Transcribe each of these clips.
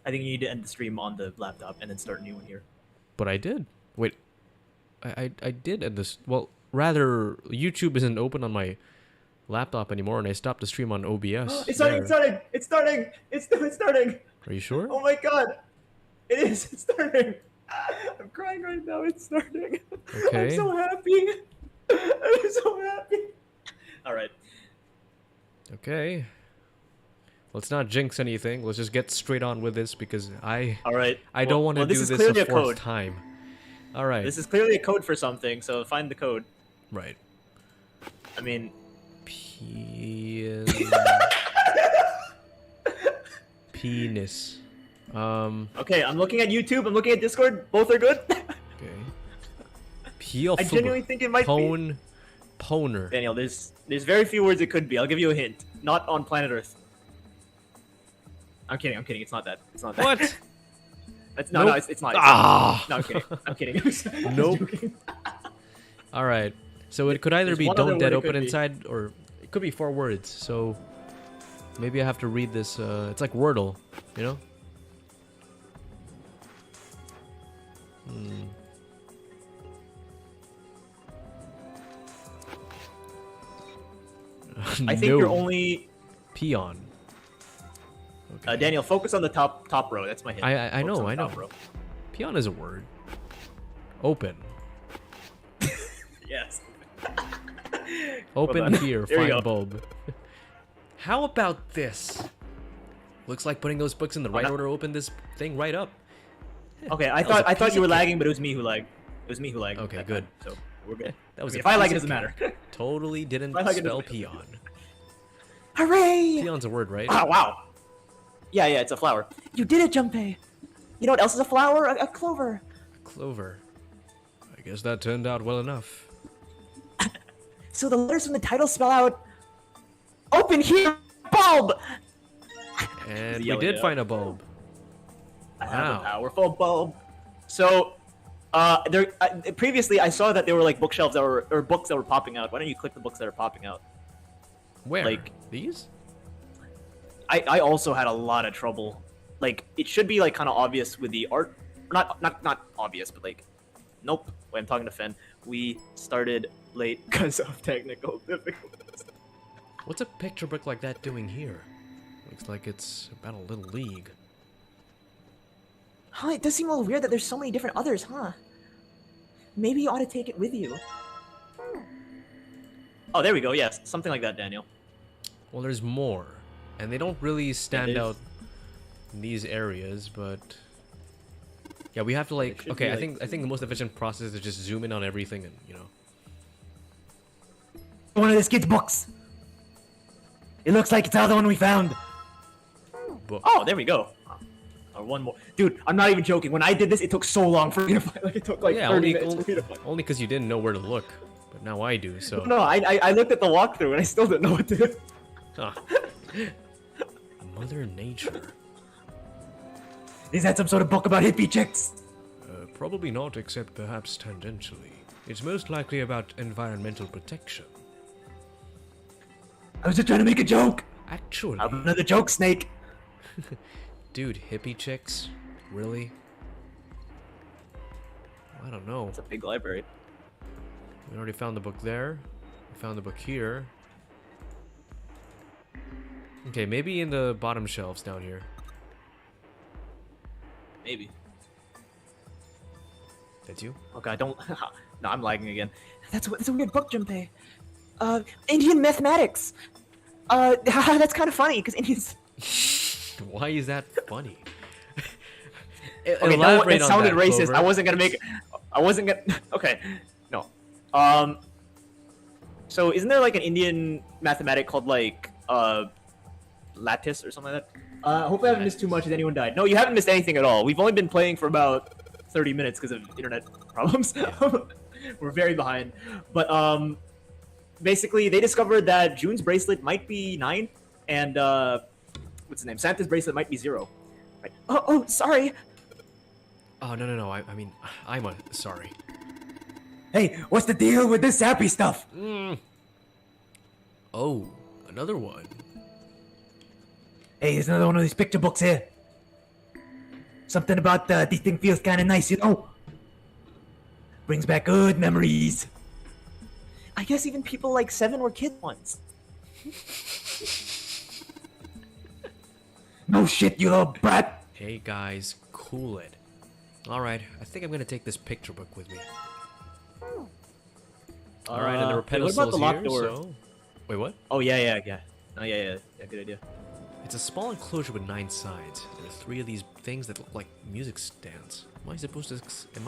I think you need to end the stream on the laptop and then start a new one here. But I did. Wait, I did end this. Well, rather, YouTube isn't open on my laptop anymore, and I stopped the stream on OBS. It's starting! It's starting! It's starting! It's starting! Are you sure? Oh my god! It is! It's starting! I'm crying right now. It's starting. Okay. I'm so happy. I'm so happy. All right. Okay. Let's not jinx anything. Let's just get straight on with this because All right. I don't want to do this is this clearly a a fourth code. time. All right. This is clearly a code for something, so find the code. Right. I mean, Penis. okay, I'm looking at YouTube. I'm looking at Discord. Both are good. Okay. Peel. I genuinely think it might be. Poner. Daniel, there's very few words it could be. I'll give you a hint. Not on planet Earth. I'm kidding. I'm kidding. It's not that. It's not that. What? It's, no, Nope. no, it's not. Ah. No, I'm kidding. I'm kidding. Nope. All right. So it could either There's be one other "Don't Dead word it Open could be. Inside" or it could be 4 words. So maybe I have to read this. It's like Wordle, you know? I think No. you're only. Peon. Okay. Daniel, focus on the top row. That's my hint. I Focus know, on the I know. top row. Peon is a word. Open. Yes. Open Well done. here, There you find go. bulb. How about this? Looks like putting those books in the right no. order opened this thing right up. Okay, That was a I thought piece you were of cake. lagging, but it was me who lagged. It was me who lagged. Okay, that good. time, so we're good. That was I mean, a if I like piece it, of doesn't matter. Totally didn't I like it, spell doesn't matter. peon. Hooray! Peon's a word, right? Oh, wow. Yeah, it's a flower. You did it, Junpei. You know what else is a flower? A clover. Clover. I guess that turned out well enough. So the letters from the title spell out "Open here, bulb." And we yelling did it find a bulb. I have a Wow. powerful bulb. So, previously I saw that there were like bookshelves that were or books that were popping out. Why don't you click the books that are popping out? Where? Like- These? I also had a lot of trouble. Like it should be like kind of obvious with the art, not obvious, but like, nope. Wait, I'm talking to Fen. We started late because of technical difficulties. What's a picture book like that doing here? Looks like it's about a little league. Huh, it does seem a little weird that there's so many different others, huh? Maybe you ought to take it with you. Oh, there we go. Yes, something like that, Daniel. Well, there's more. And they don't really stand is. out in these areas, but... Yeah, we have to like... should Okay, be, I like, think the most efficient process is just zoom in on everything and, you know... One of this kid's books. It looks like it's another one we found. Book. Oh, there we go. Or one more, dude. I'm not even joking. When I did this, it took so long for me to find. Like it took like yeah, 30 only minutes for me to find. because you didn't know where to look. But now I do, so... No, I looked at the walkthrough and I still didn't know what to do. Huh. Mother Nature. Is that some sort of book about hippie chicks? Probably not, except perhaps tangentially. It's most likely about environmental protection. I was just trying to make a joke. Actually, Another joke, Snake. dude, hippie chicks? Really? I don't know. It's a big library. We already found the book there. We found the book here. Okay, maybe in the bottom shelves down here. Maybe. That's you? Okay, I don't. No, I'm lagging again. That's a weird book, Junpei. Indian mathematics. That's kind of funny because Indians. Why is that funny? Okay, Elaborate that on sounded that, racist. Clover. I wasn't gonna make it. I wasn't gonna. Okay, no. So isn't there like an Indian mathematic called like lattice or something like that? Hopefully I haven't missed too much. Has anyone died? No, you haven't missed anything at all. We've only been playing for about 30 minutes because of internet problems. We're very behind. But basically they discovered that June's bracelet might be 9, and what's his name? Santa's bracelet might be 0. Right. Oh, sorry. Oh, no. I mean, I'm sorry. Hey, what's the deal with this sappy stuff? Oh, another one. Hey, there's another one of these picture books here. Something about this thing feels kind of nice, you know? Brings back good memories. I guess even people like 7 were kids once. No shit, you little brat! Hey guys, cool it. Alright, I think I'm gonna take this picture book with me. Alright, and there were wait, what pedestals about the locked here, door? so... Wait, what? Oh yeah. Oh yeah, good idea. It's a small enclosure with 9 sides. There are 3 of these things that look like music stands. Am I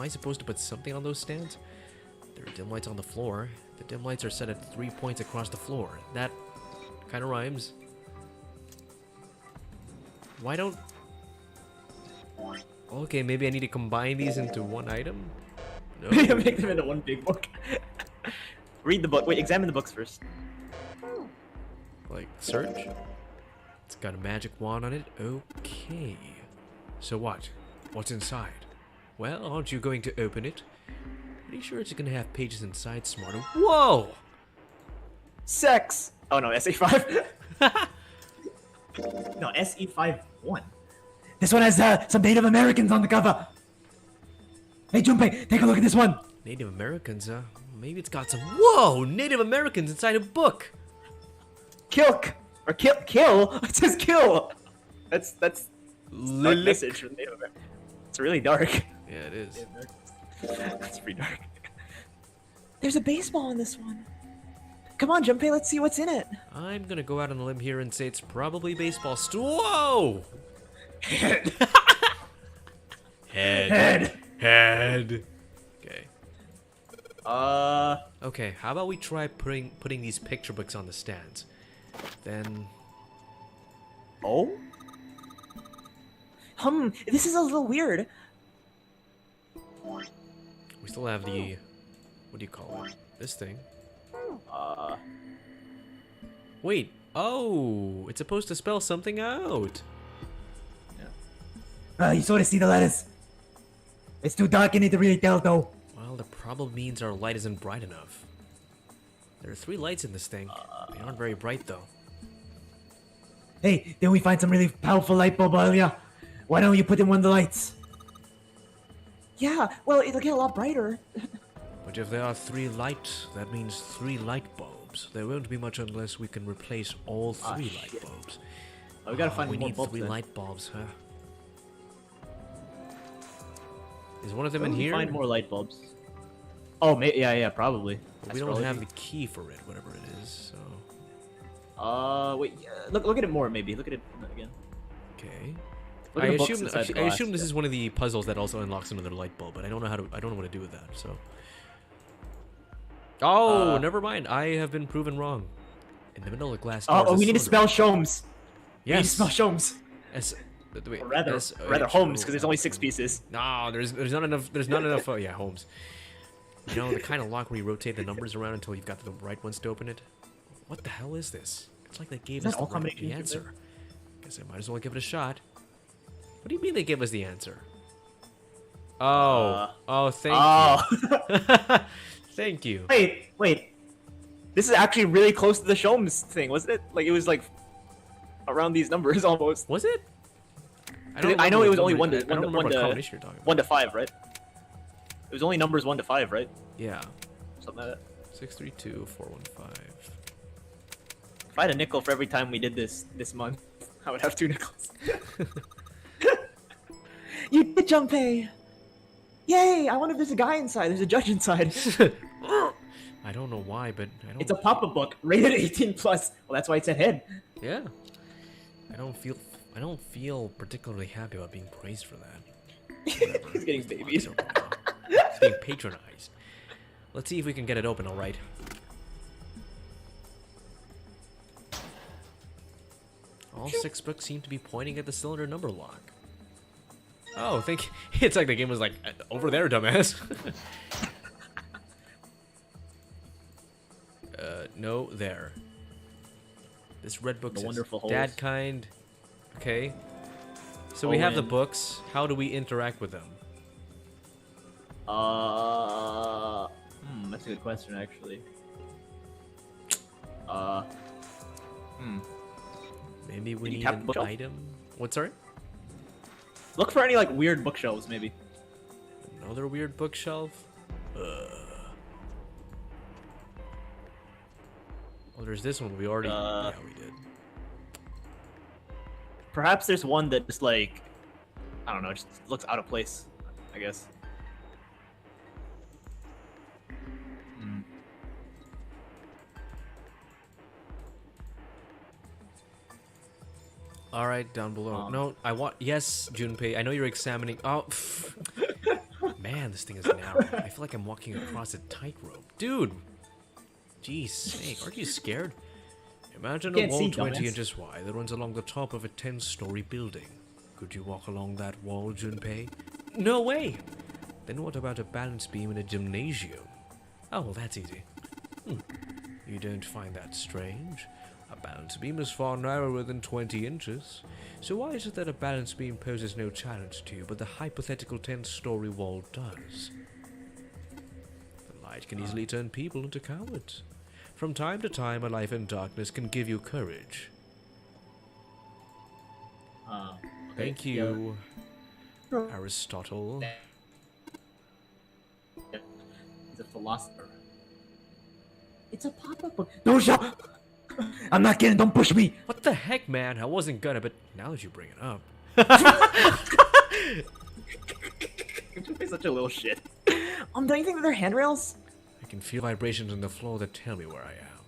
supposed to put something on those stands? There are dim lights on the floor. The dim lights are set at 3 points across the floor. That kind of rhymes. Why don't... Okay, maybe I need to combine these into one item? No. Make them into one big book. Read the book. Wait, examine the books first. Like, search? It's got a magic wand on it. Okay. So what? What's inside? Well, aren't you going to open it? Pretty sure it's gonna have pages inside, smarter. Whoa! Sex. Oh no, SE5. No, SE5-1. This one has some Native Americans on the cover. Hey, Junpei, take a look at this one. Native Americans, huh? Maybe it's got some... Whoa! Native Americans inside a book! Kilk or kill. It says kill. That's dark Lilik. message from Native America. It's really dark. Yeah, it is. That's pretty dark. There's a baseball in this one. Come on, Junpei, let's see what's in it. I'm gonna go out on a limb here and say it's probably baseball. Whoa! Head. Head. Head. Okay. Uh. Okay, how about we try putting these picture books on the stands? Then... Oh. This is a little weird. We still have the... What do you call it? This thing. Wait. Oh! It's supposed to spell something out. You sort of see the letters. It's too dark in it to really tell, though. Well, that probably means our light isn't bright enough. There are 3 lights in this thing. They aren't very bright, though. Hey, didn't we find some really powerful light bulb earlier? Why don't you put in one of the lights? Yeah, well, it'll get a lot brighter. But if there are 3 lights, that means 3 light bulbs. There won't be much unless we can replace all 3 light shit. bulbs. Oh, we gotta find we more need bulbs 3 then. light bulbs, huh? Is one of them Where in would we here? Find more light bulbs. Oh, yeah, probably. We don't have the key for it, whatever it is. So Wait. Look at it more, maybe. Look at it again. okay. Look I at the books assume inside the I glass, assume this yeah. is one of the puzzles that also unlocks another light bulb, but I don't know what to do with that. So. Oh, never mind. I have been proven wrong. In the middle of the glass. Oh, we need to spell Shomes. We need to Yes. spell Shomes. Wait, Or rather S-O-H-O. Holmes, because there's only 6 pieces. No, there's not enough. There's not enough. Yeah, Holmes. You know the kind of lock where you rotate the numbers around until you've got the right ones to open it. What the hell is this? It's like they gave Isn't us that all the combinations you answer. Guess I might as well give it a shot. What do you mean they gave us the answer? Oh, thank you. Thank you. Wait. This is actually really close to the Shomes thing, wasn't it? Like, it was like around these numbers almost. Was it? I know it was only one to I don't remember what combination you're talking about. 1 to 5, right? It was only numbers 1 to 5, right? Yeah. Something like that. 632 415. If I had a nickel for every time we did this month, I would have 2 nickels. You did, Junpei! Yay! I wonder if there's a guy inside. There's a judge inside. I don't know why, but I don't. It's a pop-up book, rated 18 plus. Well, that's why it said head. Yeah. I don't feel particularly happy about being praised for that. Whatever. He's getting Fine, babies. so it's being patronized. Let's see if we can get it open, alright. All 6 books seem to be pointing at the cylinder number lock. Oh, it's like the game was like, over there, dumbass. No, there. This red book The says wonderful holes. Dad Kind. Okay. So we have the Owen. books. How do we interact with them? That's a good question, actually. Maybe we Did you need tap an the bookshelf? item. What, sorry? Look for any like weird bookshelves, maybe. Another weird bookshelf? Oh, there's this one we already... yeah, we did. Perhaps there's one that just like, I don't know, just looks out of place, I guess. Hmm. Alright, down below. No, I want... Yes, Junpei, I know you're examining... Oh, man, this thing is narrow. I feel like I'm walking across a tightrope. Dude! Jeez sake, aren't you scared? Imagine a Can't wall see, 20 dumbass. inches wide that runs along the top of a 10-story building. Could you walk along that wall, Junpei? No way! Then what about a balance beam in a gymnasium? Oh, well, that's easy. You don't find that strange? A balance beam is far narrower than 20 inches. So why is it that a balance beam poses no challenge to you, but the hypothetical 10-story wall does? The light can easily turn people into cowards. From time to time, a life in darkness can give you courage. Okay, Thank you, Aristotle. He's a philosopher. It's a pop-up book. Don't shout! I'm not kidding, don't push me! What the heck, man? I wasn't gonna, but now that you bring it up. He's such a little shit. Don't you think that they're handrails? I can feel vibrations in the floor that tell me where I am.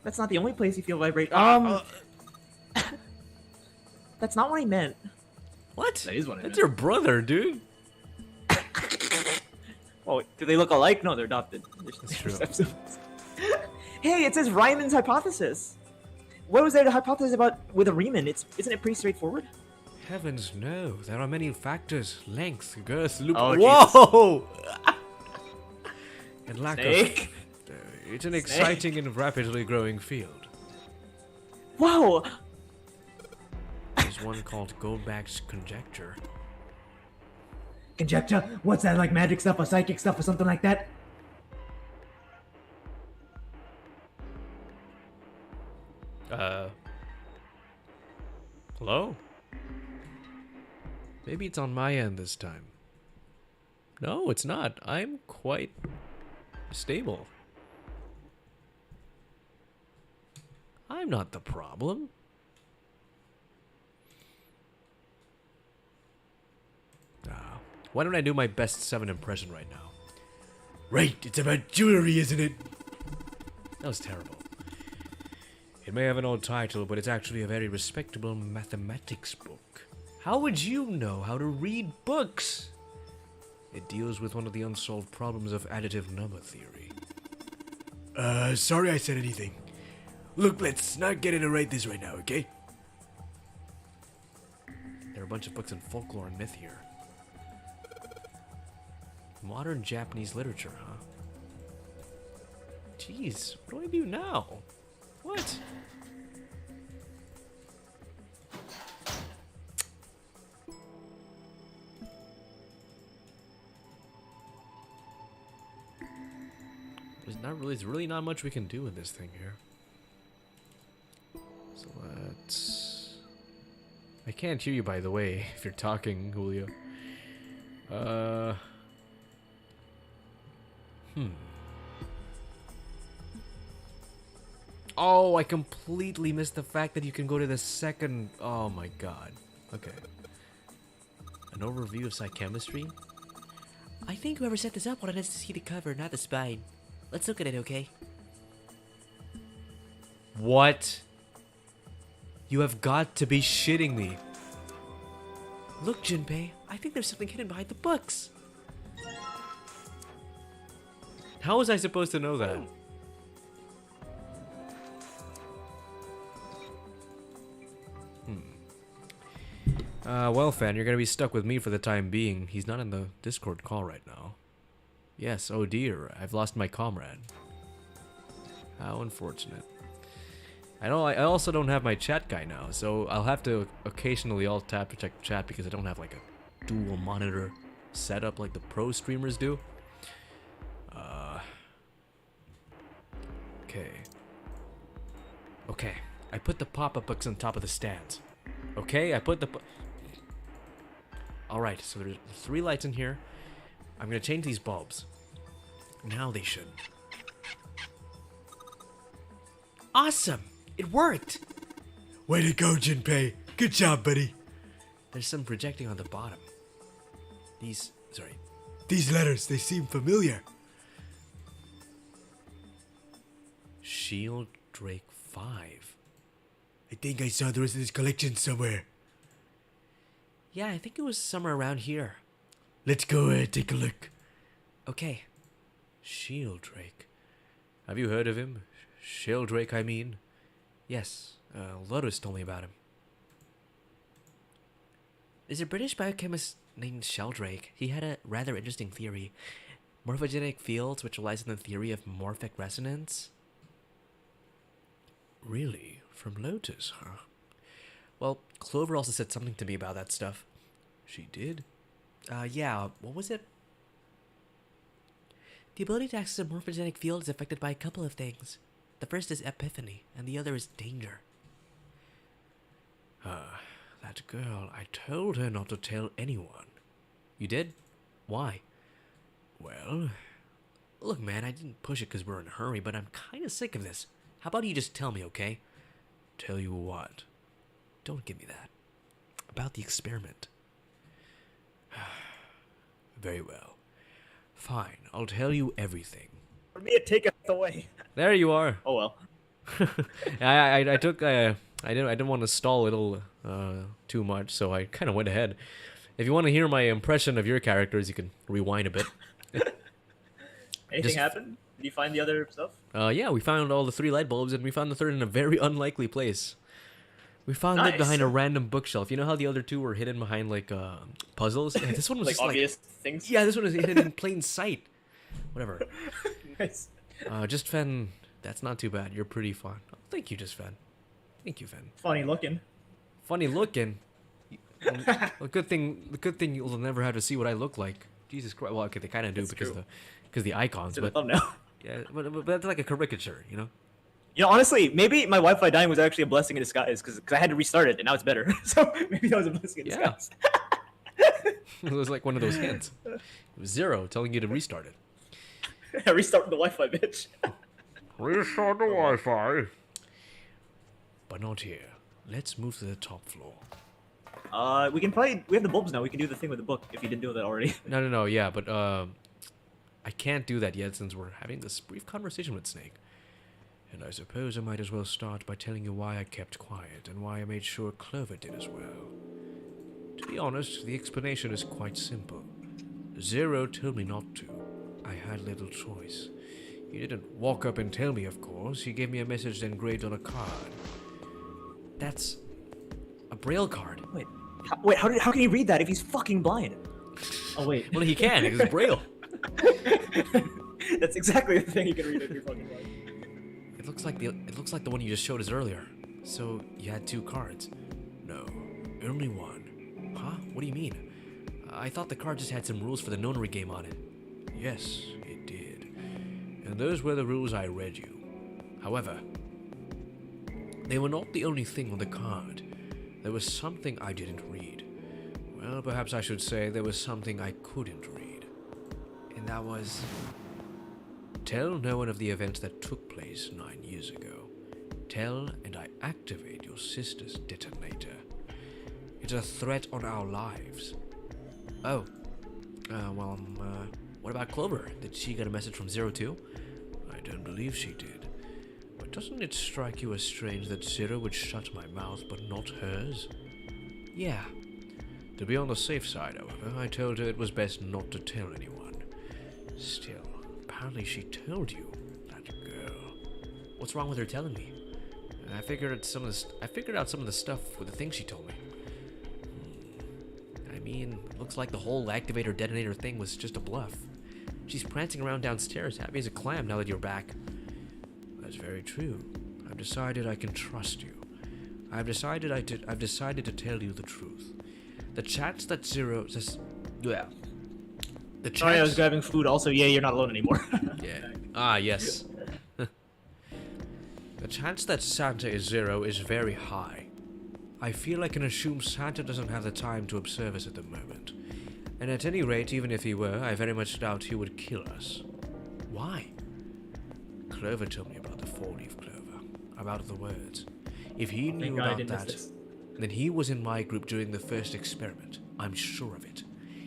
That's not the only place you feel vibration. That's not what I meant. What? That is what I That's meant. your brother, dude. Oh, do they look alike? No, they're adopted. That's true. Hey, it says Riemann's hypothesis. What was there to hypothesize about with a Riemann? Isn't it pretty straightforward? Heavens no, there are many factors. Length, girth, loop. Oh, whoa! And lack Snake. of... it's an exciting and rapidly growing field. Whoa! There's one called Goldbach's conjecture. Conjecture? What's that, like magic stuff or psychic stuff or something like that? Hello? Maybe it's on my end this time. No, it's not. I'm quite stable. I'm not the problem. Why don't I do my best 7 impression right now? Right, it's about jewelry, isn't it? That was terrible. It may have an old title, but it's actually a very respectable mathematics book. How would you know how to read books? It deals with one of the unsolved problems of additive number theory. Sorry I said anything. Look, let's not get into write this right now, okay? There are a bunch of books in folklore and myth here. Modern Japanese literature, huh? Jeez, what do I do now? What? There's really not much we can do with this thing here. So let's... I can't hear you, by the way, if you're talking, Julio. Oh, I completely missed the fact that you can go to the second... Oh my god. Okay. An overview of psychchemistry? I think whoever set this up wanted us to see the cover, not the spine. Let's look at it, okay? What? You have got to be shitting me. Look, Junpei, I think there's something hidden behind the books. How was I supposed to know that? Well, fan, you're gonna be stuck with me for the time being. He's not in the Discord call right now. Yes, oh dear, I've lost my comrade. How unfortunate. I also don't have my chat guy now, so I'll have to occasionally alt-tab to check chat because I don't have like a dual monitor setup like the pro streamers do. Okay, I put the pop-up books on top of the stands. Okay, I put the... Alright, so there's 3 lights in here. I'm gonna change these bulbs. Now they should. Awesome! It worked! Way to go, Junpei. Good job, buddy. There's some projecting on the bottom. These These letters, they seem familiar. Shield Drake 5. I think I saw the rest of this collection somewhere. Yeah, I think it was somewhere around here. Let's go take a look. Okay. Shield Drake. Have you heard of him? Sheldrake, I mean. Yes, Lotus told me about him. There's a British biochemist named Sheldrake. He had a rather interesting theory. Morphogenic fields, which relies on the theory of morphic resonance. Really? From Lotus, huh? Well, Clover also said something to me about that stuff. She did? Yeah, what was it? The ability to access a morphogenic field is affected by a couple of things. The first is epiphany, and the other is danger. That girl, I told her not to tell anyone. You did? Why? Well, look, man, I didn't push it because we're in a hurry, but I'm kind of sick of this. How about you just tell me, okay? Tell you what? Don't give me that. About the experiment. Very well. Fine, I'll tell you everything. For me, it taketh away. There you are. Oh well. I took I didn't want to stall it too much, so I kind of went ahead. If you want to hear my impression of your characters, you can rewind a bit. Anything Just- happen? Did you find the other stuff? Yeah, we found all the 3 light bulbs, and we found the third in a very unlikely place. We found it Nice. behind a random bookshelf. You know how the other 2 were hidden behind like puzzles? Yeah, this one was Like just obvious things. yeah, this one was hidden in plain sight. Whatever. Nice. Just Fen, that's not too bad. You're pretty fun. Oh, thank you, Just Fen. Thank you, Fen. Funny looking. Funny looking. The good thing you'll never have to see what I look like. Jesus Christ. Well, okay, they kind of do That's because true. the icons, To the but thumbnail. yeah, but that's like a caricature, you know. You know, honestly, maybe my Wi-Fi dying was actually a blessing in disguise because I had to restart it and now it's better. So maybe that was a blessing in Yeah. disguise. It was like one of those hints. It was 0 telling you to restart it. I restarted the Wi-Fi, bitch. Restart the Wi-Fi. But not here. Let's move to the top floor. We have the bulbs now. We can do the thing with the book if you didn't do that already. No, yeah, but I can't do that yet since we're having this brief conversation with Snake. And I suppose I might as well start by telling you why I kept quiet and why I made sure Clover did as well. To be honest, the explanation is quite simple. 0 told me not to. I had little choice. He didn't walk up and tell me, of course. He gave me a message engraved on a card. That's a braille card. Wait, how can he read that if he's fucking blind? Oh wait, Well, he can. It's braille. that's exactly the thing you can read if you're fucking blind. It looks like the one you just showed us earlier. So you had 2 cards. No, only 1. Huh? What do you mean? I thought the card just had some rules for the nonary game on it. Yes, it did. And those were the rules I read you. However, they were not the only thing on the card. There was something I didn't read. Well, perhaps I should say there was something I couldn't read. And that was... Tell no one of the events that took place 9 years ago. Tell and I activate your sister's detonator. It's a threat on our lives. Oh. What about Clover? Did she get a message from 0 too? I don't believe she did. But doesn't it strike you as strange that 0 would shut my mouth but not hers? Yeah. To be on the safe side, however, I told her it was best not to tell anyone. Still, apparently she told you, that girl. What's wrong with her telling me? I figured out some of the stuff with the things she told me. I mean, looks like the whole activator detonator thing was just a bluff. She's prancing around downstairs, happy as a clam now that you're back. That's very true. I've decided I can trust you. I've decided to tell you the truth. The chance that 0 says, yeah. The Sorry, I was chance. grabbing food. Also, yeah, you're not alone anymore. Yeah. Ah, yes. The chance that Santa is 0 is very high. I feel I can assume Santa doesn't have the time to observe us at the moment. And at any rate, even if he were, I very much doubt he would kill us. Why? Clover told me about the four-leaf clover, about the words. If he knew Thank God I about didn't miss that, this. then he was in my group during the first experiment. I'm sure of it.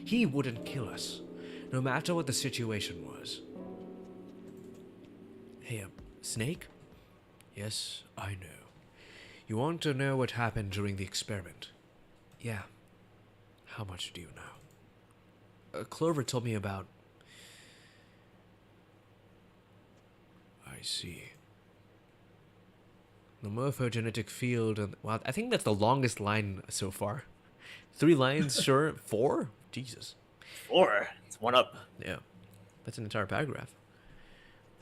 He wouldn't kill us, no matter what the situation was. Hey, Snake? Yes, I know. You want to know what happened during the experiment? Yeah. How much do you know? Clover told me about... I see. The morphogenetic field and... Well, I think that's the longest line so far. 3 lines, sure. 4? Jesus. 4. It's 1 up. Yeah. That's an entire paragraph.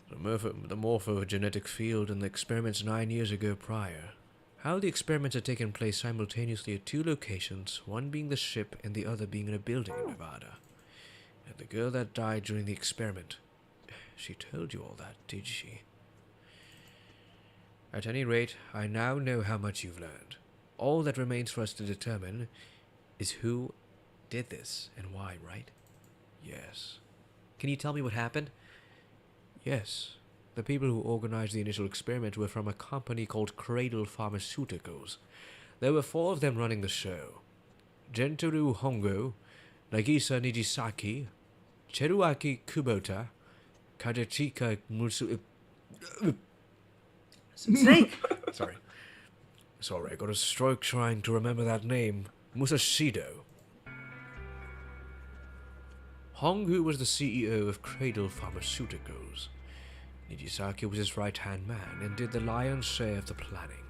The morphogenetic field and the experiments 9 years ago prior. How the experiments had taken place simultaneously at 2 locations, one being the ship and the other being in a building in Nevada. And the girl that died during the experiment. She told you all that, did she? At any rate, I now know how much you've learned. All that remains for us to determine is who did this and why, right? Yes. Can you tell me what happened? Yes. The people who organized the initial experiment were from a company called Cradle Pharmaceuticals. There were 4 of them running the show. Genturu Hongo, Nagisa Nijisaki, Cheruaki Kubota, Kajachika Musu... Snake! Sorry. Sorry, I got a stroke trying to remember that name. Musashido. Hongu was the CEO of Cradle Pharmaceuticals. Nijisaki was his right-hand man and did the lion's share of the planning.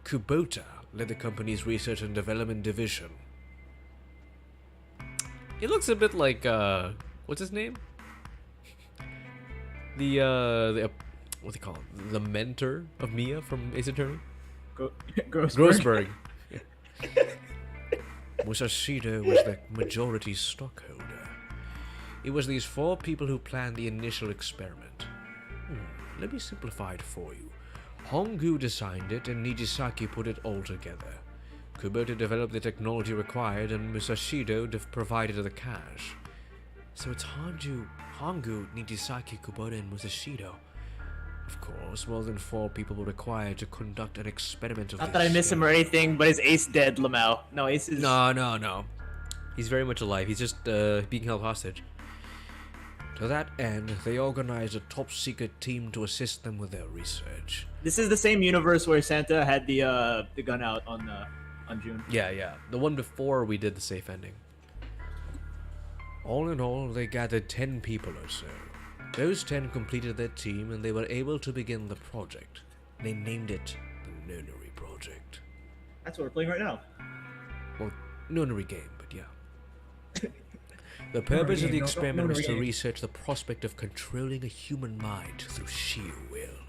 Kubota led the company's research and development division. It looks a bit like, what's his name? The what do you call him? The mentor of Mia from Ace Attorney? Grossberg. Musashido was the majority stockholder. It was these 4 people who planned the initial experiment. Let me simplify it for you. Hongu designed it and Nijisaki put it all together. Kubota developed the technology required and Musashido provided the cash. So it's Hongu, Nijisaki, Kubota, and Musashido. Of course, more than 4 people were required to conduct an experiment of Not this that I miss him or scale. anything, but is Ace dead, Lamau? No, Ace is... No. He's very much alive. He's just being held hostage. To that end, they organized a top-secret team to assist them with their research. This is the same universe where Santa had the gun out on June. Yeah. The one before we did the safe ending. All in all, they gathered 10 people or so. Those 10 completed their team and they were able to begin the project. They named it the Nonary Project. That's what we're playing right now. Well, Nonary game, but yeah. The purpose of the experiment was to research the prospect of controlling a human mind through sheer will.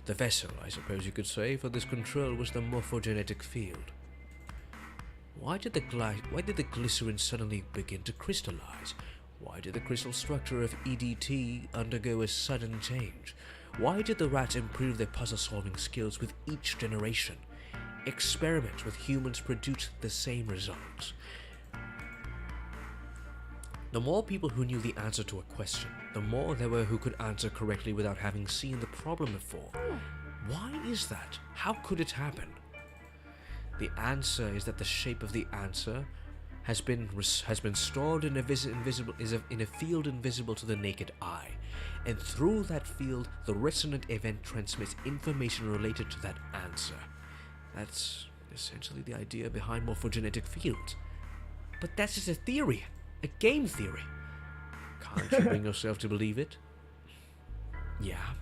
The vessel, I suppose you could say, for this control was the morphogenetic field. Why did the glycerin suddenly begin to crystallize? Why did the crystal structure of EDT undergo a sudden change? Why did the rats improve their puzzle-solving skills with each generation? Experiments with humans produced the same results. The more people who knew the answer to a question, the more there were who could answer correctly without having seen the problem before. Why is that? How could it happen? The answer is that the shape of the answer has been stored in a field invisible to the naked eye, and through that field, the resonant event transmits information related to that answer. That's essentially the idea behind morphogenetic fields. But that's just a theory, a game theory. Can't you bring yourself to believe it? Yeah.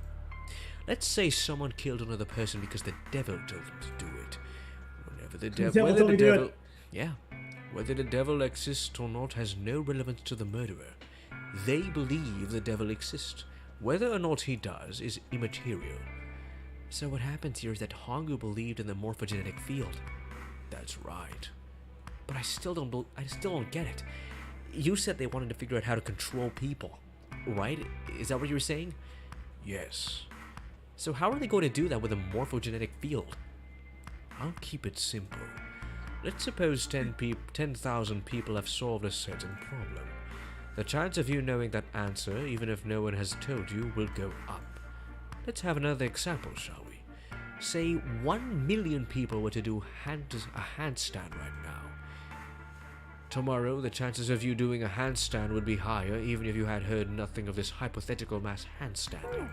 Let's say someone killed another person because the devil told them to do it. Whether the devil exists or not has no relevance to the murderer. They believe the devil exists. Whether or not he does is immaterial. So what happens here is that Hongu believed in the morphogenetic field. That's right. But I still don't get it. You said they wanted to figure out how to control people, right? Is that what you were saying? Yes. So how are they going to do that with a morphogenetic field? I'll keep it simple. Let's suppose 10,000 people have solved a certain problem. The chance of you knowing that answer, even if no one has told you, will go up. Let's have another example, shall we? Say 1 million people were to do a handstand right now. Tomorrow, the chances of you doing a handstand would be higher, even if you had heard nothing of this hypothetical mass handstanding.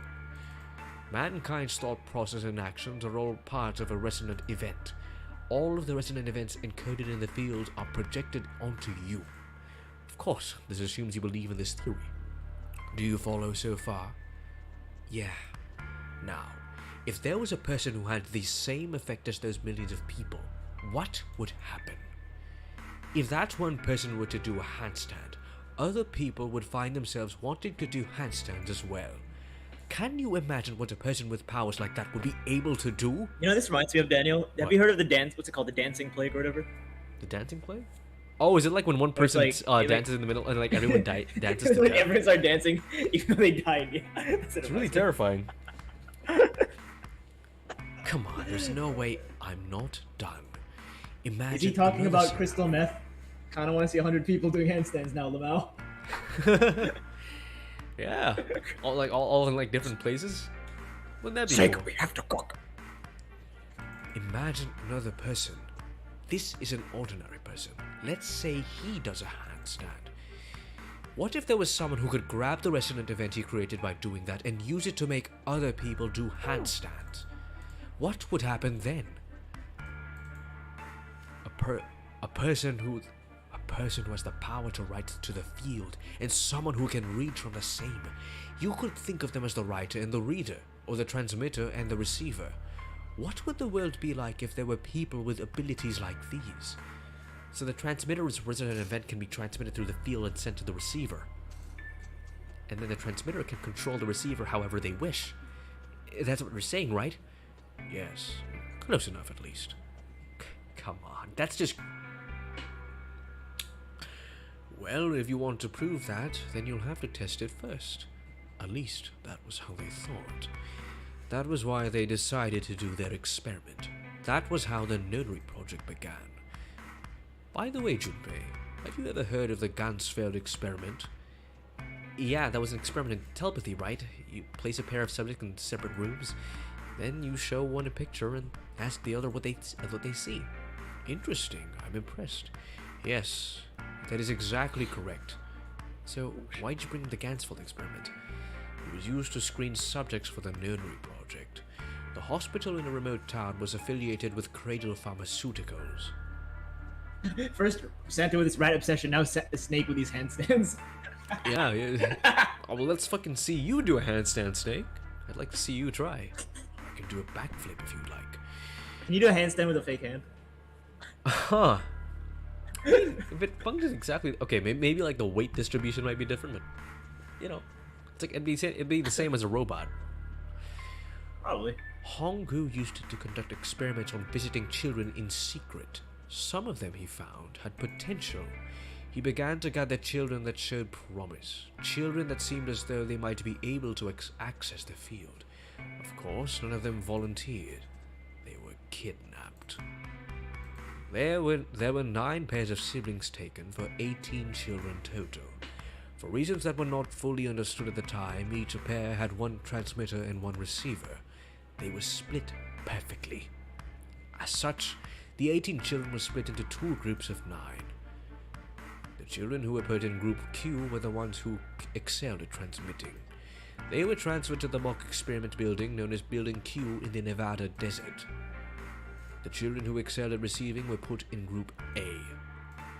Mankind's thought process and actions are all parts of a resonant event. All of the resonant events encoded in the field are projected onto you. Of course, this assumes you believe in this theory. Do you follow so far? Yeah. Now, if there was a person who had the same effect as those millions of people, what would happen? If that one person were to do a handstand, other people would find themselves wanting to do handstands as well. Can you imagine what a person with powers like that would be able to do? You know, this reminds me of Daniel. Have you heard of the dance? What's it called? The dancing plague or whatever? The dancing play? Oh, is it like when one person dances in the middle and like everyone dances to Like death? everyone started dancing even though they died. Yeah, that's It's really terrifying. Come on, there's no way I'm not done. Imagine. Is he talking another about scenario. crystal meth? Kind of want to see 100 people doing handstands now, Lamau. Yeah, all in like different places. Wouldn't that be cool? we have to cook. Imagine another person. This is an ordinary person. Let's say he does a handstand. What if there was someone who could grab the resonant event he created by doing that and use it to make other people do handstands? What would happen then? A person who has the power to write to the field, and someone who can read from the same. You could think of them as the writer and the reader, or the transmitter and the receiver. What would the world be like if there were people with abilities like these? So the transmitter's resonant event can be transmitted through the field and sent to the receiver. And then the transmitter can control the receiver however they wish. That's what we're saying, right? Yes. Close enough, at least. Come on, that's just... Well, if you want to prove that, then you'll have to test it first. At least, that was how they thought. That was why they decided to do their experiment. That was how the Nerdery project began. By the way, Junpei, have you ever heard of the Ganzfeld experiment? Yeah, that was an experiment in telepathy, right? You place a pair of subjects in separate rooms, then you show one a picture and ask the other what they see. Interesting, I'm impressed. Yes, that is exactly correct. So, why'd you bring the Ganzfeld experiment? It was used to screen subjects for the Nerdery project. The hospital in a remote town was affiliated with Cradle Pharmaceuticals. First, Santa with his rat obsession, now Snake with these handstands. Yeah. Oh, well, let's fucking see you do a handstand, Snake. I'd like to see you try. I can do a backflip if you'd like. Can you do a handstand with a fake hand? Huh. If it functions exactly... Okay, maybe like the weight distribution might be different, but... You know, it's like it'd be the same as a robot. Probably. Honggu used to conduct experiments on visiting children in secret. Some of them, he found, had potential. He began to gather children that showed promise. Children that seemed as though they might be able to access the field. Of course, none of them volunteered. They were kidnapped. There were 9 pairs of siblings taken for 18 children total. For reasons that were not fully understood at the time, each pair had one transmitter and one receiver. They were split perfectly. As such, the 18 children were split into 2 groups of 9. The children who were put in Group Q were the ones who excelled at transmitting. They were transferred to the mock experiment building known as Building Q in the Nevada desert. The children who excelled at receiving were put in Group A.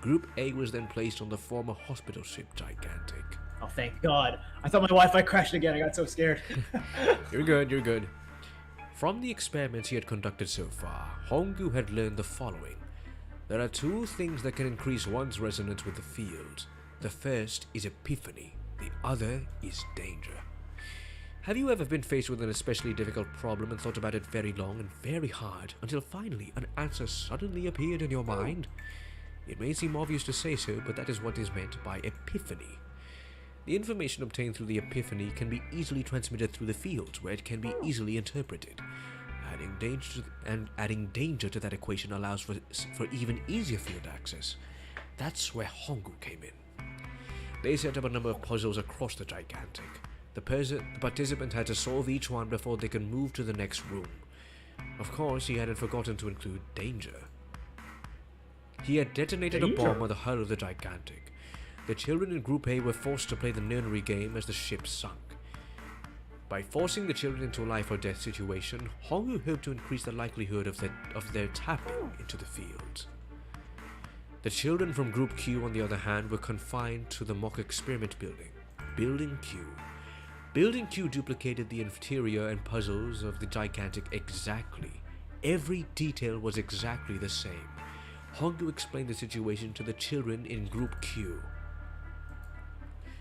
Group A was then placed on the former hospital ship Gigantic. Oh, thank God. I thought my Wi-Fi crashed again. I got so scared. You're good. From the experiments he had conducted so far, Honggu had learned the following. There are 2 things that can increase one's resonance with the field. The first is epiphany, the other is danger. Have you ever been faced with an especially difficult problem and thought about it very long and very hard until finally an answer suddenly appeared in your mind? It may seem obvious to say so, but that is what is meant by epiphany. The information obtained through the epiphany can be easily transmitted through the fields, where it can be easily interpreted. Adding danger to that equation allows for even easier field access. That's where Hongu came in. They set up a number of puzzles across the Gigantic. The participant had to solve each one before they could move to the next room. Of course, he hadn't forgotten to include danger. He had detonated a bomb on the hull of the Gigantic. The children in Group A were forced to play the nursery game as the ship sunk. By forcing the children into a life or death situation, Hongu hoped to increase the likelihood of their tapping into the fields. The children from Group Q, on the other hand, were confined to the mock experiment building, Building Q. Building Q duplicated the interior and puzzles of the Gigantic exactly. Every detail was exactly the same. Hongu explained the situation to the children in Group Q.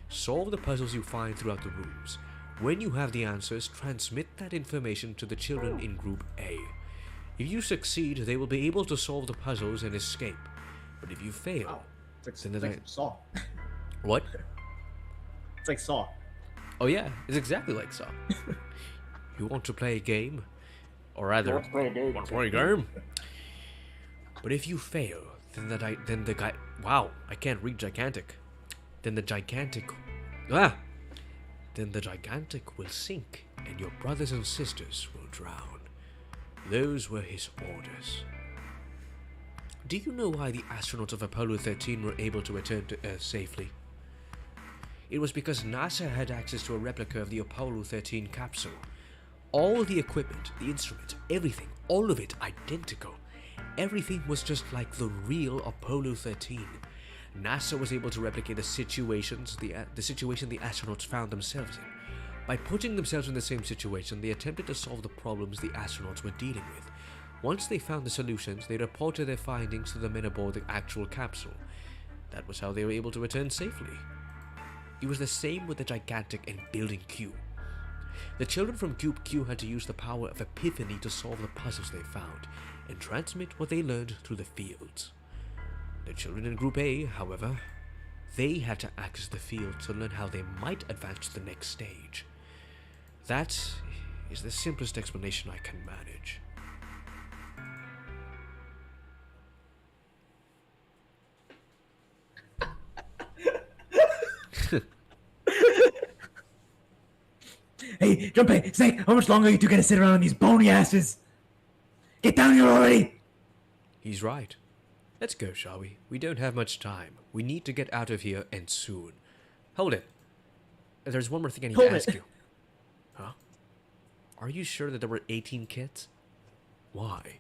Solve the puzzles you find throughout the rooms. When you have the answers, transmit that information to the children in Group A. If you succeed, they will be able to solve the puzzles and escape. But if you fail, Wow. It's then like Saw. What? It's like Saw. Oh yeah, it's exactly like Saw. You want to play a game? Or rather, want to play a game? But if you fail, then the guy... Wow, I can't read Gigantic. Then the Gigantic will sink, and your brothers and sisters will drown. Those were his orders. Do you know why the astronauts of Apollo 13 were able to return to Earth safely? It was because NASA had access to a replica of the Apollo 13 capsule. All the equipment, the instruments, everything, all of it identical. Everything was just like the real Apollo 13. NASA was able to replicate the situation the astronauts found themselves in. By putting themselves in the same situation, they attempted to solve the problems the astronauts were dealing with. Once they found the solutions, they reported their findings to the men aboard the actual capsule. That was how they were able to return safely. It was the same with the Gigantic and Building Q. The children from Group Q had to use the power of epiphany to solve the puzzles they found, and transmit what they learned through the fields. The children in Group A, however, they had to access the field to learn how they might advance to the next stage. That is the simplest explanation I can manage. Hey, Junpei, Snake, how much longer are you two gonna sit around on these bony asses? Get down here already! He's right. Let's go, shall we? We don't have much time. We need to get out of here, and soon. Hold it. There's one more thing I need to ask you. Huh? Are you sure that there were 18 kids? Why?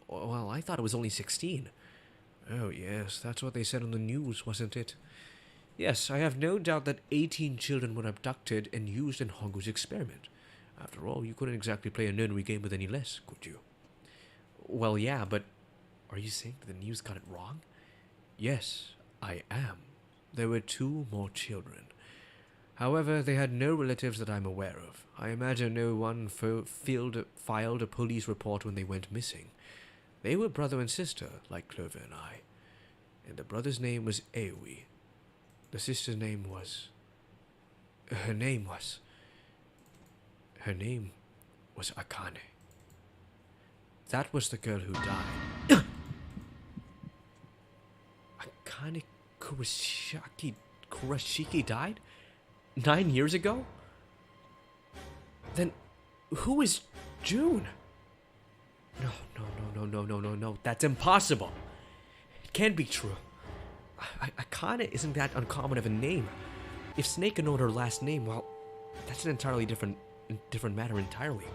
Well, I thought it was only 16. Oh, yes, that's what they said on the news, wasn't it? Yes, I have no doubt that 18 children were abducted and used in Hongu's experiment. After all, you couldn't exactly play a nunnery game with any less, could you? Well, yeah, but are you saying that the news got it wrong? Yes, I am. There were 2 more children. However, they had no relatives that I'm aware of. I imagine no one filed a police report when they went missing. They were brother and sister, like Clover and I. And the brother's name was Aoi. The sister's name was... Her name was Akane. That was the girl who died. Akane Kurashiki died? 9 years ago? Then who is June? No. That's impossible. It can't be true. Akane isn't that uncommon of a name. If Snake had known her last name, well, that's an entirely different matter entirely.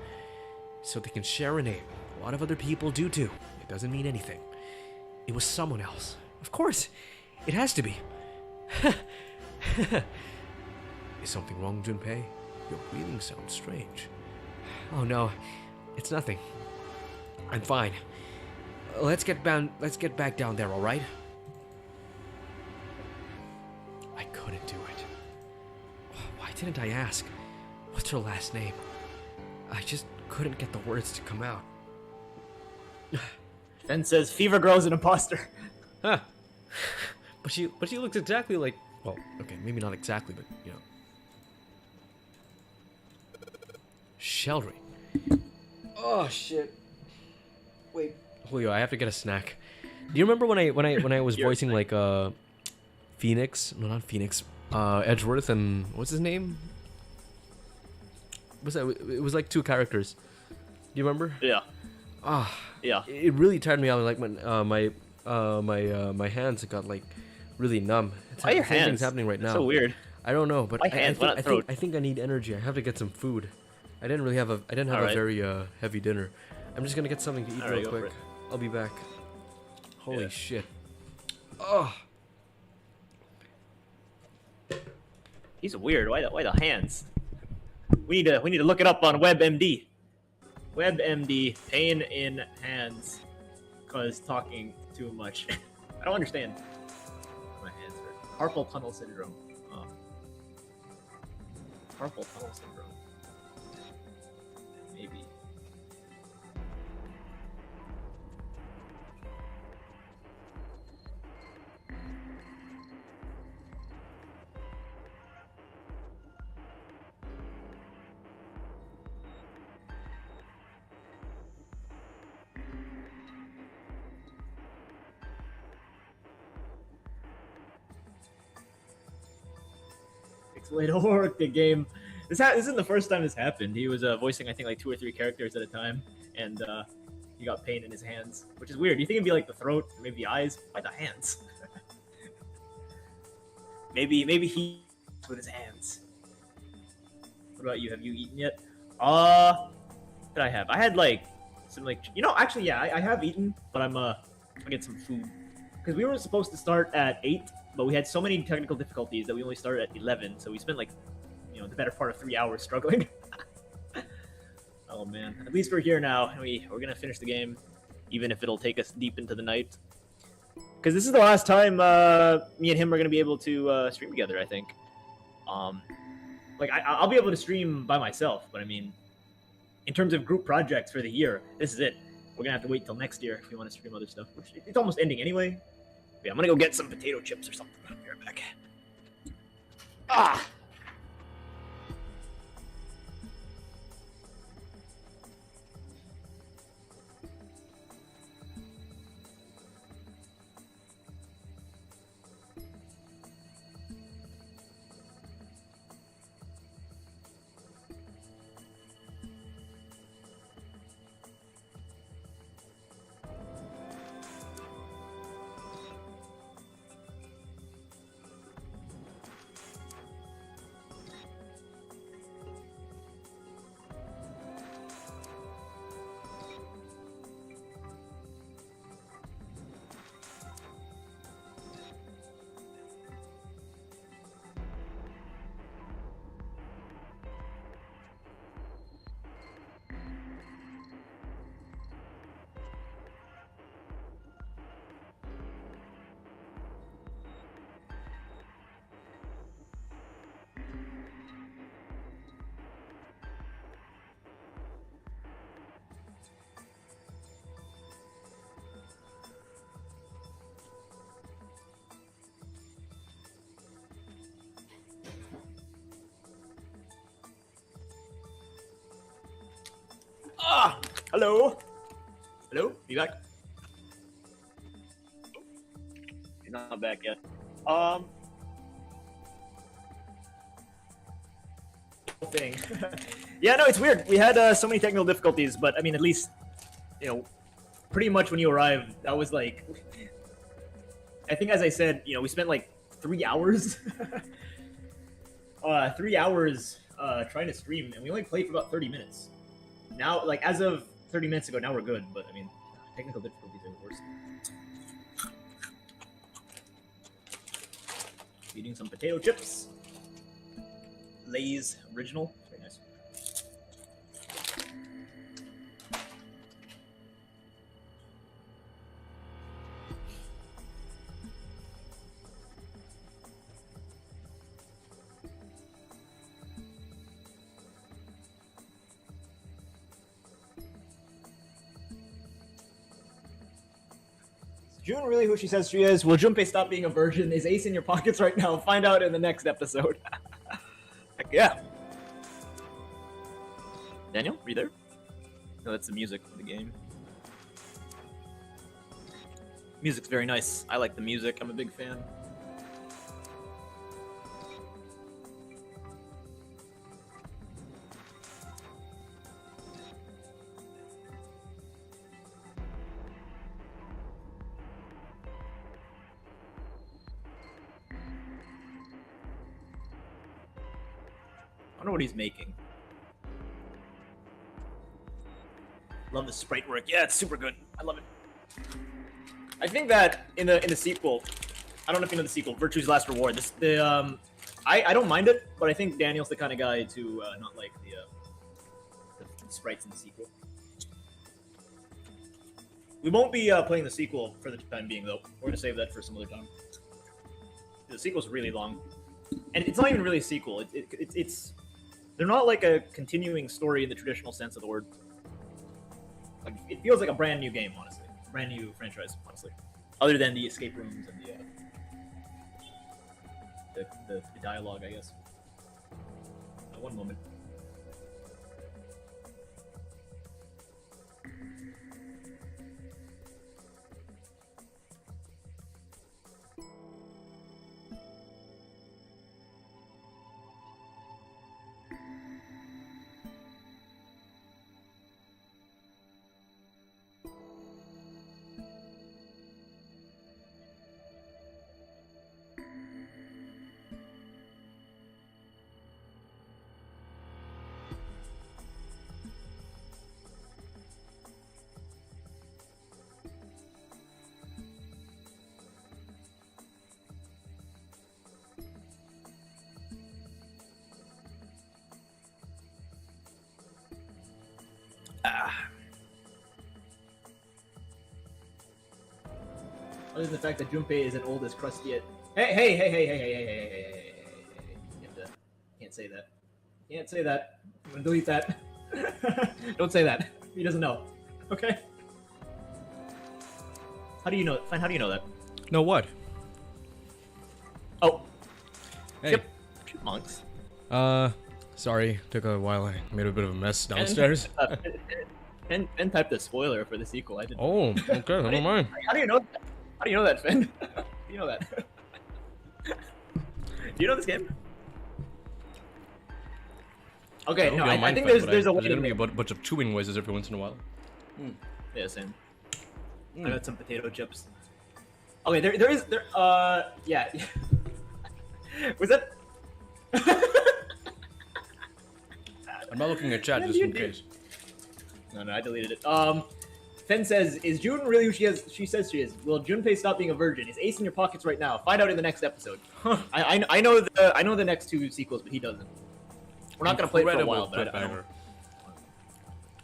So they can share a name. A lot of other people do too. It doesn't mean anything. It was someone else. Of course, it has to be. Is something wrong, Junpei? Your breathing sounds strange. Oh no, it's nothing. I'm fine. Let's get back down there, all right? I couldn't do it. Why didn't I ask? What's her last name? I just couldn't get the words to come out. Fen says Fever Girl's an imposter. Huh. But she looks exactly like... Well, okay, maybe not exactly, but, you know. Sheldry. Oh shit. Wait. Julio, I have to get a snack. Do you remember when I was voicing like Phoenix? No, not Phoenix. Edgeworth and what's his name? What's that? It was like two characters. Do you remember? Yeah. Ah. Yeah. It really tired me out. Like my hands got like really numb. Why your Same hands? thing's happening right now. So weird. I don't know, but Why hands? Why not throat? I think I need energy. I have to get some food. I didn't have All a right. very heavy dinner. I'm just gonna get something to eat All right, real go for quick. it. I'll be back. Holy Yeah. shit. Oh. He's weird. Why the hands? We need to look it up on WebMD. WebMD, pain in hands, cause talking too much. I don't understand. My hands hurt. Carpal tunnel syndrome. Oh. Carpal tunnel syndrome. Maybe. Explain work the game. This isn't the first time this happened. He was voicing, I think, like 2 or 3 characters at a time, and he got pain in his hands, which is weird. You think it'd be like the throat, maybe the eyes? Why the hands? maybe he with his hands. What about you? Have you eaten yet? What did I have? I had like some actually yeah, I have eaten, but I'll get some food because we were supposed to start at 8, but we had so many technical difficulties that we only started at 11. So we spent like the better part of 3 hours struggling. Oh man, at least we're here now, and we're gonna finish the game, even if it'll take us deep into the night. Because this is the last time me and him are gonna be able to stream together. I think. Like I'll be able to stream by myself, but I mean, in terms of group projects for the year, this is it. We're gonna have to wait till next year if we want to stream other stuff. Which it's almost ending anyway. Yeah, I'm gonna go get some potato chips or something. I'll be right back. Ah. Ah, hello. Hello, you back? You're not back yet. Thing. Yeah, no, it's weird. We had so many technical difficulties, but I mean, at least, pretty much when you arrived, that was like, I think as I said, we spent like 3 hours, 3 hours trying to stream, and we only played for about 30 minutes. Now, like, as of 30 minutes ago, now we're good, but I mean, technical difficulties are the worst. Eating some potato chips. Lay's original. Very nice. June really who she says she is? Will Junpei stop being a virgin? Is Ace in your pockets right now? Find out in the next episode. Heck yeah. Daniel, are you there? No, that's the music of the game. Music's very nice. I like the music. I'm a big fan. I wonder what he's making. Love the sprite work. Yeah, it's super good. I love it. I think that in the sequel, I don't know if you know the sequel, Virtue's Last Reward. I don't mind it, but I think Daniel's the kind of guy to not like the sprites in the sequel. We won't be playing the sequel for the time being, though. We're gonna save that for some other time. The sequel's really long, and it's not even really a sequel. It's they're not like a continuing story in the traditional sense of the word. Like, it feels like a brand new game, honestly. Brand new franchise, honestly. Other than the escape rooms and the dialogue, I guess. One moment. Other than the fact that Junpei isn't old as crusty yet. Hey. Can't say that. Can't say that. I'm gonna delete that. Don't say that. He doesn't know. Okay? How do you know? Fine, how do you know that? No, what? Oh. Hey. Chipmunks. Sorry, took a while. I made a bit of a mess downstairs. Ben typed a spoiler for the sequel. I didn't. Oh, okay, never mind. How do you know that? How do you know that, Finn? How do you know that? Do you know this game? Okay, no, I think there's a way There's gonna be to a bunch of chewing noises every once in a while. Yeah, same. I got some potato chips. Okay, yeah. Was that? I'm not looking at chat just in case. No, I deleted it. Fen says, "Is June really who she says she is? Will Junpei stop being a virgin? Is Ace in your pockets right now? Find out in the next episode." I know the next two sequels, but he doesn't. We're not gonna play it for a while, but I don't.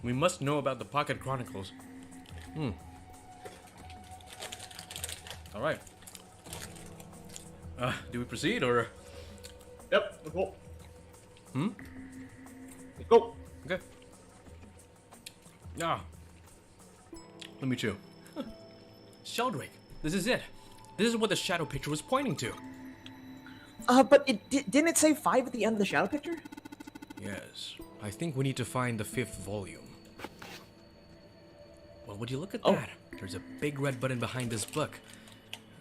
We must know about the Pocket Chronicles. All right. Do we proceed or? Yep. Let's go. Let's go. Okay. Let me chew. Sheldrake, this is it. This is what the shadow picture was pointing to. But didn't it say 5 at the end of the shadow picture? Yes. I think we need to find the 5th volume. Well, would you look at that? There's a big red button behind this book.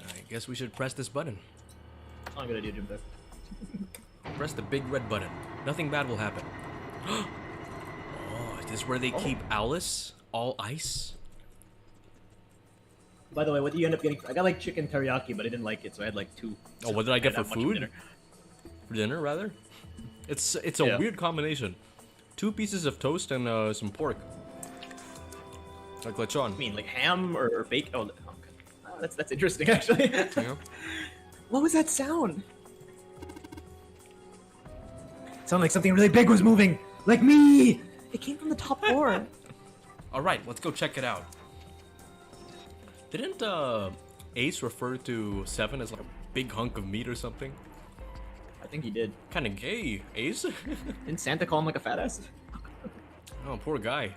I guess we should press this button. I'm gonna do Junpei. Press the big red button. Nothing bad will happen. Oh, is this where they keep Alice? All ice? By the way, what do you end up getting? I got like chicken teriyaki, but I didn't like it, so I had like 2. Oh, what did I get for that much food? dinner. For dinner, rather? It's a weird combination. 2 pieces of toast and some pork. Like lechon. I mean, like ham or bacon? Oh, okay. That's interesting, actually. Yeah. What was that sound? Sounded like something really big was moving. Like me. It came from the top floor. All right, let's go check it out. Didn't Ace refer to 7 as like a big hunk of meat or something? I think he did. Kind of gay, Ace. Didn't Santa call him like a fat ass? Oh, poor guy.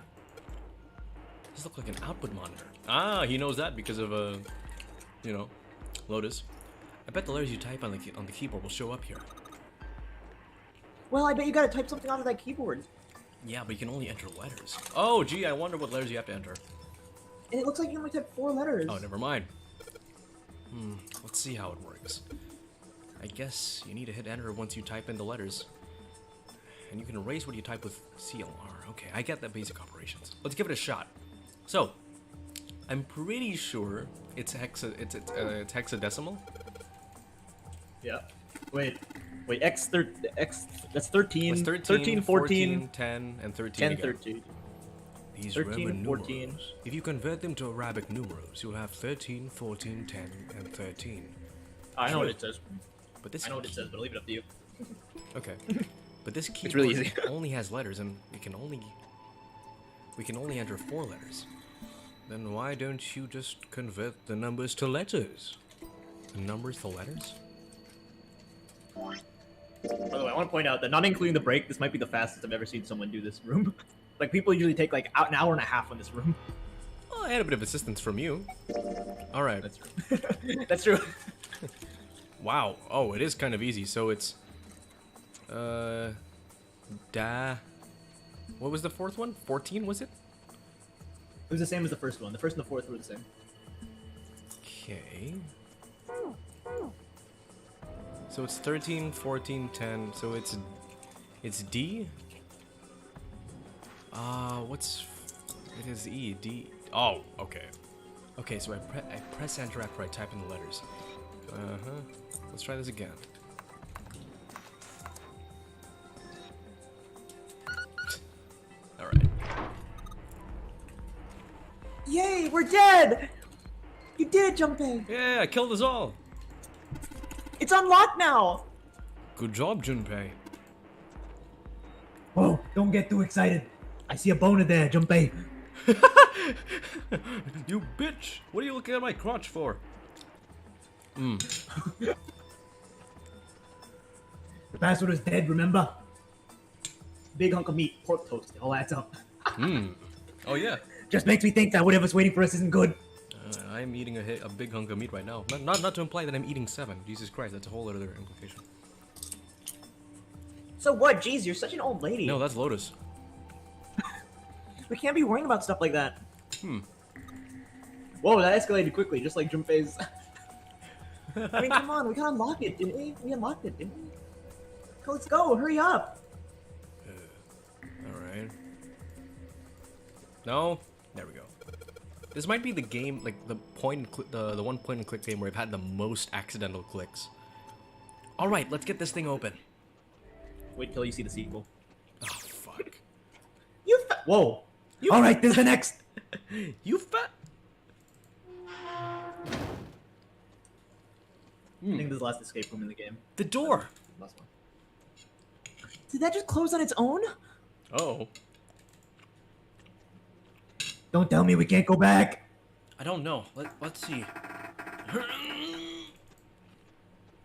This looks like an output monitor. Ah, he knows that because of Lotus. I bet the letters you type on the keyboard will show up here. Well, I bet you gotta type something onto that keyboard. Yeah, but you can only enter letters. Oh, gee, I wonder what letters you have to enter. And it looks like you only type 4 letters. Oh, never mind. Let's see how it works. I guess you need to hit enter once you type in the letters. And you can erase what you type with CLR. Okay, I get that basic operations. Let's give it a shot. So, I'm pretty sure it's hexadecimal. Yeah. Wait, X, that's 13, It's 13, 14, 10, and 13 10, again. 13. These 13, Roman 14. numerals, if you convert them to Arabic numerals, you'll have 13, 14, 10, and 13. I know what it says. But this I know what it says, but I'll leave it up to you. Okay. But this keyboard really easy. only has letters, and we can only enter 4 letters. Then why don't you just convert the numbers to letters? The numbers to letters? By the way, I want to point out that not including the break, this might be the fastest I've ever seen someone do this room. Like, people usually take like an hour and a half on this room. Oh, I had a bit of assistance from you. All right. That's true. That's true. Wow. Oh, it is kind of easy. So it's what was the 4th one? 14 was it? It was the same as the first one. The first and the fourth were the same. Okay. So it's 13, 14, 10. So it's D. It is E, D. Oh, okay. Okay, so I press enter after I type in the letters. Let's try this again. All right. Yay, we're dead! You did it, Junpei! Yeah, I killed us all. It's unlocked now! Good job, Junpei. Whoa, don't get too excited. I see a boner there, Junpei. You bitch! What are you looking at my crotch for? The password is dead, remember? Big hunk of meat, pork toast, it all adds up. Oh yeah. Just makes me think that whatever's waiting for us isn't good. I'm eating a big hunk of meat right now. Not to imply that I'm eating 7. Jesus Christ, that's a whole other implication. So what? Jeez, you're such an old lady. No, that's Lotus. We can't be worrying about stuff like that. Whoa, that escalated quickly, just like Junpei's. I mean, come on, we can unlock it, didn't we? We unlocked it, didn't we? Let's go, hurry up. Alright. No? There we go. This might be the game, like the the one point and click game where I've had the most accidental clicks. Alright, let's get this thing open. Wait till you see the sequel. Oh, fuck. Whoa. Alright, this is the next. You fat. I think this is the last escape room in the game. The door. Last one. Did that just close on its own? Oh. Don't tell me we can't go back. I don't know. Let's see.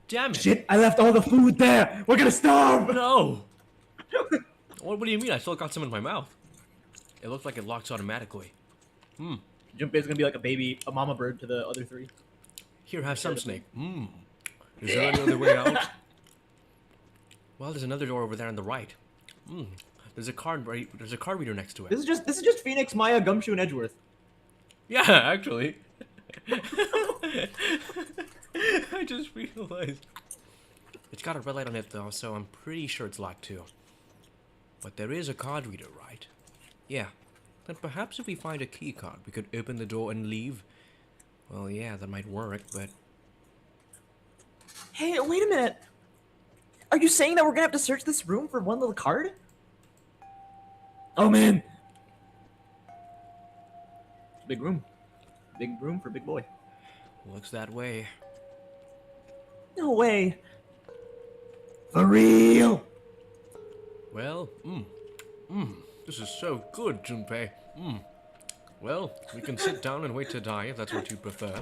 Damn it. Shit, I left all the food there. We're gonna starve. No. What do you mean? I still got some in my mouth. It looks like it locks automatically. Junpei's gonna be like a mama bird to the other 3. Here, have some snake. Is there any other way out? Well, there's another door over there on the right. There's a card reader next to it. This is just Phoenix, Maya, Gumshoe, and Edgeworth. Yeah, actually. I just realized. It's got a red light on it though, so I'm pretty sure it's locked too. But there is a card reader, right? Yeah. Then perhaps if we find a key card, we could open the door and leave. Well, yeah, that might work, but... Hey, wait a minute. Are you saying that we're gonna have to search this room for one little card? Oh man. Big room. Big room for big boy. Looks that way. No way. For real. Well, this is so good, Junpei. Well, we can sit down and wait to die if that's what you prefer.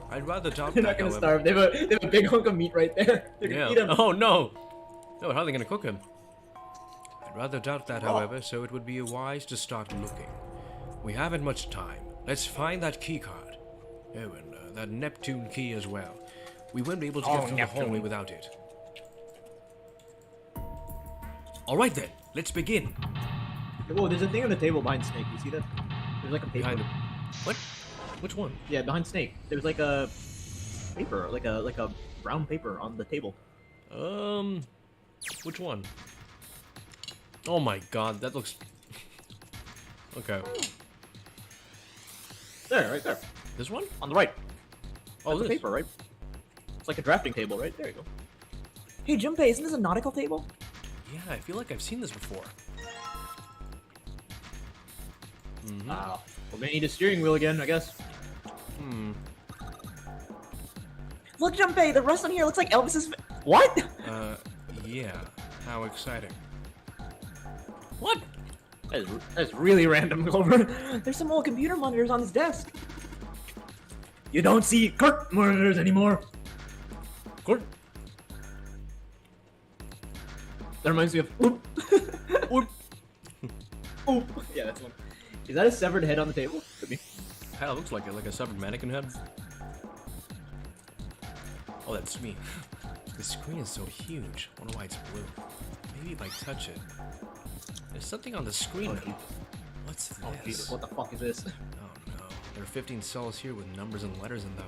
I'd rather doubt They're that, not gonna however. starve. They have a big hunk of meat right there. They're gonna eat him. Oh no! No, how are they gonna cook him? I'd rather doubt that, however, so it would be wise to start looking. We haven't much time. Let's find that key card. Oh, and that Neptune key as well. We won't be able to get through the hallway without it. Alright then, let's begin. Whoa, there's a thing on the table behind Snake. You see that? There's like a paper. Behind him. What? Which one? Yeah, behind Snake. There's like a paper, like a brown paper on the table. Which one? Oh my god, that looks... Okay. There, right there. This one? On the right. Oh, That's a this. paper, right? It's like a drafting table, right? There you go. Hey, Junpei, isn't this a nautical table? Yeah, I feel like I've seen this before. Wow. We're gonna need a steering wheel again, I guess. Look, Junpei, the rust on here looks like Elvis's. What? Yeah. How exciting. What? That's really random, Clover. There's some old computer monitors on his desk. You don't see Kurt monitors anymore. Good. That reminds me of Oop. Oop. Oop. Yeah, that's one. Is that a severed head on the table? Could be. Hell, it looks like it, like a severed mannequin head. Oh, that's me. The screen is so huge. I wonder why it's blue. Maybe if I touch it. There's something on the screen. Oh, now. Jesus. What's this? Oh, Jesus. What the fuck is this? Oh no. There are 15 cells here with numbers and letters in them.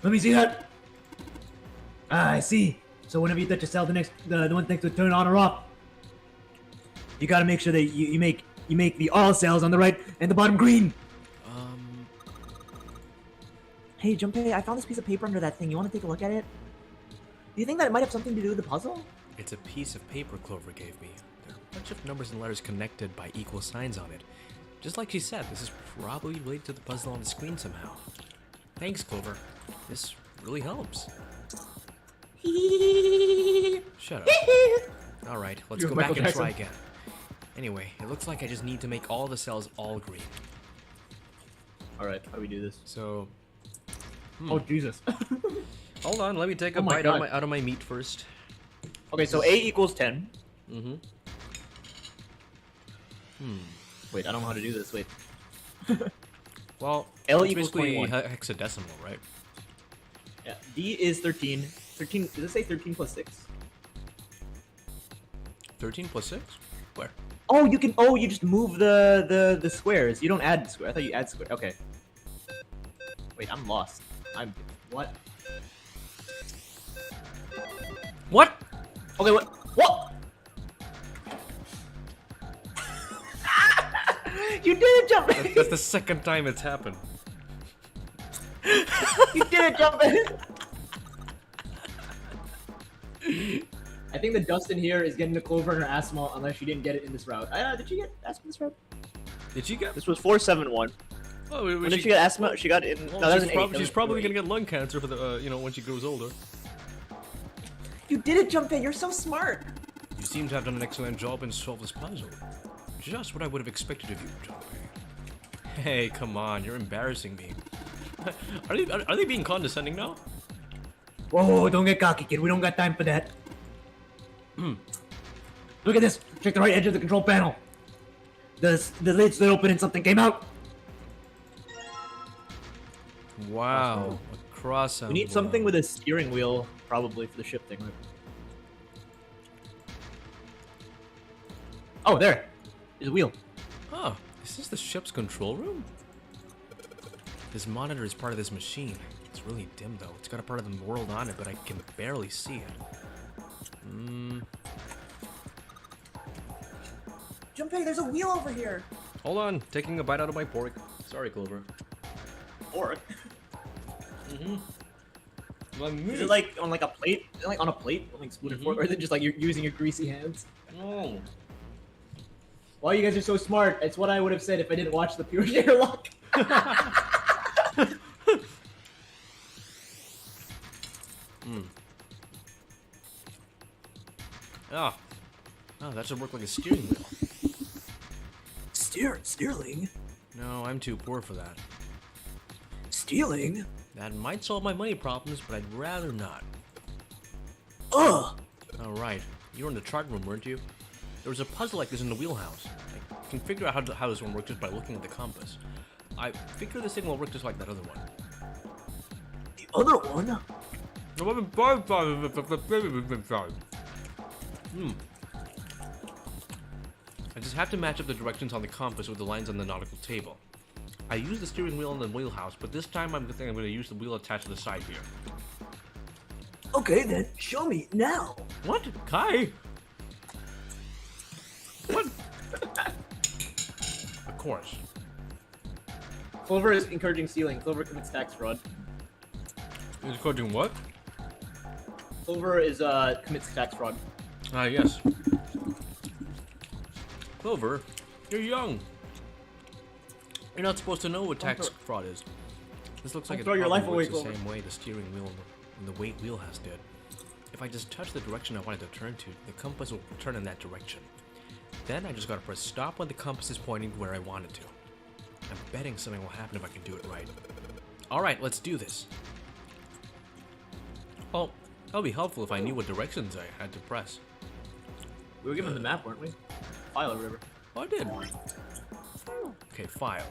Let me see that. Ah, I see. So whenever you touch a cell, the one next to turn on or off. You gotta make sure that you make the all cells on the right and the bottom green. Hey, Junpei, I found this piece of paper under that thing. You want to take a look at it? Do you think that it might have something to do with the puzzle? It's a piece of paper Clover gave me. There are a bunch of numbers and letters connected by equal signs on it. Just like she said, this is probably related to the puzzle on the screen somehow. Thanks, Clover. This really helps. Shut up. Alright, let's You're go back Michael and try Jackson. again. Anyway, it looks like I just need to make all the cells all green. Alright, how do we do this? So, Oh, Jesus. hold on, let me take a Oh my bite God. out of my meat first. Okay, so A equals 10. Mm-hmm. Wait, I don't know how to do this. Wait. Well, L it's equals basically 21. hexadecimal, right? Yeah, D is 13. 13, does it say 13 plus 6? 13 plus 6? Where? Oh, you can. Oh, you just move the squares. You don't add square. I thought you add square. Okay. Wait, I'm lost. I'm what? What? Okay, what? What? You did it, jump! That's the second time it's happened. You did it, jump! I think the dust in here is getting the Clover in her asthma unless she didn't get it in this route. Did she get asthma in this route? Did she get? This was 471. Oh, When did she get asthma? She got it in. Well, no, that was she's an 8. she's probably gonna get lung cancer for the, when she grows older. You did it, Junpei. You're so smart. You seem to have done an excellent job in solving this puzzle. Just what I would have expected of you, Junpei. Hey, come on, you're embarrassing me. Are they being condescending now? Whoa, don't get cocky, kid. We don't got time for that. Look at this. Check the right edge of the control panel. The lid slid open and something came out. Wow, a cross. We need something with a steering wheel, probably, for the shifting. Right? Oh, there. There's a wheel. Oh, is this the ship's control room? This monitor is part of this machine. It's really dim though. It's got a part of the world on it, but I can barely see it. Junpei, there's a wheel over here. Hold on, taking a bite out of my pork. Sorry, Clover. Or My is it like on like a plate? Is it like on a plate, like spoon and fork, or is it just like you're using your greasy hands? No. Wow, you guys are so smart. It's what I would have said if I didn't watch the Pure Sherlock. Ah. Oh, that should work like a steering wheel. Stealing? No, I'm too poor for that. Stealing? That might solve my money problems, but I'd rather not. Ugh! Alright, you were in the chart room, weren't you? There was a puzzle like this in the wheelhouse. I can figure out how this one works just by looking at the compass. I figure this thing will work just like that other one. The other one? just have to match up the directions on the compass with the lines on the nautical table. I use the steering wheel in the wheelhouse, but this time I'm going to use the wheel attached to the side here. Okay then, show me now. What? Kai? What? Of course. Clover is encouraging stealing. Clover commits tax fraud. Is Code doing what? Clover is commits tax fraud. Ah, yes. Clover, you're young. You're not supposed to know what tax fraud is. This looks like it throw your life probably works away, the Clover. same way the steering wheel and the weight wheelhouse did. If I just touch the direction I wanted to turn to, the compass will turn in that direction. Then I just gotta press stop when the compass is pointing where I want it to. I'm betting something will happen if I can do it right. Alright, let's do this. Well, that would be helpful if I knew what directions I had to press. We were given the map, weren't we? File or whatever. Oh, I did. Okay, file.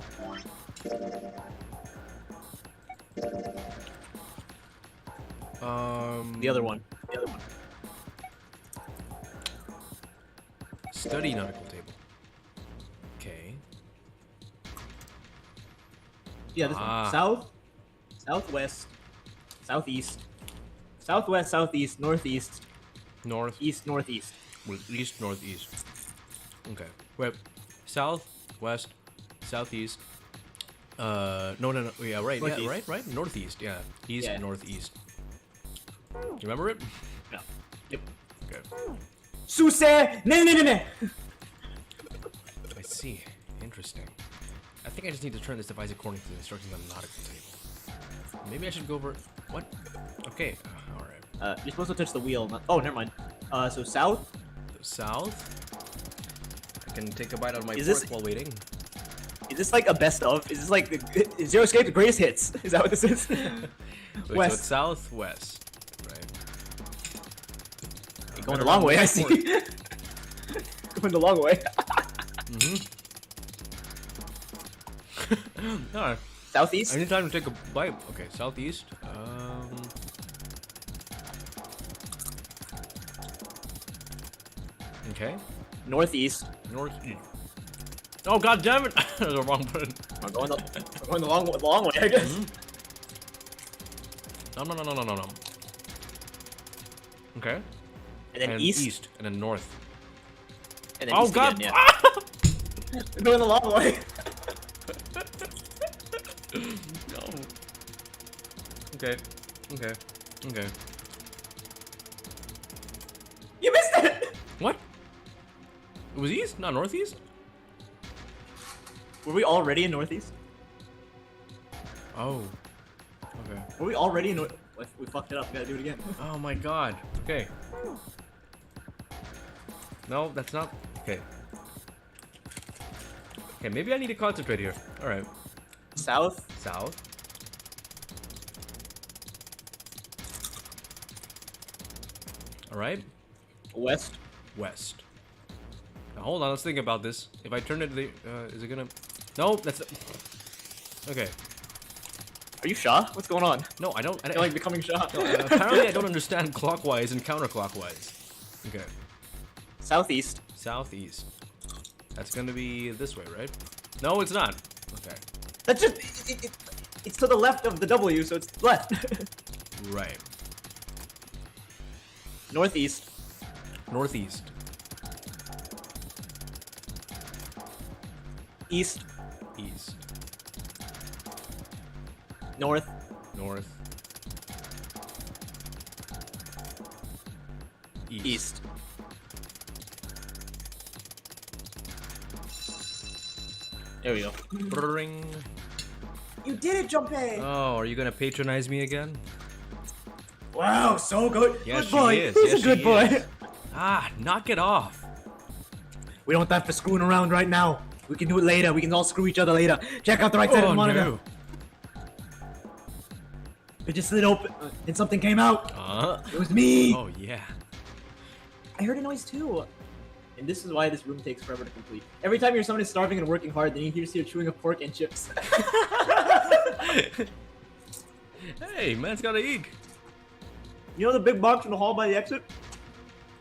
The other one. The other one. Study nautical table. Okay. Yeah, this Ah. one. South, southwest, southeast, southwest, southeast, northeast, North, east, northeast. with east, northeast. Okay. Wait. South, west, southeast. No. Yeah, right. Northeast. Yeah, right. Northeast. Yeah. East, Yeah. northeast. You remember it? No. Yep. Okay. Suse, ne. I see. Interesting. I think I just need to turn this device according to the instructions on the nautical table. Maybe I should go over. What? Okay. All right. You're supposed to touch the wheel. Not... Oh, never mind. So south. South. I can take a bite out of my Is fork this- while waiting. Is this like a best of? Is this like is Zero Escape the greatest hits? Is that what this is? Wait, so West. it's southwest. Right. You're going the long way, I see. Going the long way. Alright. Southeast. I need time to take a bite. Okay, southeast. Okay. Northeast. Northeast. Oh god damn it! That's the wrong button. I'm going the long way, I guess. No. Okay. And then east. and then north. And then Oh east god! again, yeah. I'm going the long way. No. Okay. You missed it. What? It was east, not northeast? Were we already in northeast? Oh. Okay. Were we already in north? We fucked it up. We gotta do it again. Oh my god. Okay. No, that's not. Okay. Okay, maybe I need to concentrate here. Alright. South. South. Alright. West. West. Now hold on, let's think about this. If I turn it to the. Is it gonna. No, that's. Okay. Are you Shaw? What's going on? No, I don't. You're like becoming Shaw. Apparently, I don't understand clockwise and counterclockwise. Okay. Southeast. Southeast. That's gonna be this way, right? No, it's not. Okay. That's just it's to the left of the W, so it's left. Right. Northeast. Northeast. East. East. North. North. East. There we go. Ring. You did it, Junpei. Oh, are you gonna patronize me again? Wow, so good. Yes, Good boy. she is. He's Yes, a good she boy. is. Ah, knock it off. We don't have to screwing around right now. We can do it later. We can all screw each other later. Check out the right side of the monitor. no. It just slid open, and something came out. Uh, It was me. oh yeah. I heard a noise too. And this is why this room takes forever to complete. Every time your son is starving and working hard, then you hear you chewing a pork and chips. Hey, man's gotta eat. You know the big box in the hall by the exit?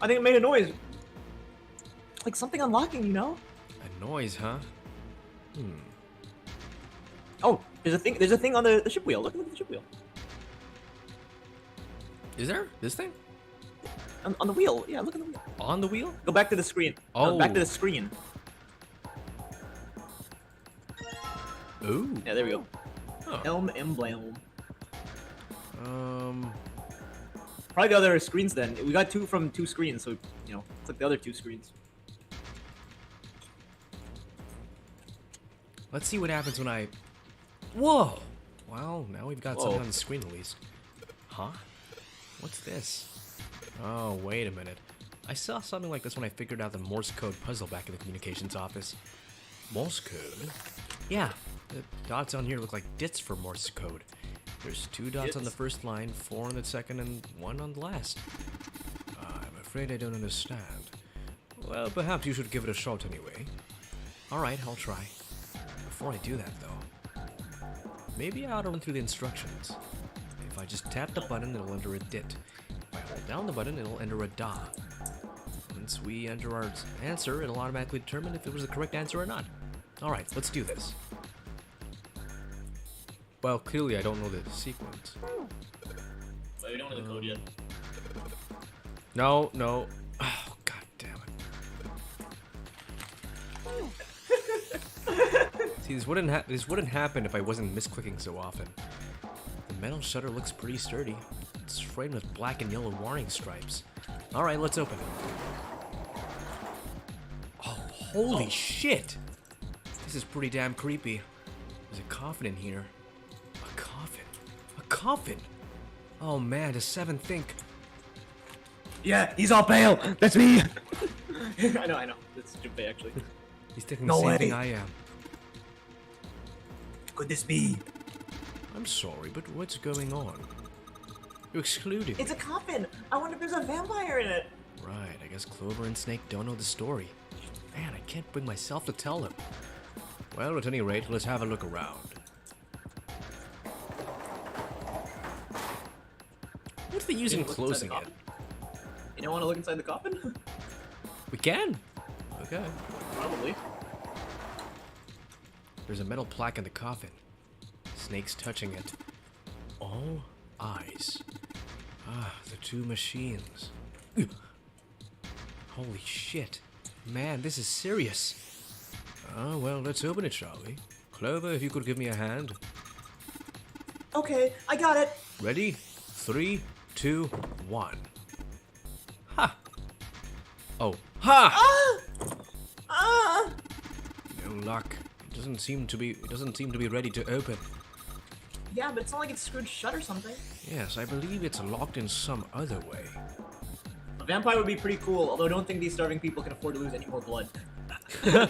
I think it made a noise. Like something unlocking, you know? A noise, huh? Oh, there's a thing. There's a thing on the ship wheel. Look at the ship wheel. Is there? This thing? On the wheel. Yeah, look at the wheel. On the wheel? Go back to the screen. Oh. Back to the screen. Ooh. Yeah, there we go. Huh. Elm emblem. Um. Probably the other screens then. We got two from two screens, so you know, click the other two screens. Let's see what happens when I. Whoa! Well, now we've got something Whoa. on the screen at least. Huh? What's this? Oh, wait a minute. I saw something like this when I figured out the Morse code puzzle back in the communications office. Morse code? Yeah, the dots on here look like dits for Morse code. There's 2 dots on the Dits? first line, 4 on the second, and 1 on the last. I'm afraid I don't understand. Well, perhaps you should give it a shot anyway. Alright, I'll try. Before I do that, though, maybe I ought to run through the instructions. If I just tap the button, it'll enter a dit. If I hold down the button, it'll enter a da. Once we enter our answer, it'll automatically determine if it was the correct answer or not. Alright, let's do this. Well, clearly I don't know the sequence. But we don't know the code yet. No, no. Oh, god damn it. See, this wouldn't happen if I wasn't misclicking so often. The metal shutter looks pretty sturdy. It's framed with black and yellow warning stripes. Alright, let's open it. Oh, holy shit! This is pretty damn creepy. There's a coffin in here. A coffin? A coffin? Oh man, does Seven think... Yeah, he's all pale. That's me. I know. That's Junpei actually. He's thinking No the same way. thing I am. Could this be? I'm sorry, but what's going on? You excluded me. It's a coffin. I wonder if there's a vampire in it. Right, I guess Clover and Snake don't know the story. Man, I can't bring myself to tell them. Well, at any rate, let's have a look around. What's the use in Look inside the closing it? coffin? You don't want to look inside the coffin? We can. Okay. Probably. There's a metal plaque in the coffin. Snake's touching it. All eyes. Ah, the 2 machines. Holy shit. Man, this is serious. Ah, well, let's open it, shall we? Clover, if you could give me a hand. Okay, I got it. Ready? 3, 2, 1. Ha! Oh, ha! No luck. It doesn't seem to be ready to open. Yeah, but it's not like it's screwed shut or something. Yes, I believe it's locked in some other way. A vampire would be pretty cool, although I don't think these starving people can afford to lose any more blood. Oh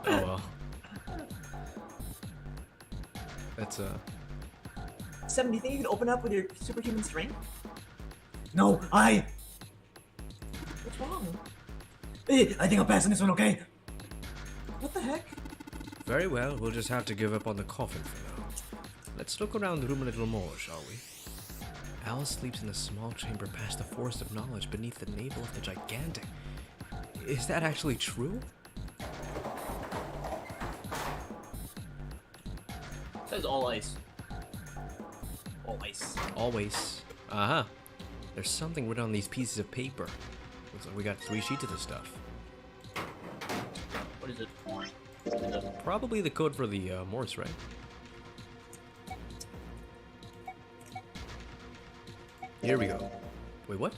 well. That's Seven, do you think you can open up with your superhuman strength? No, What's wrong? I think I'm passing this one, okay? What the heck? very well. We'll just have to give up on the coffin for now. Let's look around the room a little more, shall we? Alice sleeps in a small chamber past the forest of knowledge beneath the navel of the gigantic. Is that actually true? It says all ice. All ice. Always. Uh-huh. There's something written on these pieces of paper. Looks like we got 3 sheets of this stuff. What is it? Probably the code for the Morse, right? Here we go. Wait, what?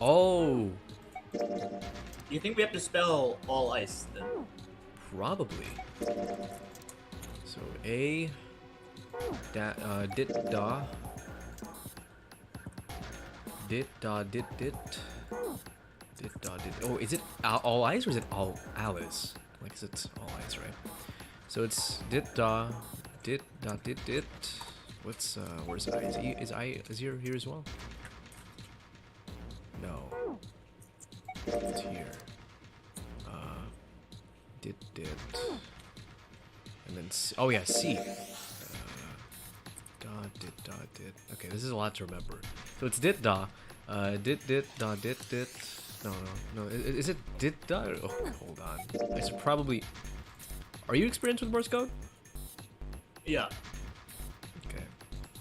Oh, Do you think we have to spell all ice then? probably. So A dit da dit da dit dit dit da dit. Oh, is it all eyes or is it all Alice? Like, it's all eyes, right? So it's dit da dit dit. What's where's I? Is here as well? No. It's here. Dit. And then C. Oh yeah, C. Da dit. Okay, this is a lot to remember. So it's dit da. Dit da dit. No. Is it did die? Oh, hold on. I should probably. Are you experienced with Morse code? Yeah. Okay.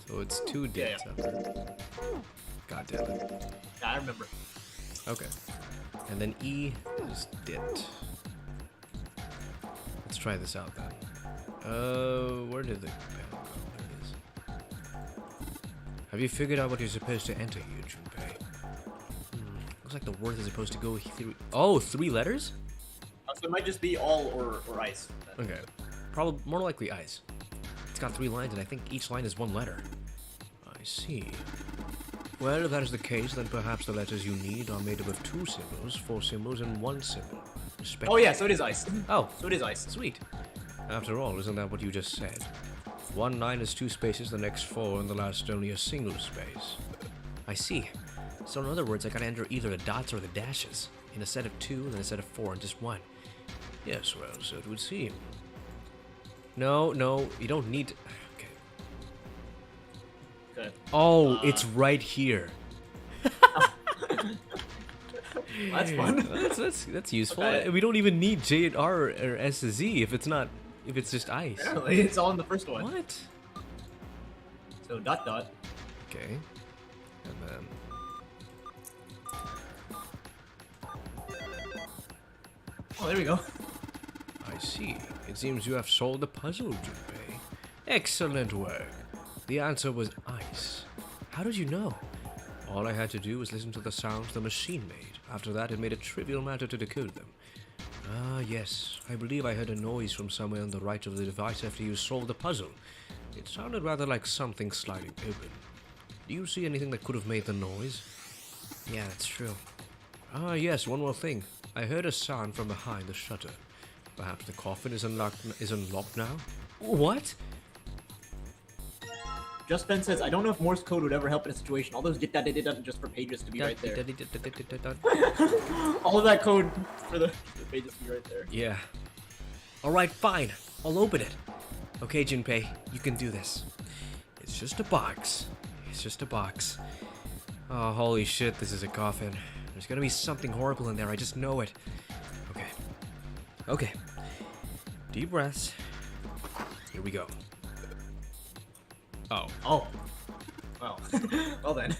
So it's 2 dits after. God damn it. I remember. Okay. And then E is dit. Let's try this out then. Where did the bell go? There it is. Have you figured out what you're supposed to enter here, Junpei? Looks like the word is supposed to go through. Oh, 3 letters? So it might just be all or ice. Okay. Probably more likely ice. It's got 3 lines, and I think each line is 1 letter. I see. Well, if that is the case, then perhaps the letters you need are made up of 2 symbols, 4 symbols, and 1 symbol. Oh yeah, so it is ice. Oh, So it is ice. sweet. After all, isn't that what you just said? 1 line is 2 spaces, the next 4, and the last only a single space. I see. So in other words, I gotta enter either the dots or the dashes. In a set of 2, and then a set of 4, and just 1. Yes, well, so it would seem. No, you don't need to... Okay. Okay. Oh, it's right here. That's fun. That's useful. Okay. We don't even need J and R or S to Z if it's just ice. Apparently, it's all in the first one. What? So dot. Okay. And then... Oh, there we go. I see. It seems you have solved the puzzle, Junpei. Excellent work. The answer was ice. How did you know? All I had to do was listen to the sounds the machine made. After that, it made a trivial matter to decode them. Ah, yes. I believe I heard a noise from somewhere on the right of the device after you solved the puzzle. It sounded rather like something sliding open. Do you see anything that could have made the noise? Yeah, that's true. Ah, yes, one more thing. I heard a sound from behind the shutter. Perhaps the coffin is unlocked now? What? Just Ben says, I don't know if Morse code would ever help in a situation. All those did that just for pages to be right there. All of that code for the pages to be right there. Yeah. Alright, fine. I'll open it. Okay, Junpei, you can do this. It's just a box. It's just a box. Oh, holy shit, this is a coffin. There's gonna be something horrible in there, I just know it. Okay. Okay. Deep breaths. Here we go. Oh. Oh. Well. Well then.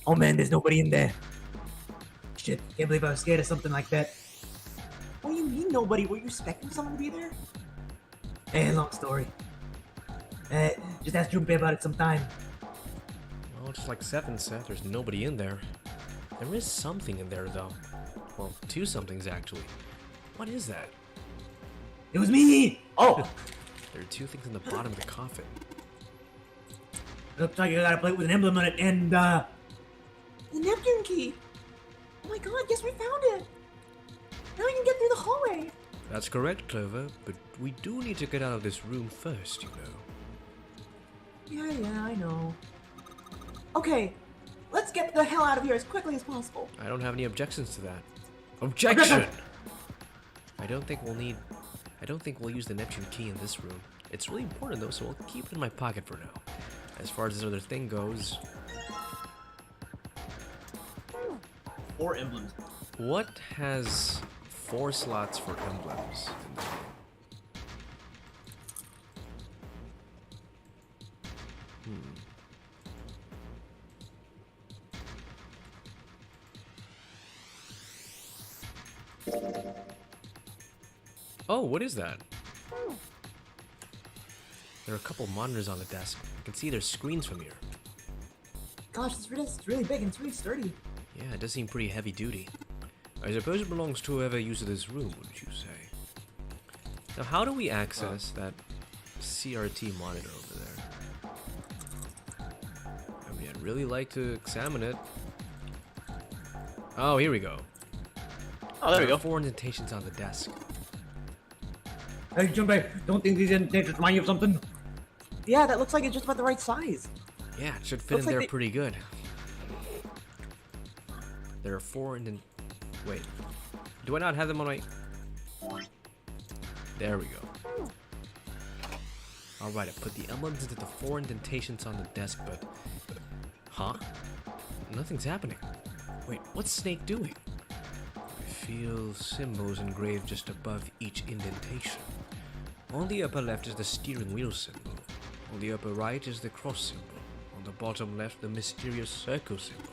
Oh man, there's nobody in there. Shit, can't believe I was scared of something like that. What do you mean nobody? Were you expecting someone to be there? Long story. Just ask Junpei about it sometime. Well, just like Seven said, there's nobody in there. There is something in there, though. Well, 2 somethings, actually. What is that? It was me! Oh! There are 2 things in the bottom of the coffin. Looks like I got a plate with an emblem on it, and The Neptune key! Oh my god, guess we found it! Now we can get through the hallway! That's correct, Clover, but we do need to get out of this room first, you know. Yeah, I know. Okay, let's get the hell out of here as quickly as possible. I don't have any objections to that. Objection! I don't think we'll use the Neptune key in this room. It's really important though, so I'll keep it in my pocket for now. As far as this other thing goes... 4 emblems. What has 4 slots for emblems in the game? Oh, what is that? There are a couple monitors on the desk. I can see there's screens from here. Gosh, this is really big and it's really sturdy. Yeah, it does seem pretty heavy duty. I suppose it belongs to whoever uses this room, wouldn't you say? Now, how do we access that CRT monitor over there? I mean, I'd really like to examine it. Oh, here we go. Oh, there we There go. are 4 indentations on the desk. hey Junpei, don't think these indentations remind you of something? Yeah, that looks like it's just about the right size. Yeah, it should fit Looks in like there they- pretty good. There are 4 Wait. Do I not have them on my... There we go. Alright, I put the emblems into the 4 indentations on the desk, but... Huh? nothing's happening. Wait, what's Snake doing? I feel symbols engraved just above each indentation. On the upper left is the steering wheel symbol. On the upper right is the cross symbol. On the bottom left, the mysterious circle symbol.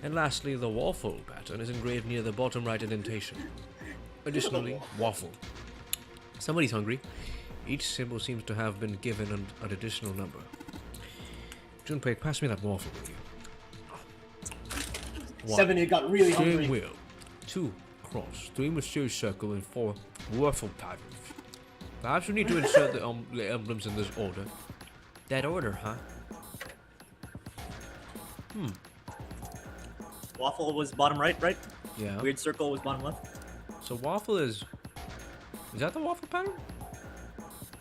And lastly, the waffle pattern is engraved near the bottom right indentation. Additionally, waffle. Somebody's hungry. Each symbol seems to have been given an additional number. Junpei, pass me that waffle, will you? 7, it got really Steering hungry. wheel. 2, cross. 3, mysterious circle. And 4, waffle patterns. Perhaps we need to insert the emblems in this order. That order, huh? Waffle was bottom right, right? Yeah. Weird circle was bottom left. So waffle is... Is that the waffle pattern?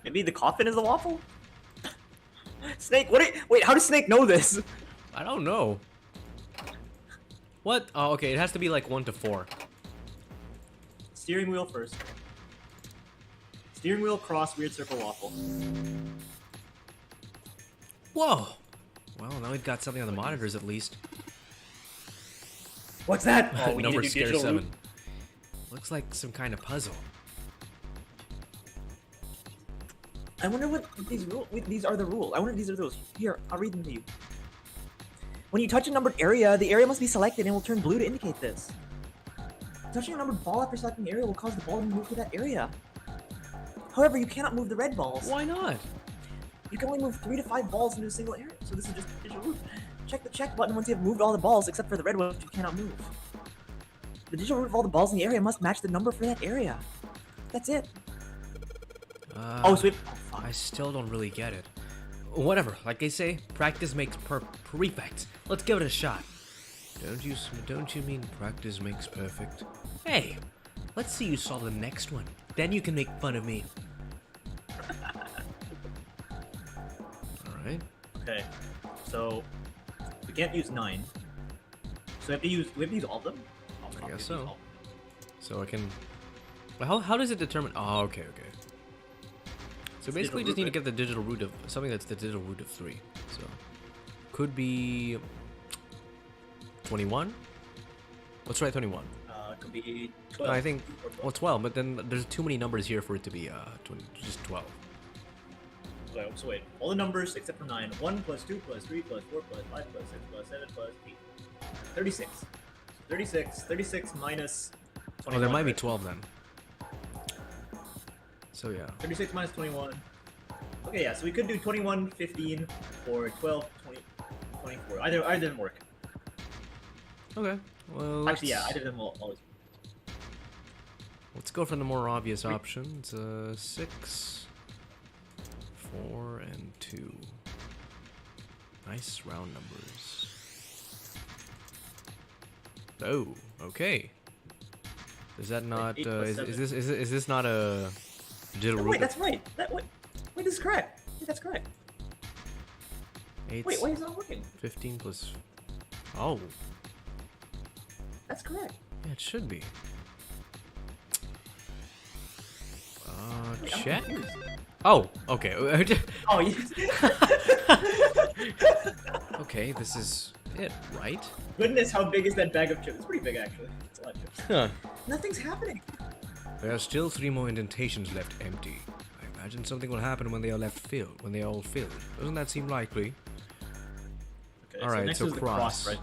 Maybe the coffin is the waffle? Snake, wait, how does Snake know this? I don't know. What? Oh, okay. It has to be like 1 to 4. Steering wheel first. Steering wheel, cross, weird circle, waffle. Whoa! Well, now we've got something on the monitors at least. What's that? Oh, we need Number to do scare digital 7. root. Looks like some kind of puzzle. I wonder what these are the rules. I wonder if these are the rules. Here, I'll read them to you. When you touch a numbered area, the area must be selected and will turn blue to indicate this. Touching a numbered ball after selecting the area will cause the ball to move to that area. However, you cannot move the red balls. Why not? You can only move 3 to 5 balls into a single area, so this is just digital root. Check the check button once you have moved all the balls except for the red one, which you cannot move. The digital root of all the balls in the area must match the number for that area. That's it. Oh, so I still don't really get it. Whatever, like they say, practice makes perfect. Let's give it a shot. Don't you mean practice makes perfect? Hey, let's see you solve the next one. Then you can make fun of me. Alright. Okay, so we can't use 9. So we have to use all of them? Oh, I fuck, guess we have to use so. all. So I can... Well, how does it determine... Oh, okay. So basically digital just need to root, get the digital root of... Something that's the digital root of 3. So... Could be... 21? Let's try 21. It could be No, 12. I think... or 12. Well, 12, but then there's too many numbers here for it to be just 12. So wait, all the numbers except for 9. 1 plus 2 plus 3 plus 4 plus 5 plus 6 plus 7 plus 8. 36. 36 minus 21. Oh, there might be right? 12 then. So yeah. 36 minus 21. Okay, yeah, so we could do 21, 15, or 12, 20, 24. Either of them work. Okay. Well, Actually, yeah, either of them will always. let's go for the more obvious options. 6, 4, and 2. Nice round numbers. Oh, okay. Is that not? 8 plus Is this not a digital root? Wait, that's right. Wait, this is correct. Wait, that's correct. 8, Wait, why is it not working? 15 plus. Oh, That's correct. yeah, it should be. Wait, I'm Check. confused. Oh, okay. Oh, yes. Okay, this is it, right? Goodness, how big is that bag of chips? It's pretty big, actually. It's a lot of chips. Huh. Nothing's happening. There are still 3 more indentations left empty. I imagine something will happen when they are left filled. When they are all filled. Doesn't that seem likely? Okay, Alright, next so is the cross. right?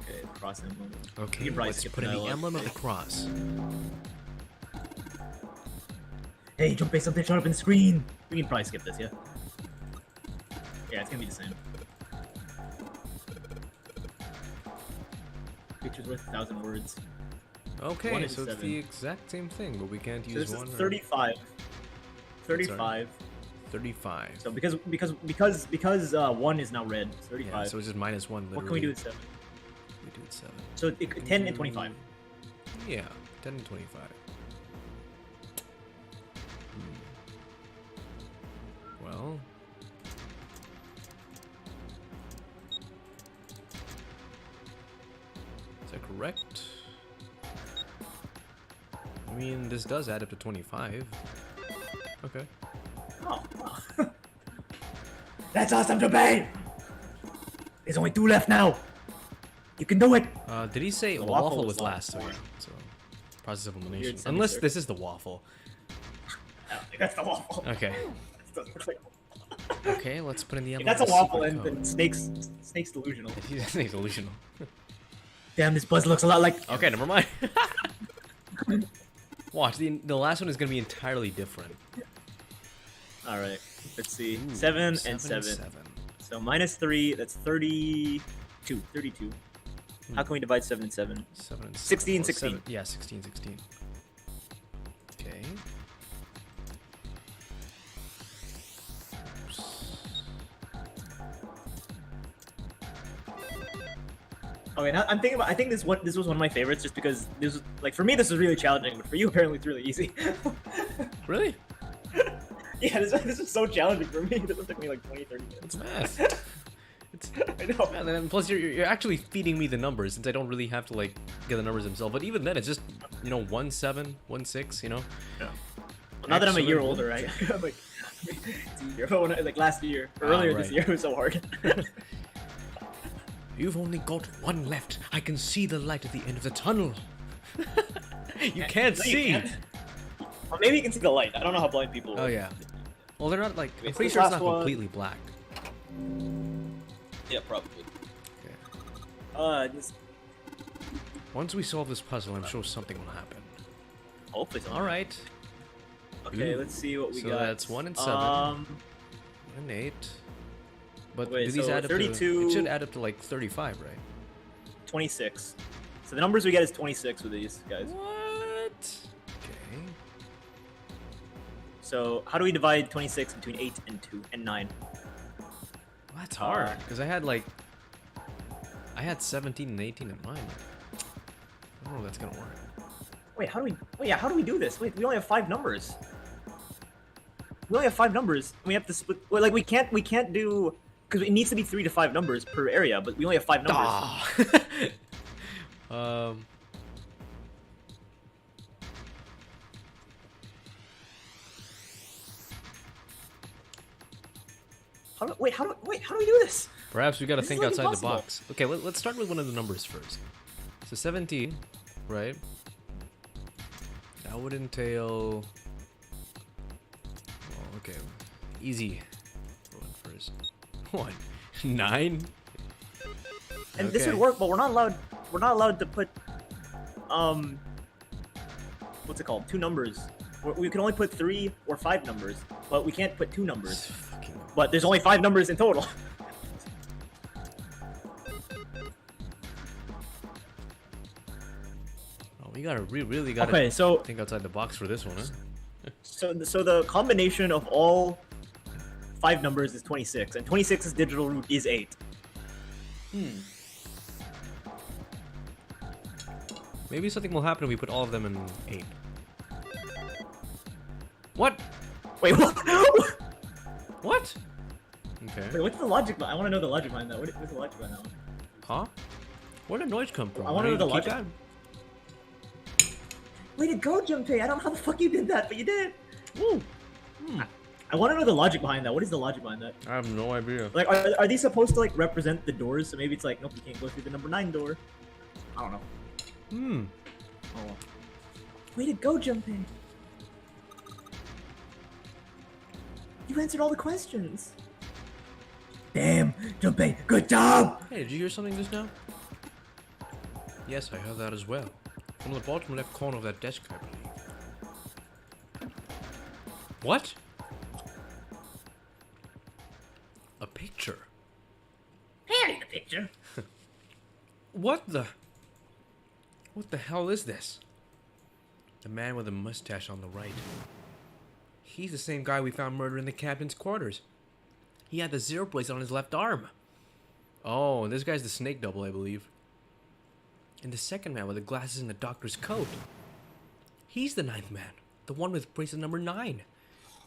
Okay, cross emblem. Okay, You can probably let's skip put in the dialogue. emblem of the cross. Hey, Junpei, something showed up in the screen. We can probably skip this, yeah? Yeah, it's gonna be the same. Picture's worth 1,000 words. Okay, 1 and so it's 7. the exact same thing, but we can't So use this one. is or- 35. 35. 35. So because 1 is now red, it's 35. Yeah, so it's just minus 1. What can we do with 7? We do it 7. So 10 and 25. Yeah, 10 and 25. Well, is that correct? I mean, this does add up to 25. Okay. Oh. That's awesome, Junpei! There's only 2 left now. You can do it. Did he say The waffle, waffle was was last? So, yeah. So, process of elimination. Weird Unless semicircle. this is the waffle. I don't think that's the waffle. Okay. That doesn't look like- Okay, let's put in the If envelope. that's a the waffle, secret and code. Snake's delusional. He's delusional. Damn, this buzz looks a lot like. Okay, never mind. Watch, the last one is gonna be entirely different. All right, let's see. Ooh, 7 and 7. 7. So minus 3, that's 32. 32. How can we divide 7 and 7? 7 and 16, well, 16. Yeah, 16, 16. Okay. Okay, now I'm thinking about. I think this was one of my favorites, just because this was like for me this was really challenging, but for you apparently it's really easy. Really? Yeah, this is so challenging for me. This took me like 20, 30 minutes. It's math. It's I know. and then plus you're actually feeding me the numbers since I don't really have to like get the numbers themselves. But even then, it's just 1 7, 1 6. Well, now that I'm a year Excellent. older, right? I'm like, it's easier. But when like last year, or earlier this right. year, it was so hard. You've only got 1 left. I can see the light at the end of the tunnel. You can't No, see. you can't. Well, maybe you can see the light. I don't know how blind people. Oh yeah. Well, they're not like. I'm Wait, pretty this sure it's last not one- completely black. Yeah, probably. Okay. This, Once we solve this puzzle, I'm sure something will happen. hopefully. Something. All right. Okay, Ooh. let's see what we So got. that's 1 and 7. 1 and 8. But Wait, do these so add up 32 to? It should add up to like 35, right? 26. So the numbers we get is 26 with these guys. What? Okay. So how do we divide 26 between 8 and 2 and 9? Well, that's hard because I had 17 and 18 in mind. I don't know if that's gonna work. Wait, how do we? Oh yeah, how do we do this? Wait, we only have 5 numbers. We only have 5 numbers. We have to split. Well, like we can't do because it needs to be 3 to 5 numbers per area, but we only have 5 numbers. um. How do we do this? Perhaps we gotta This is, think like, outside impossible. the box. Okay, let's start with one of the numbers first. So 17, right? That would entail. Well, okay, easy. One first. 1, 9. And this would Okay. work, but we're not allowed. We're not allowed to put. What's it called? 2 numbers. We can only put 3 or 5 numbers, but we can't put 2 numbers. Fucking. But there's only 5 numbers in total. Oh, we really gotta Okay, so think outside the box for this one, huh? so the combination of all 5 numbers is 26, and 26's digital root is 8. Maybe something will happen if we put all of them in 8. What? Wait, what? What? Okay. Wait, what's the logic? I want to know the logic behind that. What's the logic behind that one? Huh? Where did noise come from? I wanna know the Keep logic. Way to go, Junpei! I don't know how the fuck you did that, but you did. Woo! I want to know the logic behind that. What is the logic behind that? that? I have no idea. Like, are these supposed to like represent the doors? So maybe it's like, nope, you can't go through the number 9 door. I don't know. Hmm. Oh. Well. Way to go, Junpei! You answered all the questions. Damn, Junpei, good job! Hey, did you hear something just now? Yes, I heard that as well. From the bottom left corner of that desk, I believe. What? A picture? Hey, I need a picture. What the? What the hell is this? The man with the mustache on the right. He's the same guy we found murdered in the captain's quarters. He had the 0 place on his left arm. Oh, and this guy's the snake double, I believe. And the second man with the glasses and the doctor's coat. He's the 9th man. The one with bracelet number 9.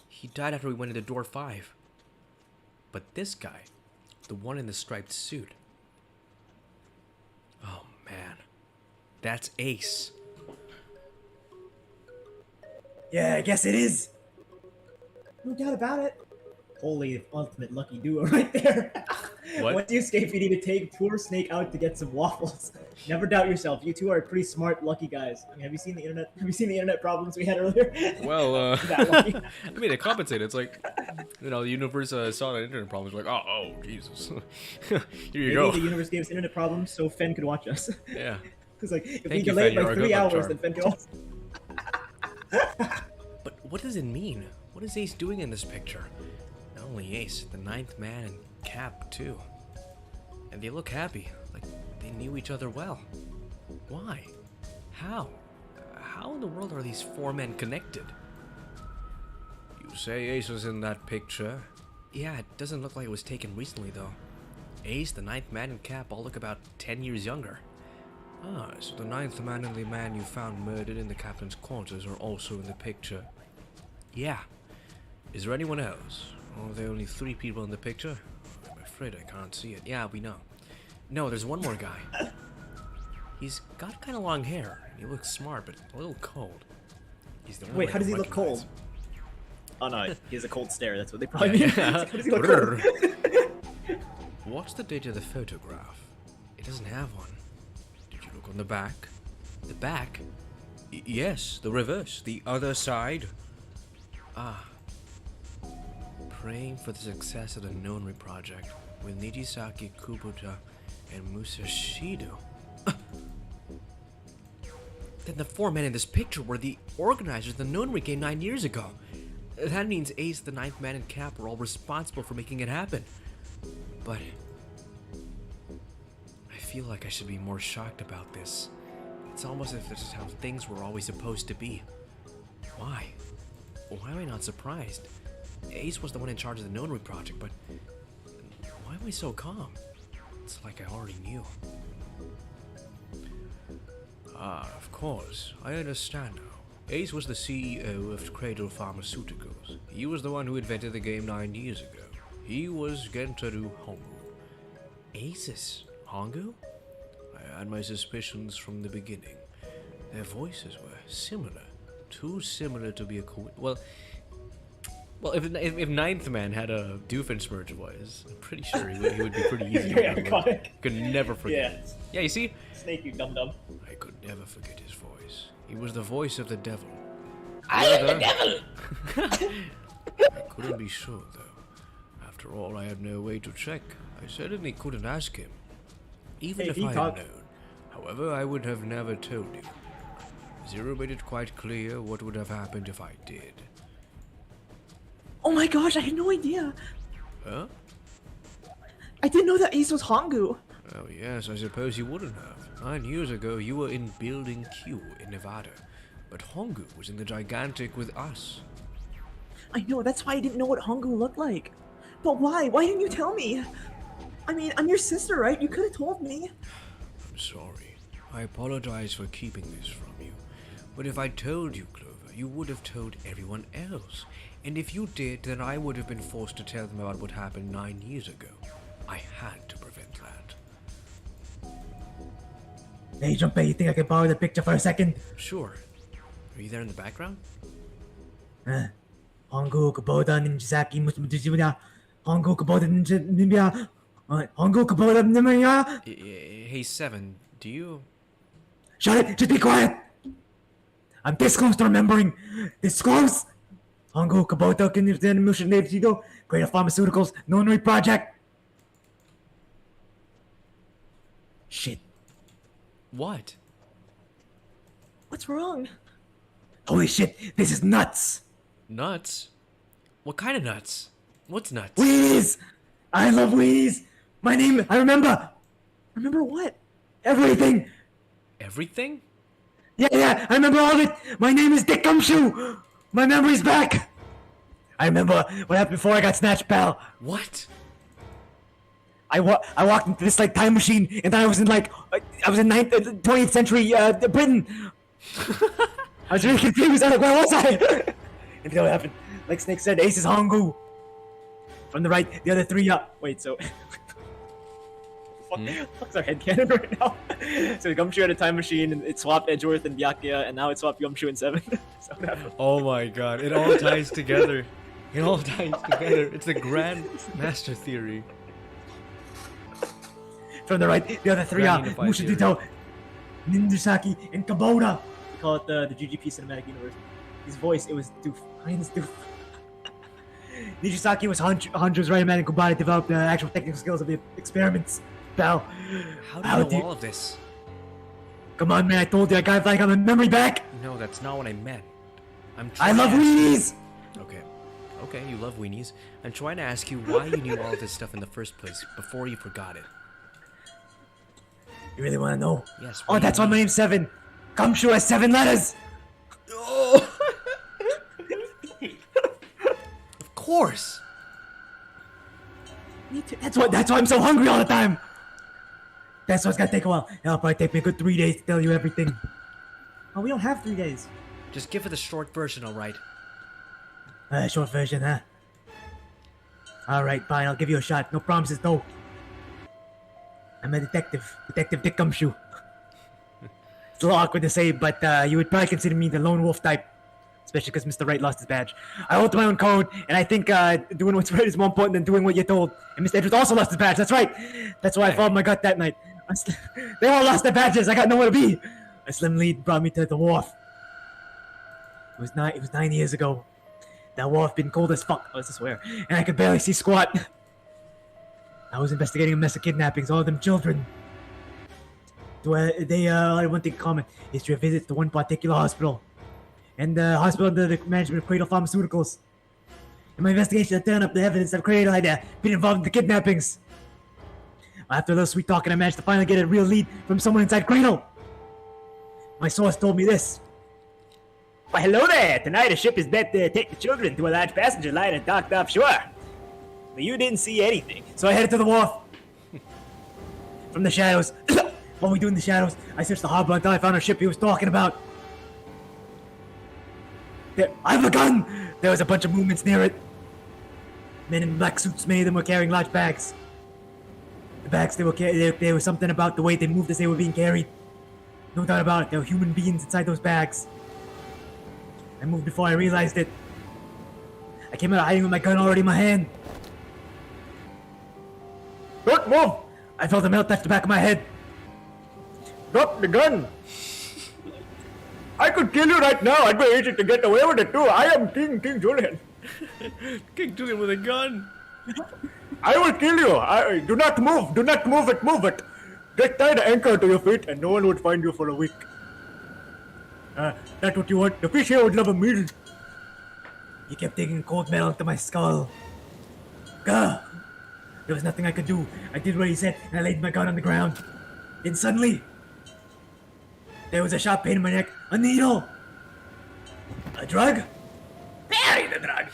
He died after we went into door 5. But this guy, the one in the striped suit. Oh man. That's Ace. Yeah, I guess it is. No doubt about it. Holy ultimate lucky duo right there. What? Once you escape, you need to take poor Snake out to get some waffles. Never doubt yourself. You two are pretty smart, lucky guys. I mean, have you seen the internet? Have you seen the internet problems we had earlier? Well, That lucky. I mean, it compensated. It's like, you know, the universe saw the internet problems. Like, oh, Jesus. Here you Maybe go. the universe gave us internet problems so Fen could watch us. Yeah. Because like, if we Thank you, delayed Fen, by you're a 3 good luck hours, charm. then Fen could also... But what does it mean? What is Ace doing in this picture? Not only Ace, the ninth man and Cap too. And they look happy, like they knew each other well. Why? How? How in the world are these 4 men connected? You say Ace was in that picture? Yeah, it doesn't look like it was taken recently though. Ace, the ninth man, and Cap all look about 10 years younger. Ah, so the ninth man and the man you found murdered in the captain's quarters are also in the picture. Yeah. Is there anyone else? Are there only 3 people in the picture? I'm afraid I can't see it. Yeah, we know. No, there's one more guy. He's got kind of long hair. He looks smart, but a little cold. He's the one Wait, I how does he look recognize. cold? Oh no, he has a cold stare. That's what they probably mean. Yeah. How does he look cold? What's the date of the photograph? It doesn't have one. Did you look on the back? The back? Yes, the reverse. The other side. Ah. Praying for the success of the Nonri project with Nijisaki Kubota and Musashido. Then the 4 men in this picture were the organizers of the Nonri game 9 years ago. That means Ace, the ninth man, and Cap were all responsible for making it happen. But I feel like I should be more shocked about this. It's almost as if this is how things were always supposed to be. Why? Why am I not surprised? Ace was the one in charge of the Nonri project, but why am I so calm? It's like I already knew. Ah, of course. I understand now. Ace was the CEO of Cradle Pharmaceuticals. He was the one who invented the game 9 years ago. He was Gentaru Hongu. Aces? Hongu? I had my suspicions from the beginning. Their voices were similar. Too similar to be a coincidence. Well, if Ninth Man had a Doofenshmirtz voice, I'm pretty sure he would be pretty easy to Very remember. iconic. Could never forget. Yeah. Yeah, you see? Snake, you dum dum. I could never forget his voice. He was the voice of the devil. I am the devil! I couldn't be sure, though. After all, I had no way to check. I certainly couldn't ask him. Even Hey, if he I had talk- known. However, I would have never told you. Zero made it quite clear what would have happened if I did. Oh my gosh, I had no idea. Huh? I didn't know that Ace was Hongu. Oh yes, I suppose you wouldn't have. 9 years ago, you were in Building Q in Nevada. But Hongu was in the Gigantic with us. I know, that's why I didn't know what Hongu looked like. But why? Why didn't you tell me? I mean, I'm your sister, right? You could have told me. I'm sorry. I apologize for keeping this from you. But if I told you, Clover, you would have told everyone else. And if you did, then I would have been forced to tell them about what happened 9 years ago. I had to prevent that. Hey, Junpei, you think I could borrow the picture for a second? Sure. Are you there in the background? Hongu Kubota Ninjasaki Musumujibia. Hongu Kubota Ninja. Hongu Kubota Ninja. Hey, Seven, do you... Shut it! Just be quiet! I'm this close to remembering! This close! Hongu Kubota Ninja Nejido. Greater Pharmaceuticals. Nonri Project. Shit. What? What's wrong? Holy shit, this is nuts! Nuts? What kind of nuts? What's nuts? Wheeze! I love Wheeze! My name, I remember! Remember what? Everything! Everything? Yeah, I remember all of it! My name is Dick Gumshoe! My memory's back! I remember what happened before I got snatched, pal. What? I walked into this like time machine, and I was in like I was in 20th century Britain. I was really confused. I was like, where was I? And then what happened? Like Snake said, Ace is Hongu. From the right, the other 3 up. Wait, so fuck's our headcanon right now? So Gumshoe had a time machine, and it swapped Edgeworth and Byakuya, and now it swapped Gumshoe and Seven. So what happened? Oh my god, it all ties together. It all ties together. It's the Grand Master Theory. From the right, the other three are Grand Unified Theory. Mushidito, Nindusaki, and Kubota. We call it the GGP Cinematic Universe. His voice, it was Doof. Highness Doof. Nijisaki was Hanjo's right man, and Kubota developed the actual technical skills of the experiments. Pal, How do how you know do you- all of this? come on, man! I told you I got like on the memory back. No, that's not what I meant. I'm I trying love to ask- weenies. Okay. Okay, you love weenies. I'm trying to ask you why you knew all of this stuff in the first place before you forgot it. You really want to know? Yes. Oh, that's why my name's Seven. Gumshoe has 7 letters. Of course. That's why I'm so hungry all the time. That's why it's gonna take a while. It'll probably take me a good 3 days to tell you everything. Oh, we don't have 3 days. Just give it the short version, all right? Short version, huh? Alright, fine, I'll give you a shot. No promises, though. I'm a detective. Detective Dick Gumshoe. It's a little awkward to say, but you would probably consider me the lone wolf type. Especially because Mr. Right lost his badge. I hold to my own code, and I think doing what's right is more important than doing what you're told. And Mr. Edwards also lost his badge, that's right! That's why I followed my gut that night. They all lost their badges, I got nowhere to be! A slim lead brought me to the wharf. It was 9 years ago. That wharf been cold as fuck, I swear, and I could barely see squat. I was investigating a mess of kidnappings, all of them children. They all had one thing in common: history of visits to one particular hospital, and the hospital under the management of Cradle Pharmaceuticals. In my investigation, I turned up the evidence that Cradle had been involved in the kidnappings. After a little sweet talking, I managed to finally get a real lead from someone inside Cradle. My source told me this. Why, hello there! Tonight a ship is meant to take the children to a large passenger liner docked offshore. But you didn't see anything, so I headed to the wharf. From the shadows. What we do in the shadows, I searched the harbor until I found a ship he was talking about. There, I have a gun! There was a bunch of movements near it. Men in black suits, many of them were carrying large bags. The bags there was something about the way they moved as they were being carried. No doubt about it, there were human beings inside those bags. I moved before I realized it. I came out of hiding with my gun already in my hand. Don't move! I felt a metal touch the back of my head. Drop the gun! I could kill you right now. I'd be easy to get away with it too. I am King Julian. King Julian with a gun. I will kill you. Do not move. Do not move it. Move it. Just tie the anchor to your feet and no one would find you for a week. That's what you want. The fish here would love a meal. He kept digging cold metal into my skull. Gah! There was nothing I could do. I did what he said and I laid my gun on the ground. Then suddenly, there was a sharp pain in my neck. A needle. A drug? Bury the drug.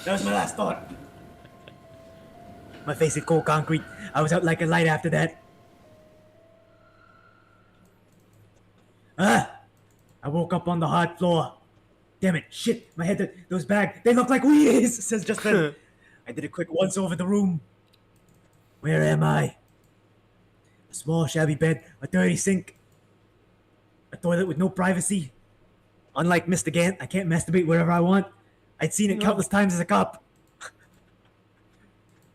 That was my last thought. My face hit cold concrete. I was out like a light after that. I woke up on the hard floor. Damn it, shit, my head, those bags, they look like weenies, says Justin. I did a quick once over the room. Where am I? A small shabby bed, a dirty sink, a toilet with no privacy. Unlike Mr. Gant, I can't masturbate wherever I want. I'd seen it countless times as a cop.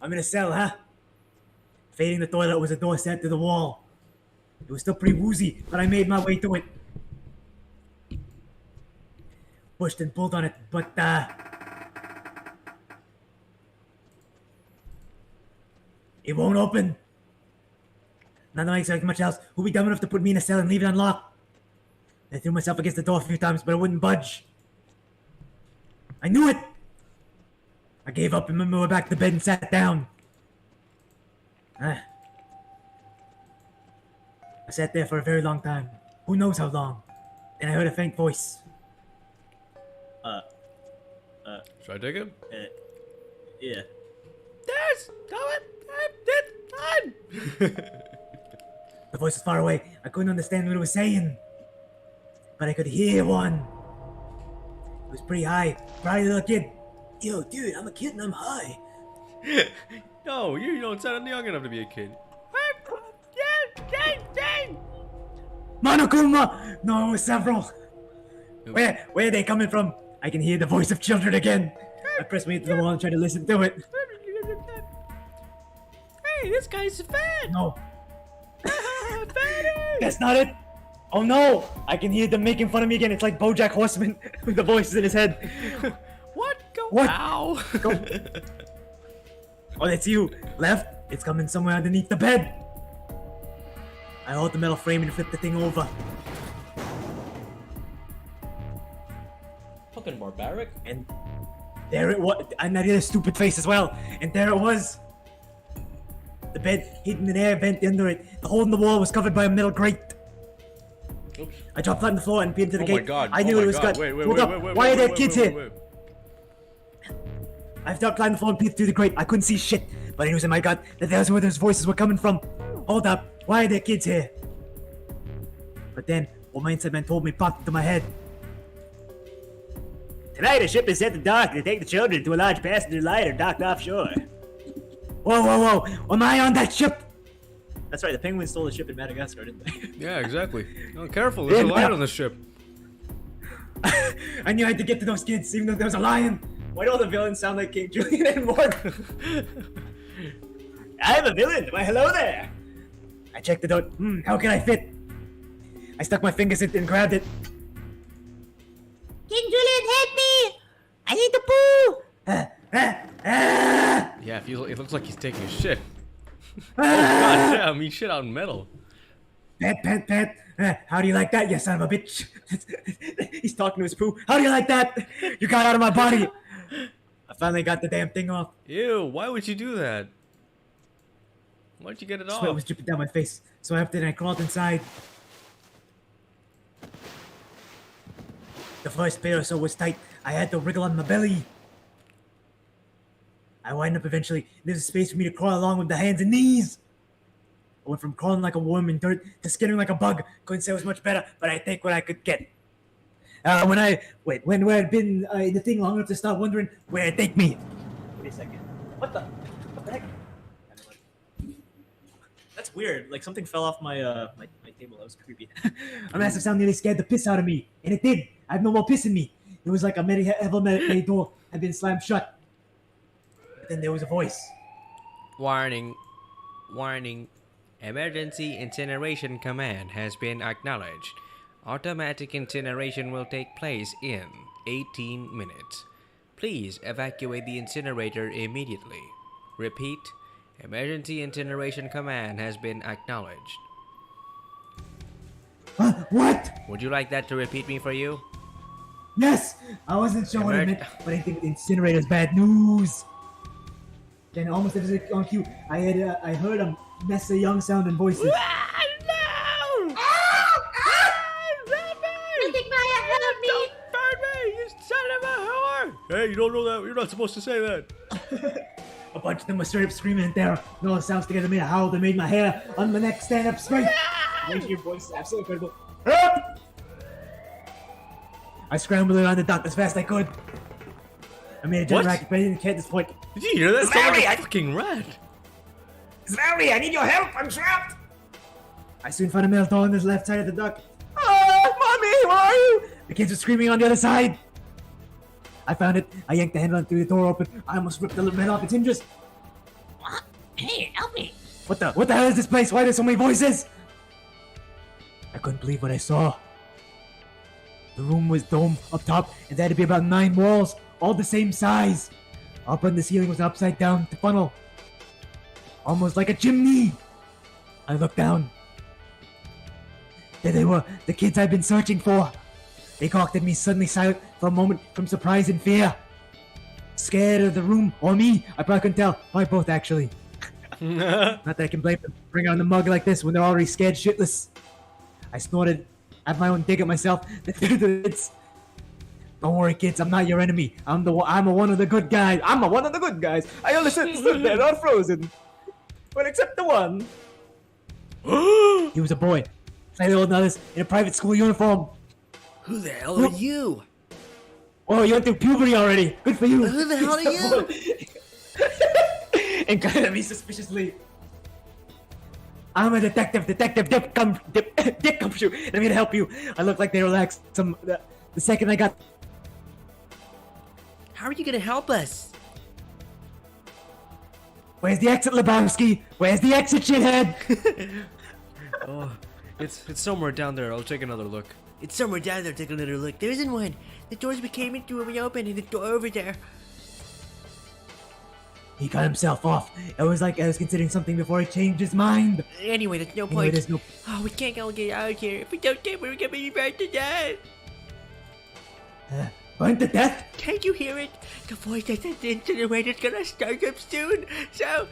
I'm in a cell, huh? Fading the toilet was a door set to the wall. It was still pretty woozy, but I made my way to it. Pushed and pulled on it, but it won't open. Not that I expect much else. Who'd be dumb enough to put me in a cell and leave it unlocked? I threw myself against the door a few times, but it wouldn't budge. I knew it! I gave up and made my way back to the bed and sat down. I sat there for a very long time. Who knows how long? Then I heard a faint voice. Should I take him? Yeah. There's The voice was far away. I couldn't understand what it was saying. But I could hear one. It was pretty high. Probably a little kid. Yo, dude, I'm a kid and I'm high. No, you don't sound young enough to be a kid. Monokuma! No, it was several. Where are they coming from? I can hear the voice of children again. I pressed my ear to the wall and tried to listen to it. Hey, this guy's fat. No. That's not it. Oh no! I can hear them making fun of me again. It's like BoJack Horseman with the voices in his head. What? Go. What? Ow. Go. Oh, that's you. Left. It's coming somewhere underneath the bed. I hold the metal frame and flip the thing over. Fucking barbaric. And there it was. And I did a stupid face as well. And there it was. The bed hidden in air vent under it. The hole in the wall was covered by a metal grate. Oops. I dropped flat on the floor and peered into the Oh gate. my god. I knew oh it my was god. got. Wait, wait, Hold wait, up. wait, wait, Why wait, are there wait, kids wait, here? wait, wait. I dropped flat on the floor and peeked through the grate. I couldn't see shit, but I knew in my gut that that's where those voices were coming from. Hold up. Why are there kids here? But then, what my inside man told me popped into my head. Tonight, a ship is set to dock to take the children to a large passenger liner docked offshore. Whoa, whoa, whoa! Am I on that ship? That's right, the Penguins stole the ship in Madagascar, didn't they? Yeah, exactly. Oh, careful. There's a lion on the ship. I knew I had to get to those kids, even though there was a lion. Why do all the villains sound like King Julian and Morgan? I'm a villain. Why, hello there. I checked the door. How can I fit? I stuck my fingers in and grabbed it. King Julian, help me! I need to poo! Yeah, it looks like he's taking a shit. Oh god damn, he shit out in metal. Pat. How do you like that, you son of a bitch? He's talking to his poo. How do you like that? You got out of my body. I finally got the damn thing off. Ew, why would you do that? Why'd you get it Sweat off? was dripping down my face. So after that, I crawled inside. The first bit or so was tight. I had to wriggle on my belly. I wind up eventually. There's a space for me to crawl along with the hands and knees. I went from crawling like a worm in dirt to skittering like a bug. Couldn't say it was much better, but I take what I could get. When I'd been in the thing long enough to start wondering where it'd take me. Wait a second. What the heck? That's weird. Like something fell off my my table. That was creepy. A massive sound nearly scared the piss out of me, and it did. I have no more piss in me. It was like a heavy door had been slammed shut. But then there was a voice. Warning. Emergency incineration command has been acknowledged. Automatic incineration will take place in 18 minutes. Please evacuate the incinerator immediately. Repeat. Emergency incineration command has been acknowledged. What? Would you like that to repeat me for you? Yes! I wasn't sure what it meant, but I think the incinerator's bad news. Then almost as it on cue, I heard a mess of young sounding voices. Help me! Burn me, you son of a whore! Hey, you don't know that. You're not supposed to say that. A bunch of them were straight up screaming in terror. No one sounds together made a howl that made my hair on my neck stand up straight. Your voice is absolutely incredible. Help! I scrambled around the dock as fast as I could. I made a giant What? racket, but I didn't care at this point. Did you hear that? It's Larry, like I- a fucking rat. Larry, I need your help! I'm trapped! I soon found a metal door on the left side of the dock. Oh, Mommy, where are you? The kids were screaming on the other side. I found it. I yanked the handle and threw the door open. I almost ripped the metal off its hinges. Hey, help me! What the hell is this place? Why are there so many voices? I couldn't believe what I saw. The room was domed up top, and there had to be about 9 walls, all the same size. Up on the ceiling was an upside down funnel, almost like a chimney. I looked down. There they were, the kids I'd been searching for. They gawked at me suddenly silent for a moment from surprise and fear. Scared of the room, or me, I probably couldn't tell. Probably both, actually. Not that I can blame them. Bring on the mug like this when they're already scared shitless. I snorted. I had my own dig at myself. Don't worry, kids. I'm not your enemy. I'm one of the good guys. I'm one of the good guys. I only stood there, not frozen. Well, except the one. He was a boy, slightly older than others, in a private school uniform. Who the hell are you? Oh, you went through puberty already. Good for you. Who the hell are you? And kind of me suspiciously. I'm a detective. Detective Dick Gumshoe. I'm here to help you. I look like they relaxed. The second I got. How are you gonna help us? Where's the exit, Lebowski? Where's the exit, shithead? Oh, it's somewhere down there. I'll take another look. It's somewhere down there. Take a little look. There isn't one. The doors we came into when we opened, and the door over there. He cut himself off. It was like I was considering something before he changed his mind. Anyway, there's no Anyway, point. there's no... Oh, we can't go get out of here. If we don't get, we're gonna be burned to death. Burned to death? Can't you hear it? The voice that says the incinerator's gonna start up soon. So.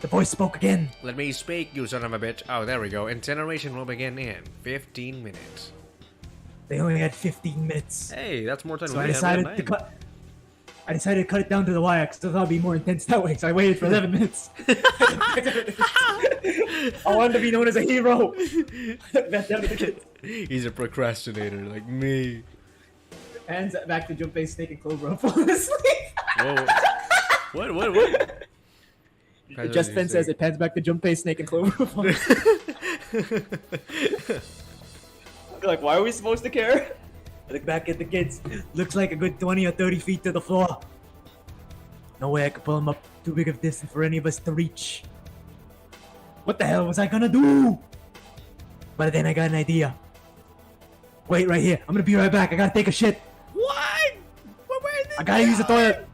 The voice spoke again. Let me speak, you son of a bitch. Oh, there we go. Incineration will begin in 15 minutes. They only had 15 minutes. Hey, that's more time So than I we decided have. to cut. I decided to cut it down to the wire because I thought it'd be more intense that way. So I waited for 11 minutes. I wanted to be known as a hero. Back down to the kids. He's a procrastinator like me. Hands back to Junpei, Snake, and Clover. Falling asleep. Whoa. What? Just Fen says it pans back to Junpei, Snake, and Clover. Like, why are we supposed to care? I look back at the kids. Looks like a good 20 or 30 feet to the floor. No way I could pull them up too big of distance for any of us to reach. What the hell was I gonna do? But then I got an idea. Wait right here. I'm gonna be right back. I gotta take a shit. What? Where's I gotta use the toilet.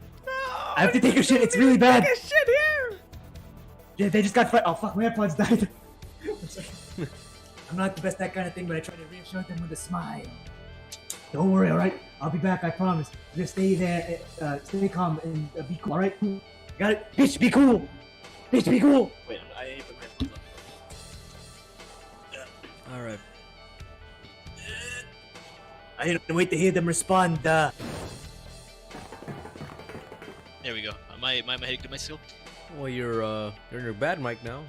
I have to take a shit. It's really bad. Take a shit here. Yeah, they just got fight. Oh fuck, my AirPods died. I'm not the best at that kind of thing, but I try to reassure them with a smile. Don't worry, alright? I'll be back, I promise. Just stay there, stay calm and be cool, alright? Got it? Bitch, be cool! Bitch, be cool! Wait, I need to put my headphones on. Alright. I didn't wait to hear them respond, There we go. Am I heading to my skill? Well, you're in your bad mic now.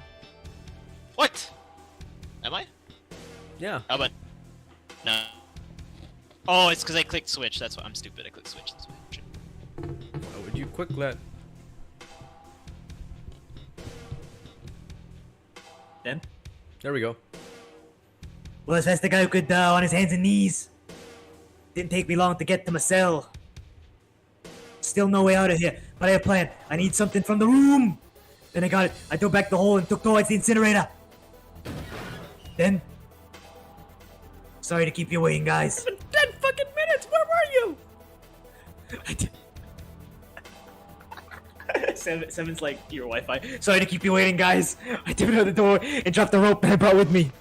What? Am I? Yeah. How about? No. Oh, it's because I clicked switch. That's why I'm stupid. I clicked switch. That's why. Why would you quick let? Then? There we go. Well, that's the guy who could, on his hands and knees. Didn't take me long to get to my cell. Still no way out of here, but I have a plan. I need something from the room. Then I got it. I dove back the hole and took towards the incinerator. Then... Sorry to keep you waiting, guys. 10 fucking minutes. Where were you? Seven's like your Wi-Fi. Sorry to keep you waiting, guys. I tipped out the door and dropped the rope that I brought with me.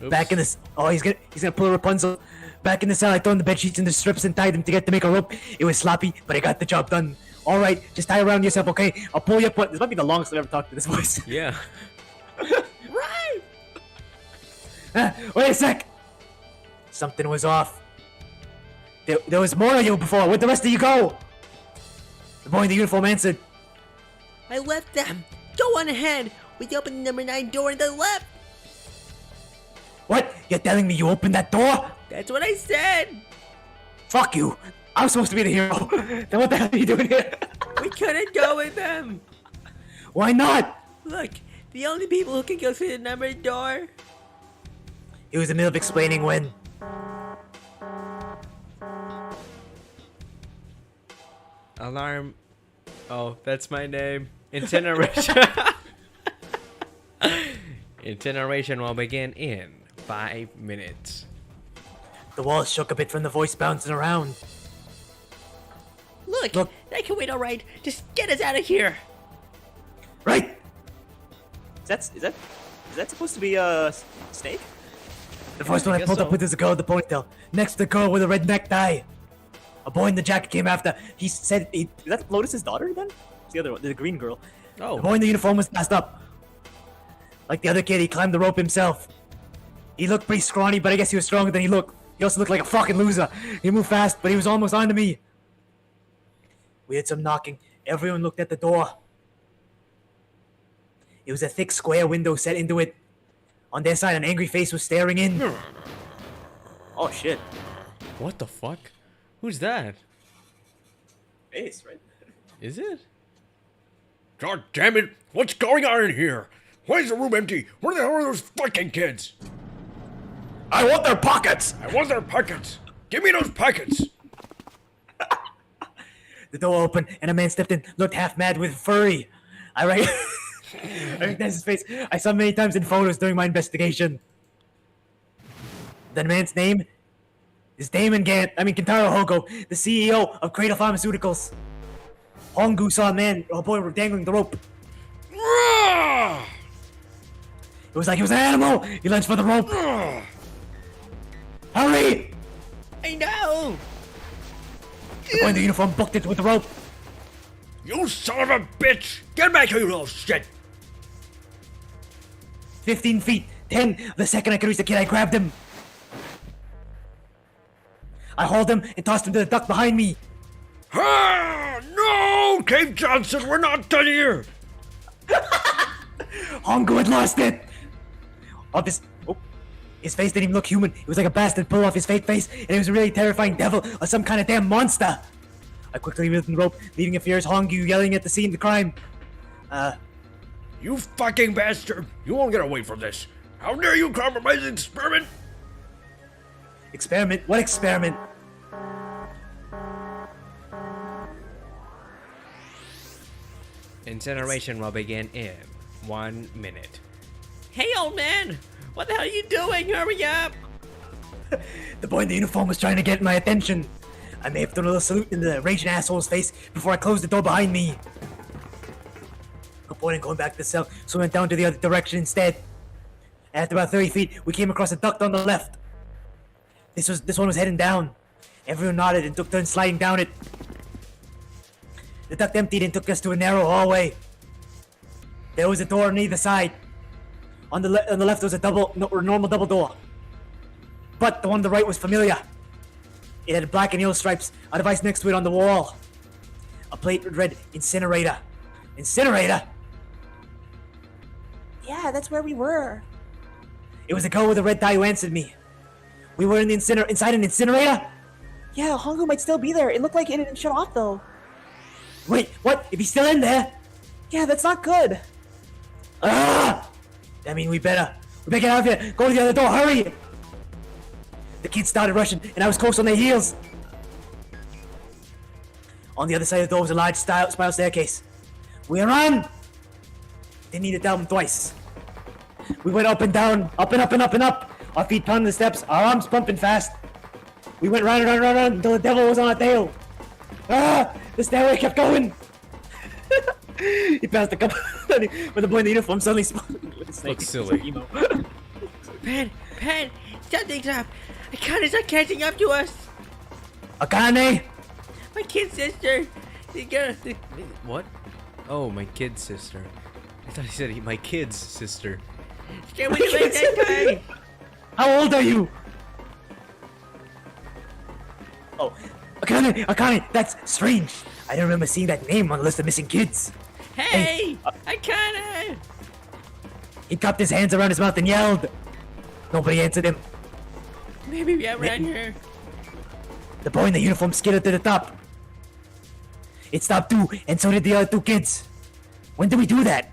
Oops. Back in this. Oh, he's gonna pull a Rapunzel. Back in the cell, I thrown the bed sheets and the strips and tied them together to make a rope. It was sloppy, but I got the job done. All right, just tie around yourself, okay? I'll pull you up. This might be the longest I've ever talked to this voice. Yeah. Wait a sec. Something was off. There was more of you before. Where'd the rest of you go? The boy in the uniform answered. I left them. Go on ahead. We opened the number 9 door and they left. What? You're telling me you opened that door? That's what I said. Fuck you. I'm supposed to be the hero. Then what the hell are you doing here? We couldn't go with them. Why not? Look, the only people who can go through the numbered door. He was in the middle of explaining when. Alarm. Oh, that's my name. Incineration. Incineration will begin in 5 minutes. The walls shook a bit from the voice bouncing around. Look, Look. that can wait all right. Just get us out of here. Right! Is that supposed to be Snake? The first one I guess pulled up so. with is a girl with the ponytail. Next, the girl with a red necktie. A boy in the jacket came after. He said, Is that Lotus's daughter then? It's the other one, the green girl. the Oh. boy in the uniform was passed up. Like the other kid, he climbed the rope himself. He looked pretty scrawny, but I guess he was stronger than he looked. He also looked like a fucking loser. He moved fast, but he was almost onto me. We heard some knocking. Everyone looked at the door. It was a thick square window set into it. On their side, an angry face was staring in. Oh shit. What the fuck? Who's that? Face, right? Is it? God damn it! What's going on in here? Why is the room empty? Where the hell are those fucking kids? I want their pockets! I want their pockets. Give me those pockets. The door opened, and a man stepped in, looked half mad with furry. I recognized his face. I saw him many times in photos during my investigation. The man's name is Damon Kentaro Hogo, the CEO of Cradle Pharmaceuticals. Hongu saw a boy dangling the rope. Ah! It was like he was an animal. He lunged for the rope. Ah! Hurry! I know! The boy in the uniform booked it with the rope. You son of a bitch! Get back here, you little shit! 15 feet. 10. The second I could reach the kid, I grabbed him. I hauled him and tossed him to the duct behind me. Ah! No! Cave Johnson, we're not done here! Hongo had lost it. His face didn't even look human. It was like a bastard pull off his fake face, and it was a really terrifying devil or some kind of damn monster. I quickly loosened the rope, leaving a furious Hongu yelling at the scene of the crime. You fucking bastard! You won't get away from this! How dare you compromise the experiment? Experiment? What experiment? Incineration will begin in 1 minute. Hey, old man! What the hell are you doing? Hurry up! The boy in the uniform was trying to get my attention. I may have done a little salute in the raging asshole's face before I closed the door behind me. Avoiding going back to the cell, so we went down to the other direction instead. After about 30 feet, we came across a duct on the left. This one was heading down. Everyone nodded and took turns sliding down it. The duct emptied and took us to a narrow hallway. There was a door on either side. On the left was a normal double door. But the one on the right was familiar. It had black and yellow stripes, a device next to it on the wall. A plate read incinerator. Incinerator? Yeah, that's where we were. It was a girl with a red tie who answered me. We were in the inside an incinerator? Yeah, Hongo might still be there. It looked like it didn't shut off though. Wait, what? If he's still in there? Yeah, that's not good. Ah! I mean, we better get out of here. Go to the other door, hurry! The kids started rushing, and I was close on their heels. On the other side of the door was a large spiral staircase. We ran! Didn't need to tell them twice. We went up and down, up and up and up and up. Our feet pounding the steps, our arms pumping fast. We went round and round and round until the devil was on our tail. Ah! The stairway kept going. He passed a couple when the boy in the uniform suddenly spun with a snake. Looks silly. Emo. Pan, something's up! Akane's not catching up to us! Akane! My kid sister! What? Oh, my kid sister. I thought he said my kid's sister. Stay with me that guy! How old are you? Oh, Akane, that's strange. I don't remember seeing that name on the list of missing kids. Hey! Akane! He cupped his hands around his mouth and yelled. Nobody answered him. Maybe we outrun her. The boy in the uniform skidded to the top. It stopped too, and so did the other two kids. When did we do that?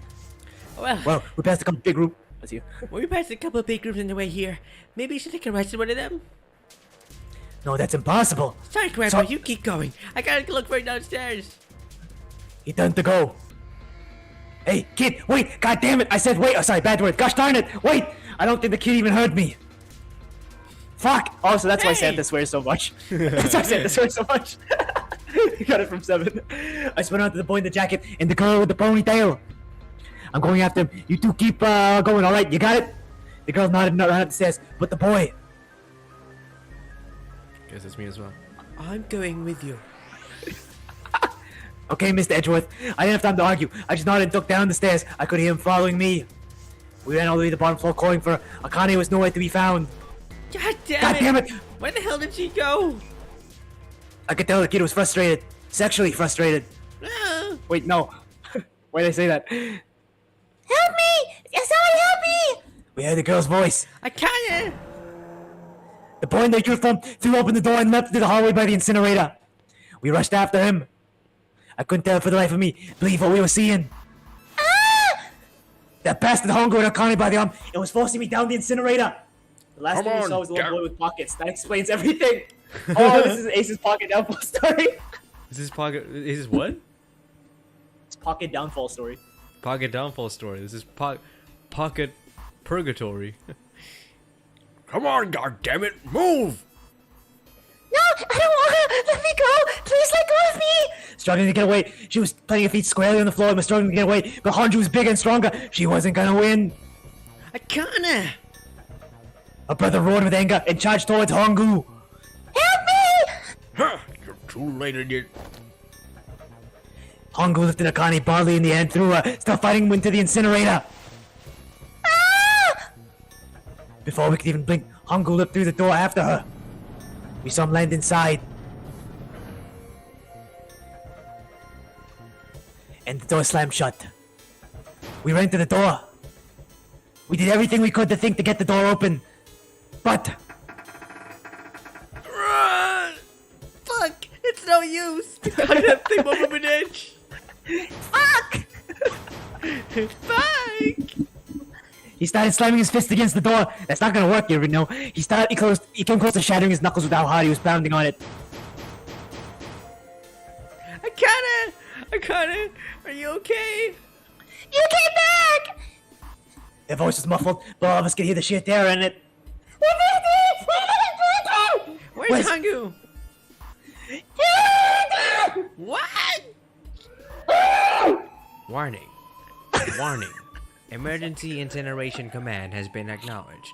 Well, we passed a couple big group. That's you. We passed a couple of big groups on the way here. Maybe you should take a ride to one of them? No, that's impossible. Sorry, Grandpa, So- you keep going. I gotta look for it downstairs. He turned to go. Hey, kid, wait! God damn it! I said wait! Oh, sorry, bad word. Gosh darn it! Wait! I don't think the kid even heard me. Fuck! Oh, so that's why Hey! Santa swears so much. That's why Santa swears so much. You got it from 7. I spun out to the boy in the jacket and the girl with the ponytail. I'm going after him. You two keep going, alright? You got it? The girl nodded and ran up the stairs. But the boy... Guess it's me as well. I'm going with you. Okay, Mr. Edgeworth. I didn't have time to argue. I just nodded and took down the stairs. I could hear him following me. We ran all the way to the bottom floor calling for her. Akane was nowhere to be found. God damn God it! damn it! Where the hell did she go? I could tell the kid was frustrated. Sexually frustrated. Ah, Wait, no. Why did I say that? Help me! Somebody help me! We heard the girl's voice. Akane! The boy in the uniform threw open the door and leapt into the hallway by the incinerator. We rushed after him. I couldn't tell for the life of me believe what we were seeing. Ah! That bastard Hongo and Akane by the arm and was forcing me down the incinerator. The last Come thing we on, saw was the little Gar- boy with pockets. That explains everything. Oh, this is Ace's pocket downfall story. Is this pocket? Is this what? It's pocket downfall story. Pocket downfall story. This is pocket purgatory. Come on, goddammit, move! No, I don't want to. Let me go. Please let go of me. Struggling to get away. She was planting her feet squarely on the floor and was struggling to get away. But Hanju was bigger and stronger. She wasn't gonna win. Akane! Her brother roared with anger and charged towards Hongu. Help me. Huh, you're too late, idiot. Hongu lifted Akane bodily in the air and threw her, still fighting into the incinerator. Ah! Before we could even blink, Hongu leaped through the door after her. We saw him land inside. And the door slammed shut. We ran to the door. We did everything we could to think to get the door open. But Run! Fuck! It's no use! I that thing over an edge! Fuck. Fuck! he started slamming his fist against the door. That's not gonna work, you know. He came close to shattering his knuckles with how hard he was pounding on it. Akane, are you okay? You came back. Their voice was muffled, but all of us could hear the sheer terror in it. Where's Where's- Hangu? What? Warning. Warning. Emergency incineration command has been acknowledged.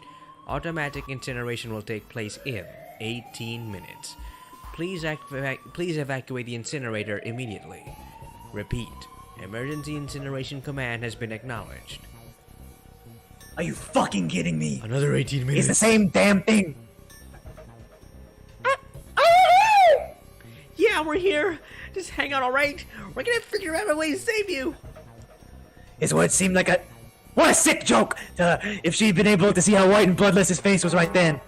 Automatic incineration will take place in 18 minutes. Please evacuate the incinerator immediately. Repeat. Emergency incineration command has been acknowledged. Are you fucking kidding me? Another 18 It's minutes. the same damn thing. Yeah, we're here. Just hang on, alright? We're gonna figure out a way to save you. Is what it seemed like a... What a sick joke! If she'd been able to see how white and bloodless his face was right then.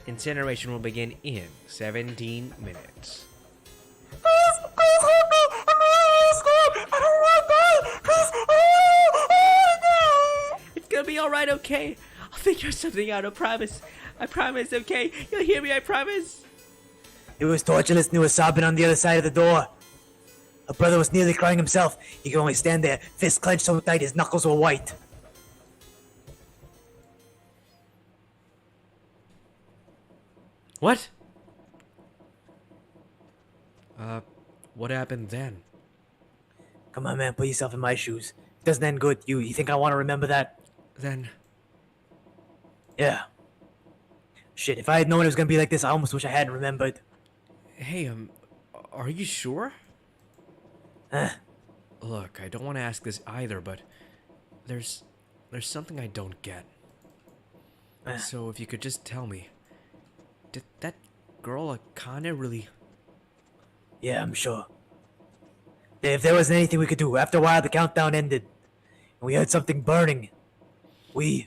Incineration will begin in 17 minutes. Please, please help me. I'm really scared. I don't want to die. Please. Oh, It's gonna be alright, okay? I'll figure something out, I promise. I promise, okay? You'll hear me, I promise. It was tortureless and he was sobbing on the other side of the door. Her brother was nearly crying himself. He could only stand there, fists clenched so tight his knuckles were white. What? What happened then? Come on, man, put yourself in my shoes. It doesn't end good. You think I want to remember that? Then, Yeah. Shit, if I had known it was gonna be like this, I almost wish I hadn't remembered. hey, are you sure? Huh? Look, I don't want to ask this either, but there's something I don't get. Uh. So if you could just tell me, did that girl Akane really? Yeah, I'm sure. If there wasn't anything we could do, after a while the countdown ended. And we heard something burning. The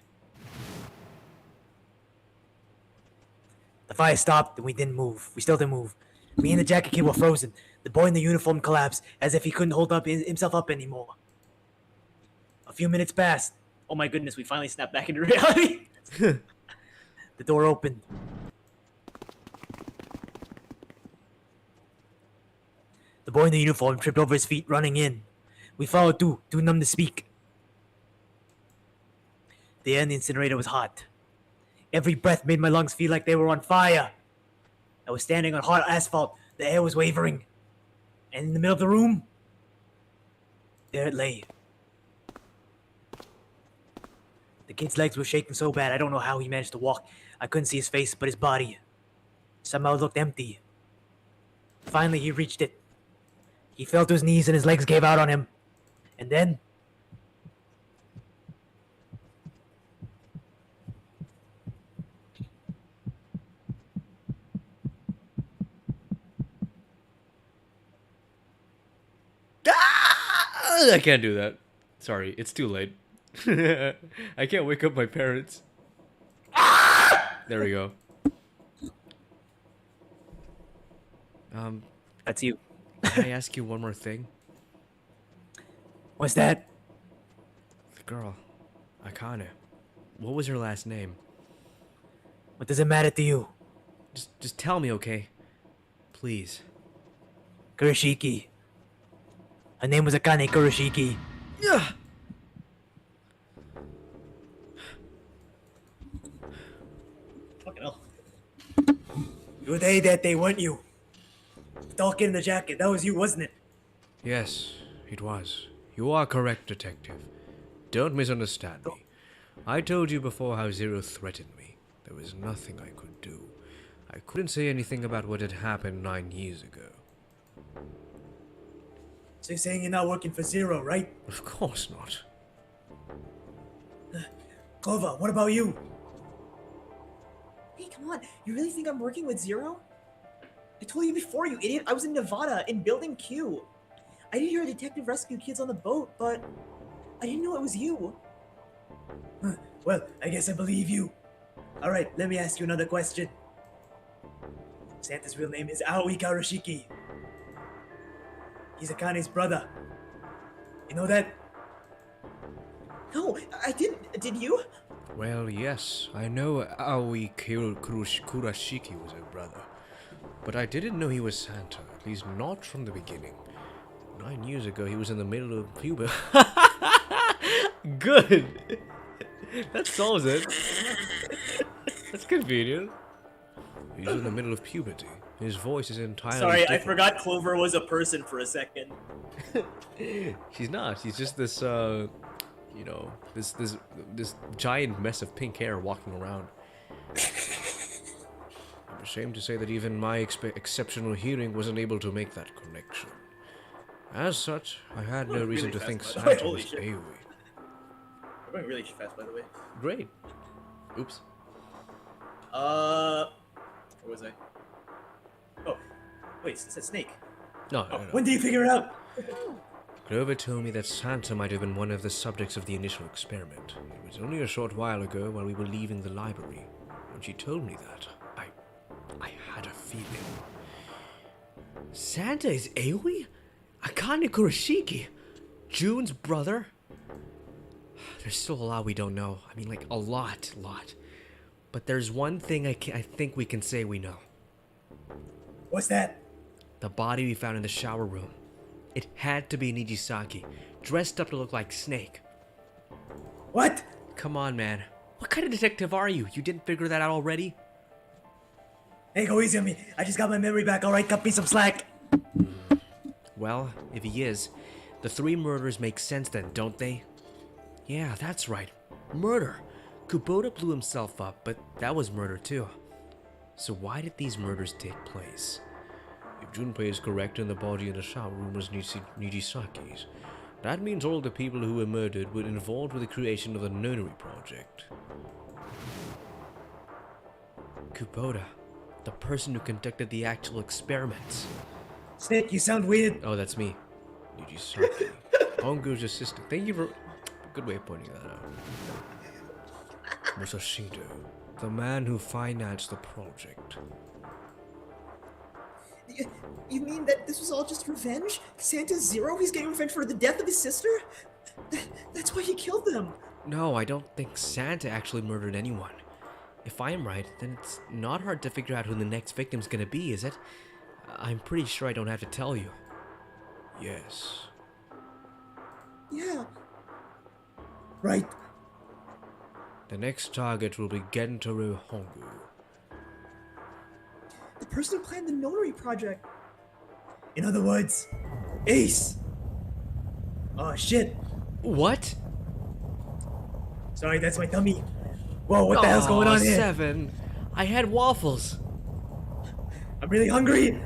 fire stopped and we didn't move. We still didn't move. Me and the jacket kid were frozen. The boy in the uniform collapsed as if he couldn't hold himself up anymore. A few minutes passed. Oh my goodness, we finally snapped back into reality. The door opened. The boy in the uniform tripped over his feet, running in. We followed too numb to speak. The air in the incinerator was hot. Every breath made my lungs feel like they were on fire. I was standing on hot asphalt. The air was wavering. And in the middle of the room, there it lay. The kid's legs were shaking so bad I don't know how he managed to walk. I couldn't see his face, but his body somehow looked empty. Finally, he reached it. He fell to his knees and his legs gave out on him. And then... I can't do that. Sorry, it's too late. I can't wake up my parents. There we go. That's you. Can I ask you one more thing? What's that? The girl, Akane. What was her last name? What does it matter to you? Just tell me, okay? Please. Kurashiki. Her name was Akane Kurashiki. Yeah. Fucking hell. You were there that day, weren't you? The tall kid in the jacket, that was you, wasn't it? Yes, it was. You are correct, detective. Don't misunderstand me. I told you before how Zero threatened me. There was nothing I could do. I couldn't say anything about what had happened 9 years ago. So you're saying you're not working for Zero, right? Of course not. Clover, what about you? Hey, come on. You really think I'm working with Zero? I told you before, you idiot. I was in Nevada, in Building Q. I did hear a detective rescue kids on the boat, but I didn't know it was you. Huh, well, I guess I believe you. Alright, let me ask you another question. Santa's real name is Aoi Karashiki. He's Akane's brother. You know that? No, I didn't. Did you? Well, yes, I know Aoi Kurashiki was her brother. But I didn't know he was Santa, at least not from the beginning. 9 years ago, he was in the middle of puberty. Good! That solves it. That's convenient. He's in the middle of puberty. His voice is entirely Sorry, I different. forgot Clover was a person for a second. She's not. She's just this, you know, this giant mess of pink hair walking around. I'm ashamed to say that even my exceptional hearing wasn't able to make that connection. As such, I had no reason to think fast, by the way. Santa Holy was shit. AoE. We're going really fast, by the way. Great. Oops. Where was I? Oh, wait, it said Snake. No, no, no. When do you figure it out? Clover told me that Santa might have been one of the subjects of the initial experiment. It was only a short while ago while we were leaving the library. When she told me that, I had a feeling. Santa is AoE? Akane Kurashiki? June's brother? There's still a lot we don't know. I mean, like, a lot. But there's one thing I think we can say we know. What's that? The body we found in the shower room. It had to be Nijisaki, dressed up to look like Snake. What? Come on, man. What kind of detective are you? You didn't figure that out already? Hey, go easy on me. I just got my memory back, alright? Cut me some slack. Well, if he is, the 3 murders make sense then, don't they? Yeah, that's right. Murder. Kubota blew himself up, but that was murder too. So why did these murders take place? If Junpei is correct and the body in the shower room was Nijisaki's, that means all the people who were murdered were involved with the creation of the Nonary Project. Kubota, the person who conducted the actual experiments. Snake, you sound weird. Oh, that's me. Nijisaki. Hongo's assistant. Thank you for... Good way of pointing that out. Musashido, the man who financed the project. You mean that this was all just revenge? Santa's Zero? He's getting revenge for the death of his sister? That's why he killed them. No, I don't think Santa actually murdered anyone. If I'm right, then it's not hard to figure out who the next victim's gonna be, is it? I'm pretty sure I don't have to tell you. Yes. Yeah. Right. The next target will be Gentaro Hongu. The person who planned the Notary Project. In other words, Ace. Oh, shit. What? Sorry, that's my tummy. Whoa, what the hell's going on here? 7. I had waffles. I'm really hungry.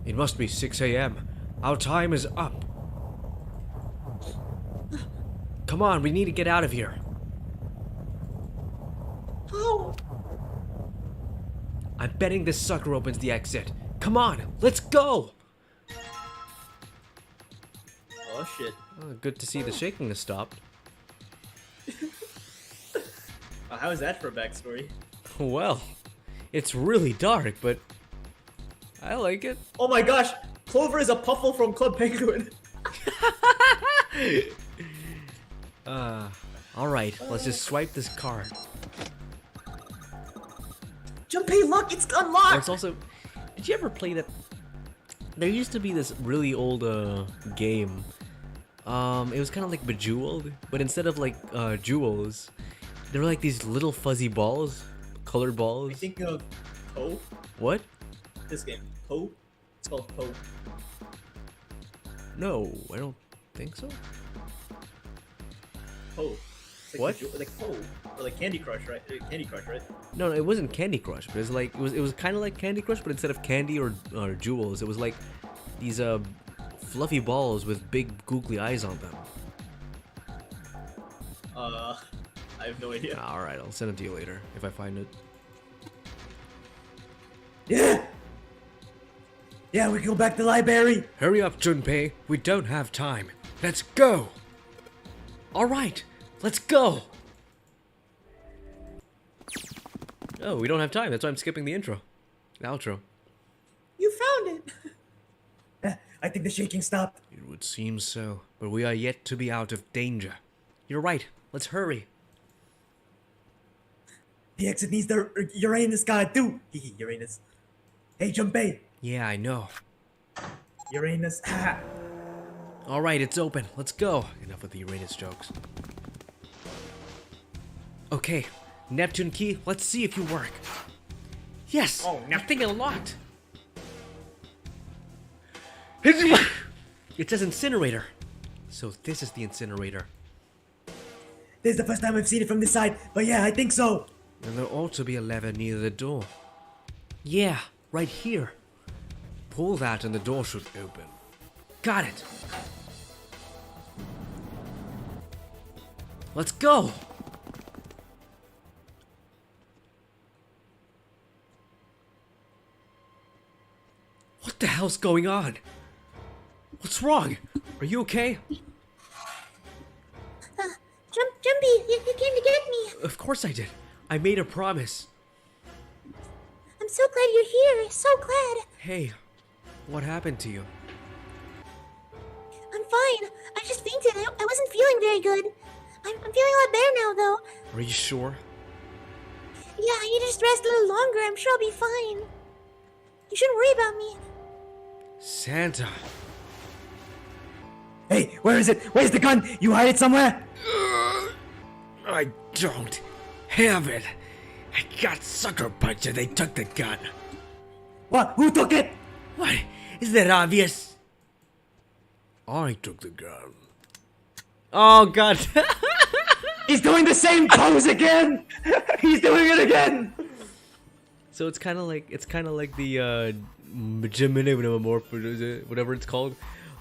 It must be 6 a.m. Our time is up. Come on, we need to get out of here. How? I'm betting this sucker opens the exit. Come on, let's go! Oh shit. Oh, good to see the shaking has stopped. How is that for a backstory? Well, it's really dark, but I like it. Oh my gosh! Clover is a Puffle from Club Penguin. Alright, let's just swipe this card. Junpei, look, it's Or unlocked. it's also... Did you ever play that? There used to be this really old game. It was kind of like Bejeweled, but instead of like jewels, there were like these little fuzzy balls, colored balls. I think of Poe. What? This game, Poe. It's called Poe. No, I don't think so. Poe. It's like What? Like Poe, or like Candy Crush, right? Candy Crush, right? No, it wasn't Candy Crush, but it's like it was kind of like Candy Crush, but instead of candy or jewels, it was like these fluffy balls with big googly eyes on them. I have no idea. All right, I'll send it to you later if I find it. Yeah! Yeah, we can go back to the library. Hurry up, Junpei. We don't have time. Let's go. All right, let's go. Oh, we don't have time. That's why I'm skipping the intro, the outro. You found it. I think the shaking stopped. It would seem so, but we are yet to be out of danger. You're right. Let's hurry. The exit needs the Uranus guy too. Uranus. Hey, Junpei. Yeah, I know. Uranus. Ha. All right, it's open. Let's go. Enough with the Uranus jokes. Okay, Neptune key. Let's see if you work. Yes. Oh, that thing unlocked. It says incinerator. So this is the incinerator. This is the first time I've seen it from this side, but yeah, I think so. And there ought to be a lever near the door. Yeah, right here. Pull that and the door should open. Got it. Let's go. What the hell's going on? What's wrong? Are you okay? Jumpy, you came to get me. Of course I did. I made a promise. I'm so glad you're here. So glad. Hey, what happened to you? I'm fine. I just fainted. I wasn't feeling very good. I'm feeling a lot better now, though. Are you sure? Yeah, I need to just rest a little longer. I'm sure I'll be fine. You shouldn't worry about me. Santa. Hey, where is it? Where's the gun? You hide it somewhere? I don't have it. I got sucker punched and they took the gun. What? Who took it? What? Is that obvious? I took the gun. Oh god. He's doing the same pose again. He's doing it again. So it's kind of like the Gemini morph, whatever it's called,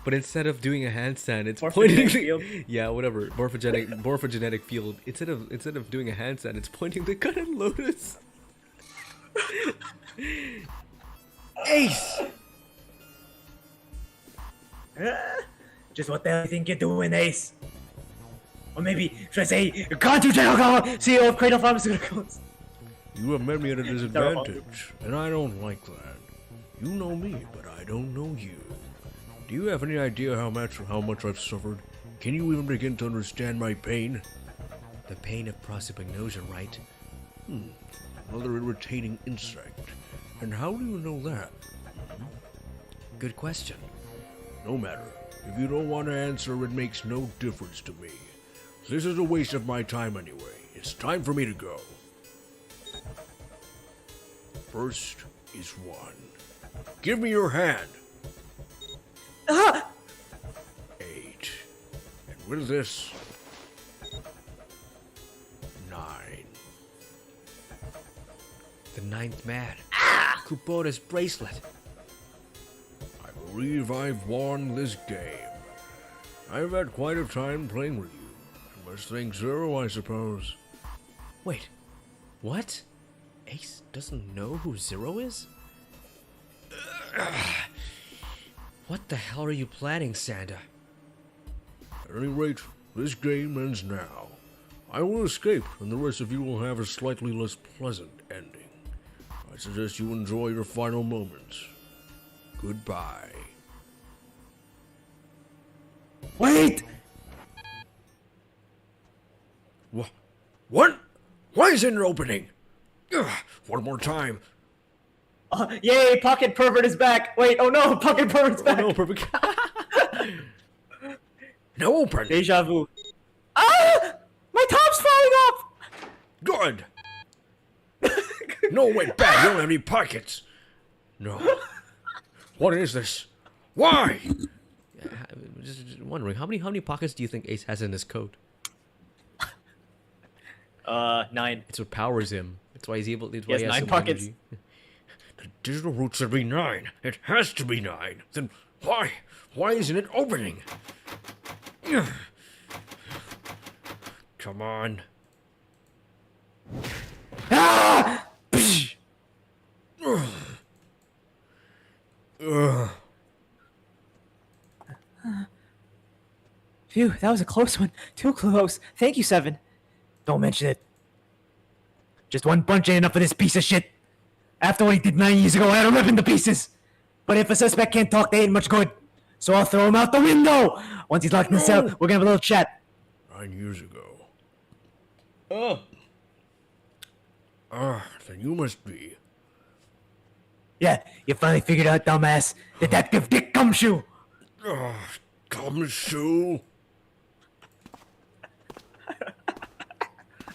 but instead of doing a handstand, it's pointing Morphogenetic field? yeah, whatever, morphogenetic field. Instead of doing a handstand, it's pointing the gun at Lotus. Ace. Just what the hell do you think you're doing, Ace? Or maybe, should I say, Kanju General, CEO of Cradle Pharmaceuticals? You have met me at a disadvantage, and I don't like that. You know me, but I don't know you. Do you have any idea how much I've suffered? Can you even begin to understand my pain? The pain of prosopagnosia, right? Another irritating insect. And how do you know that? Good question. No matter. If you don't want to answer, it makes no difference to me. This is a waste of my time anyway. It's time for me to go. First is 1. Give me your hand. 8. And with this, 9. The 9th man. Kubota's bracelet. I believe I've won this game. I've had quite a time playing with you. I must thank Zero, I suppose. Wait, what? Ace doesn't know who Zero is? What the hell are you planning, Santa? At any rate, this game ends now. I will escape, and the rest of you will have a slightly less pleasant ending. I suggest you enjoy your final moments. Goodbye. Wait! What? Why isn't it opening? Ugh, one more time. Yay, Pocket Pervert is back. Wait, oh no, Pocket Pervert's back. No, perfect. Now open. Deja vu. Ah! My top's falling off! Good. No, wait, bad. You don't have any pockets. No. What is this? Why? Just wondering, how many pockets do you think Ace has in his coat? 9. It's what powers him. That's why he's able. That's why has he has 9 so much pockets. energy. The digital root should be 9. It has to be 9. Then why? Why isn't it opening? Ugh. Come on. Ah! Ugh. Phew, that was a close one. Too close. Thank you, Seven. Don't mention it. Just one punch ain't enough for this piece of shit. After what he did 9 years ago, I had to rip him to pieces. But if a suspect can't talk, they ain't much good. So I'll throw him out the window. Once he's locked in the cell, we're gonna have a little chat. 9 years ago. Oh, Then you must be. Yeah, you finally figured out, dumbass. Detective Dick Gumshoe. Gumshoe.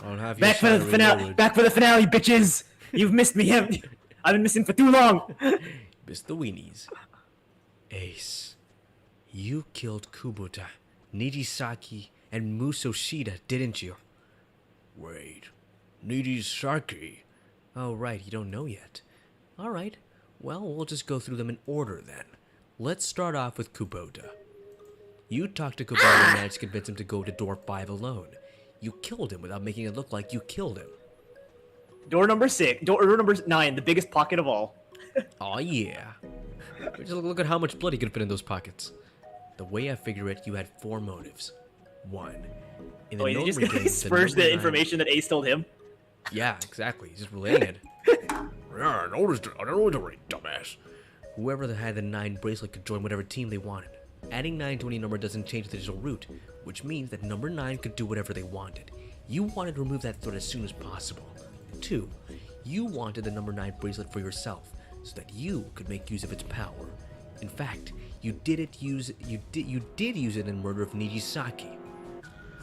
I'll have you Back for the salary finale. lowered. Back for the finale, bitches. You've missed me. I've been missing for too long. Mr. Weenies. Ace, you killed Kubota, Nijisaki, and Musoshida, didn't you? Wait. Nijisaki. Oh, right, you don't know yet. Alright, well, we'll just go through them in order then. Let's start off with Kubota. You talked to Kubota and managed to convince him to go to door 5 alone. You killed him without making it look like you killed him. Door number 6. Door number 9, the biggest pocket of all. Aw, yeah. Just look at how much blood he could fit in those pockets. The way I figure it, you had 4 motives. 1. In the Wait, known you just regime, gonna spurge number the 9 information that Ace told him? Yeah, exactly. He's just relaying it. Yeah, I noticed it. I don't know what to read, dumbass. Whoever that had the 9 bracelet could join whatever team they wanted. Adding 9 to any number doesn't change the digital root, which means that number 9 could do whatever they wanted. You wanted to remove that threat as soon as possible. 2. You wanted the number 9 bracelet for yourself, so that you could make use of its power. In fact, you did use it in the murder of Nijisaki.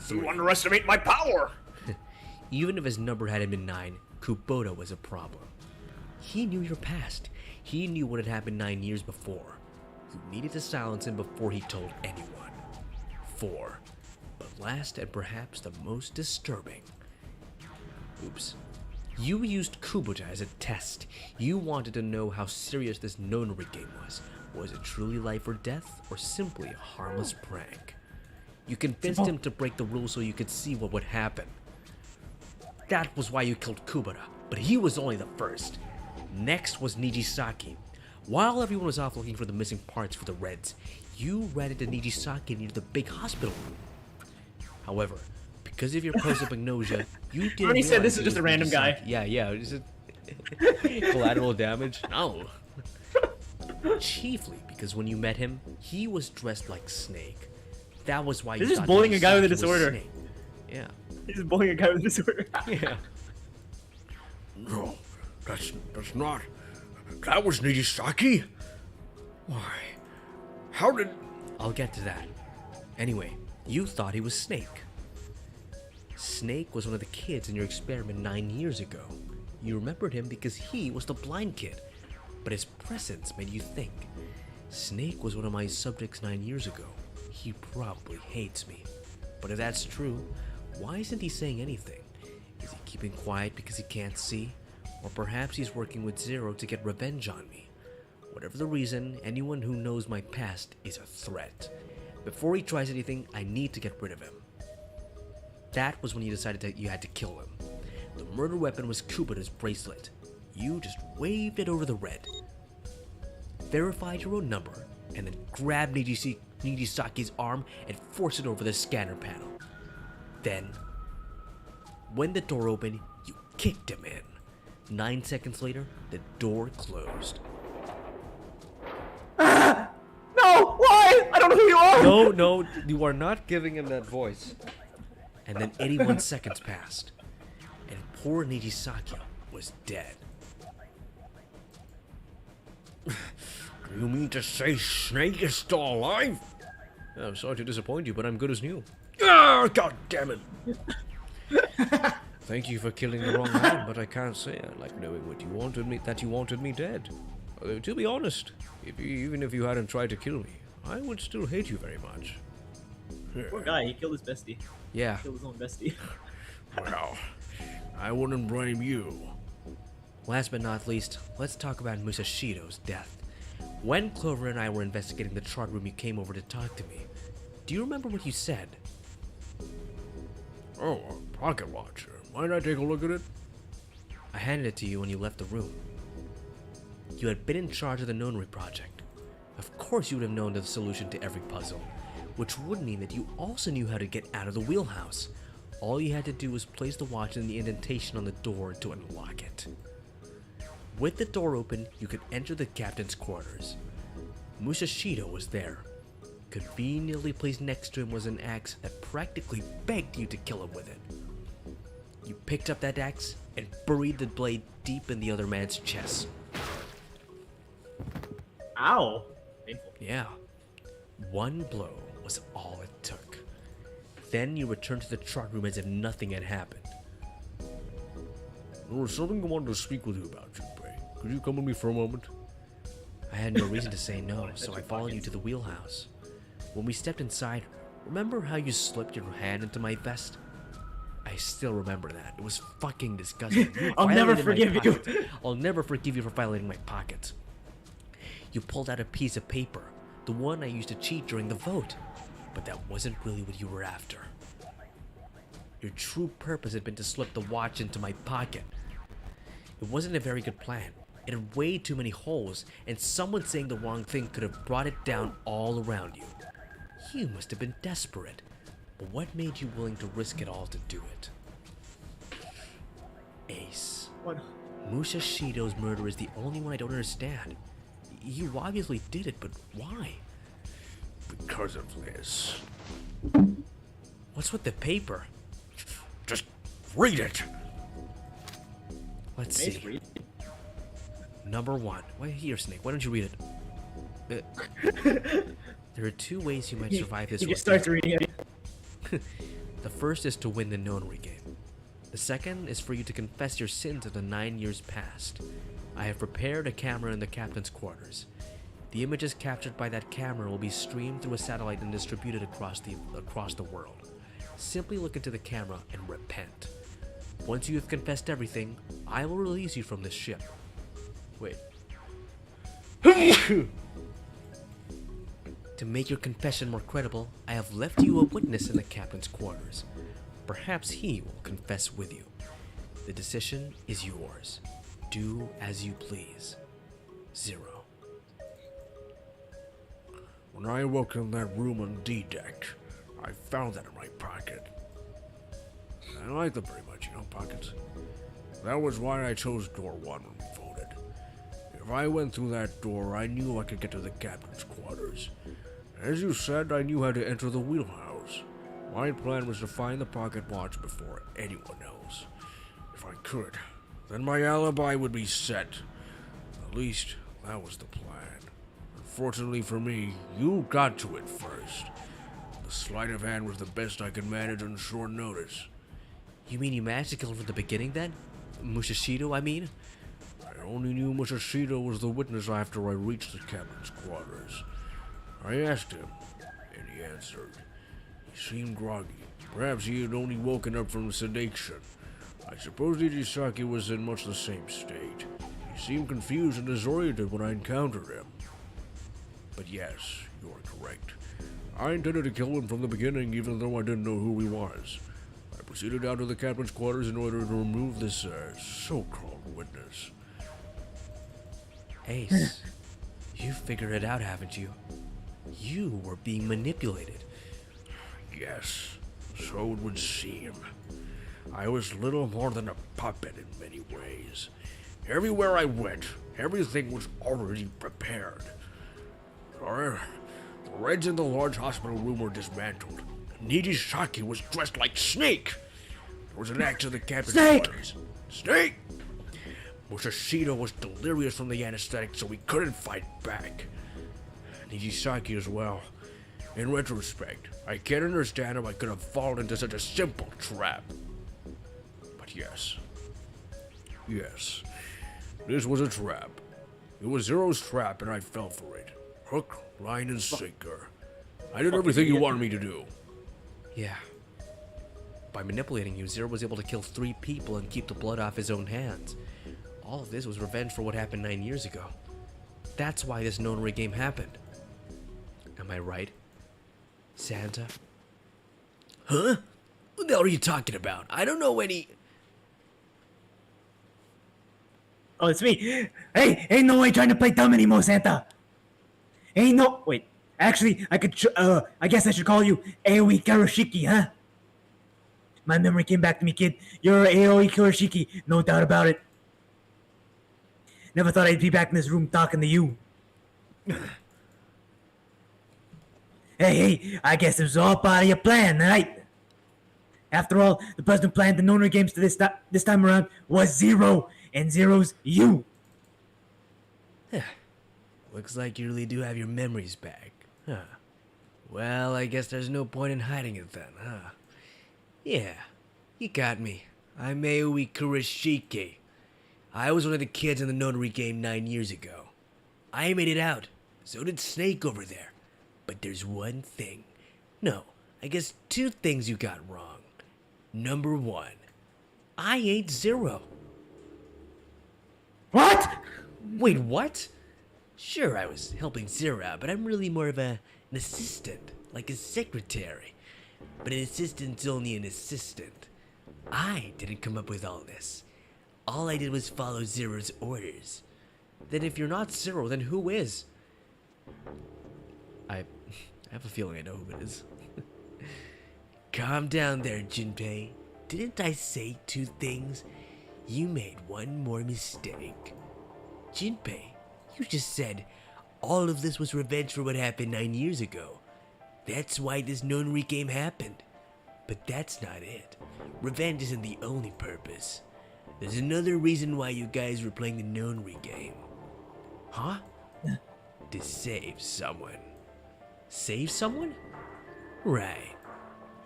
You underestimate my power! Even if his number hadn't been 9, Kubota was a problem. He knew your past. He knew what had happened 9 years before. You needed to silence him before he told anyone. 4. But last and perhaps the most disturbing. Oops. You used Kubota as a test. You wanted to know how serious this Nonary game was. Was it truly life or death, or simply a harmless prank? You convinced him to break the rules so you could see what would happen. That was why you killed Kubota, but he was only the first. Next was Nijisaki. While everyone was off looking for the missing parts for the Reds, you ran into Nijisaki near the big hospital room. However, because of your prosopagnosia, you didn't Already said realize this is it just a random guy. Nijisaki. Yeah, just collateral damage. No. Chiefly because when you met him, he was dressed like Snake. That was why you This is thought bullying a guy with a Nijisaki was disorder. Snake. Yeah. He's bullying a guy with a disorder. Yeah. No, that's not. That was Nijisaki? Why? How did... I'll get to that. Anyway, you thought he was Snake. Snake was one of the kids in your experiment 9 years ago. You remembered him because he was the blind kid, but his presence made you think. Snake was one of my subjects 9 years ago. He probably hates me. But if that's true, why isn't he saying anything? Is he keeping quiet because he can't see? Or perhaps he's working with Zero to get revenge on me. Whatever the reason, anyone who knows my past is a threat. Before he tries anything, I need to get rid of him. That was when you decided that you had to kill him. The murder weapon was Kubota's bracelet. You just waved it over the Red. Verified your own number, and then grabbed Nijisaki's arm and forced it over the scanner panel. Then, when the door opened, you kicked him in. 9 seconds later, the door closed. No! Why? I don't know who you are. No, you are not giving him that voice. And then 81 seconds passed, and poor Nijisakyo was dead. Do you mean to say Snake is still alive? I'm sorry to disappoint you, but I'm good as new. Ah, god damn it. Thank you for killing the wrong man, but I can't say I like knowing that you wanted me dead. To be honest, even if you hadn't tried to kill me, I would still hate you very much. Poor guy, he killed his bestie. Yeah, Killed his own bestie. Well, I wouldn't blame you. last but not least, let's talk about Musashido's death. When Clover and I were investigating the chart room, you came over to talk to me. Do you remember what you said? Oh, a pocket watch. Might I take a look at it? I handed it to you when you left the room. You had been in charge of the Nonary project. Of course you would have known the solution to every puzzle, which would mean that you also knew how to get out of the wheelhouse. All you had to do was place the watch in the indentation on the door to unlock it. With the door open, you could enter the captain's quarters. Musashido was there. Conveniently placed next to him was an axe that practically begged you to kill him with it. You picked up that axe and buried the blade deep in the other man's chest. Ow. Painful. Yeah. One blow was all it took. Then you returned to the chart room as if nothing had happened. There was something I wanted to speak with you about, Junpei. Could you come with me for a moment? I had no reason to say no, so I followed you to the wheelhouse. When we stepped inside, remember how you slipped your hand into my vest? I still remember that. It was fucking disgusting. You I'll never violated my forgive you. pockets. I'll never forgive you for violating my pockets. You pulled out a piece of paper, the one I used to cheat during the vote. But that wasn't really what you were after. Your true purpose had been to slip the watch into my pocket. It wasn't a very good plan. It had way too many holes, and someone saying the wrong thing could have brought it down all around you. You must have been desperate. But what made you willing to risk it all to do it? Ace. What? Musashido's murder is the only one I don't understand. You obviously did it, but why? Because of this. What's with the paper? Just read it. Let's Mace, see. read. Number 1. Wait, here, Snake. Why don't you read it? There are 2 ways you might survive this He just ordeal. starts reading it. The first is to win the Nonary game. The second is for you to confess your sins of the 9 years past. I have prepared a camera in the captain's quarters. The images captured by that camera will be streamed through a satellite and distributed across the world. Simply look into the camera and repent. Once you have confessed everything, I will release you from this ship. Wait. To make your confession more credible, I have left you a witness in the captain's quarters. Perhaps he will confess with you. The decision is yours. Do as you please. 0. When I woke in that room on D-deck, I found that in my pocket. I like them very much, pockets. That was why I chose door 1 when we voted. If I went through that door, I knew I could get to the captain's quarters. As you said, I knew how to enter the wheelhouse. My plan was to find the pocket watch before anyone else. If I could, then my alibi would be set. At least, that was the plan. Unfortunately for me, you got to it first. The sleight of hand was the best I could manage on short notice. You mean you managed to kill him from the beginning then? Musashido, I mean? I only knew Musashido was the witness after I reached the captain's quarters. I asked him, and he answered. He seemed groggy. Perhaps he had only woken up from sedation. I suppose Nijisaki was in much the same state. He seemed confused and disoriented when I encountered him. But yes, you are correct. I intended to kill him from the beginning, even though I didn't know who he was. I proceeded down to the captain's quarters in order to remove this so-called witness. Ace, you figured it out, haven't you? You were being manipulated. Yes, so it would seem. I was little more than a puppet in many ways. Everywhere I went, everything was already prepared. The Reds in the large hospital room were dismantled. Nijisaki was dressed like Snake. There was an axe in the captain's Snake! quarters. Snake! Mushashita was delirious from the anesthetic, so he couldn't fight back. Nijisaki as well. In retrospect, I can't understand how I could have fallen into such a simple trap. But yes. Yes. This was a trap. It was Zero's trap and I fell for it. Hook, line, and sinker. I did everything you wanted me to do. Yeah. By manipulating you, Zero was able to kill 3 people and keep the blood off his own hands. All of this was revenge for what happened 9 years ago. That's why this Nonary game happened. Am I right, Santa? Huh? What the hell are you talking about? I don't know any... Oh, it's me. Hey, ain't no way trying to play dumb anymore, Santa. Ain't no... Wait, actually, I guess I should call you Aoi Karashiki, huh? My memory came back to me, kid. You're Aoi Karashiki, no doubt about it. Never thought I'd be back in this room talking to you. Hey, I guess it was all part of your plan, right? After all, the person who planned the Nonary games to this time around was Zero, and Zero's you. Looks like you really do have your memories back, huh? Well, I guess there's no point in hiding it then, huh? Yeah, you got me. I'm Aoi Kurashiki. I was one of the kids in the Nonary game 9 years ago. I made it out. So did Snake over there. But there's one thing. No, I guess 2 things you got wrong. Number 1, I ain't Zero. What? Wait, what? Sure, I was helping Zero out, but I'm really more of an assistant, like a secretary. But an assistant's only an assistant. I didn't come up with all this. All I did was follow Zero's orders. Then if you're not Zero, then who is? I have a feeling I know who it is. Calm down there, Junpei. Didn't I say 2 things? You made one more mistake. Junpei, you just said all of this was revenge for what happened 9 years ago. That's why this Nonary game happened. But that's not it. Revenge isn't the only purpose. There's another reason why you guys were playing the Nonary game. Huh? To save someone. Save someone? Right.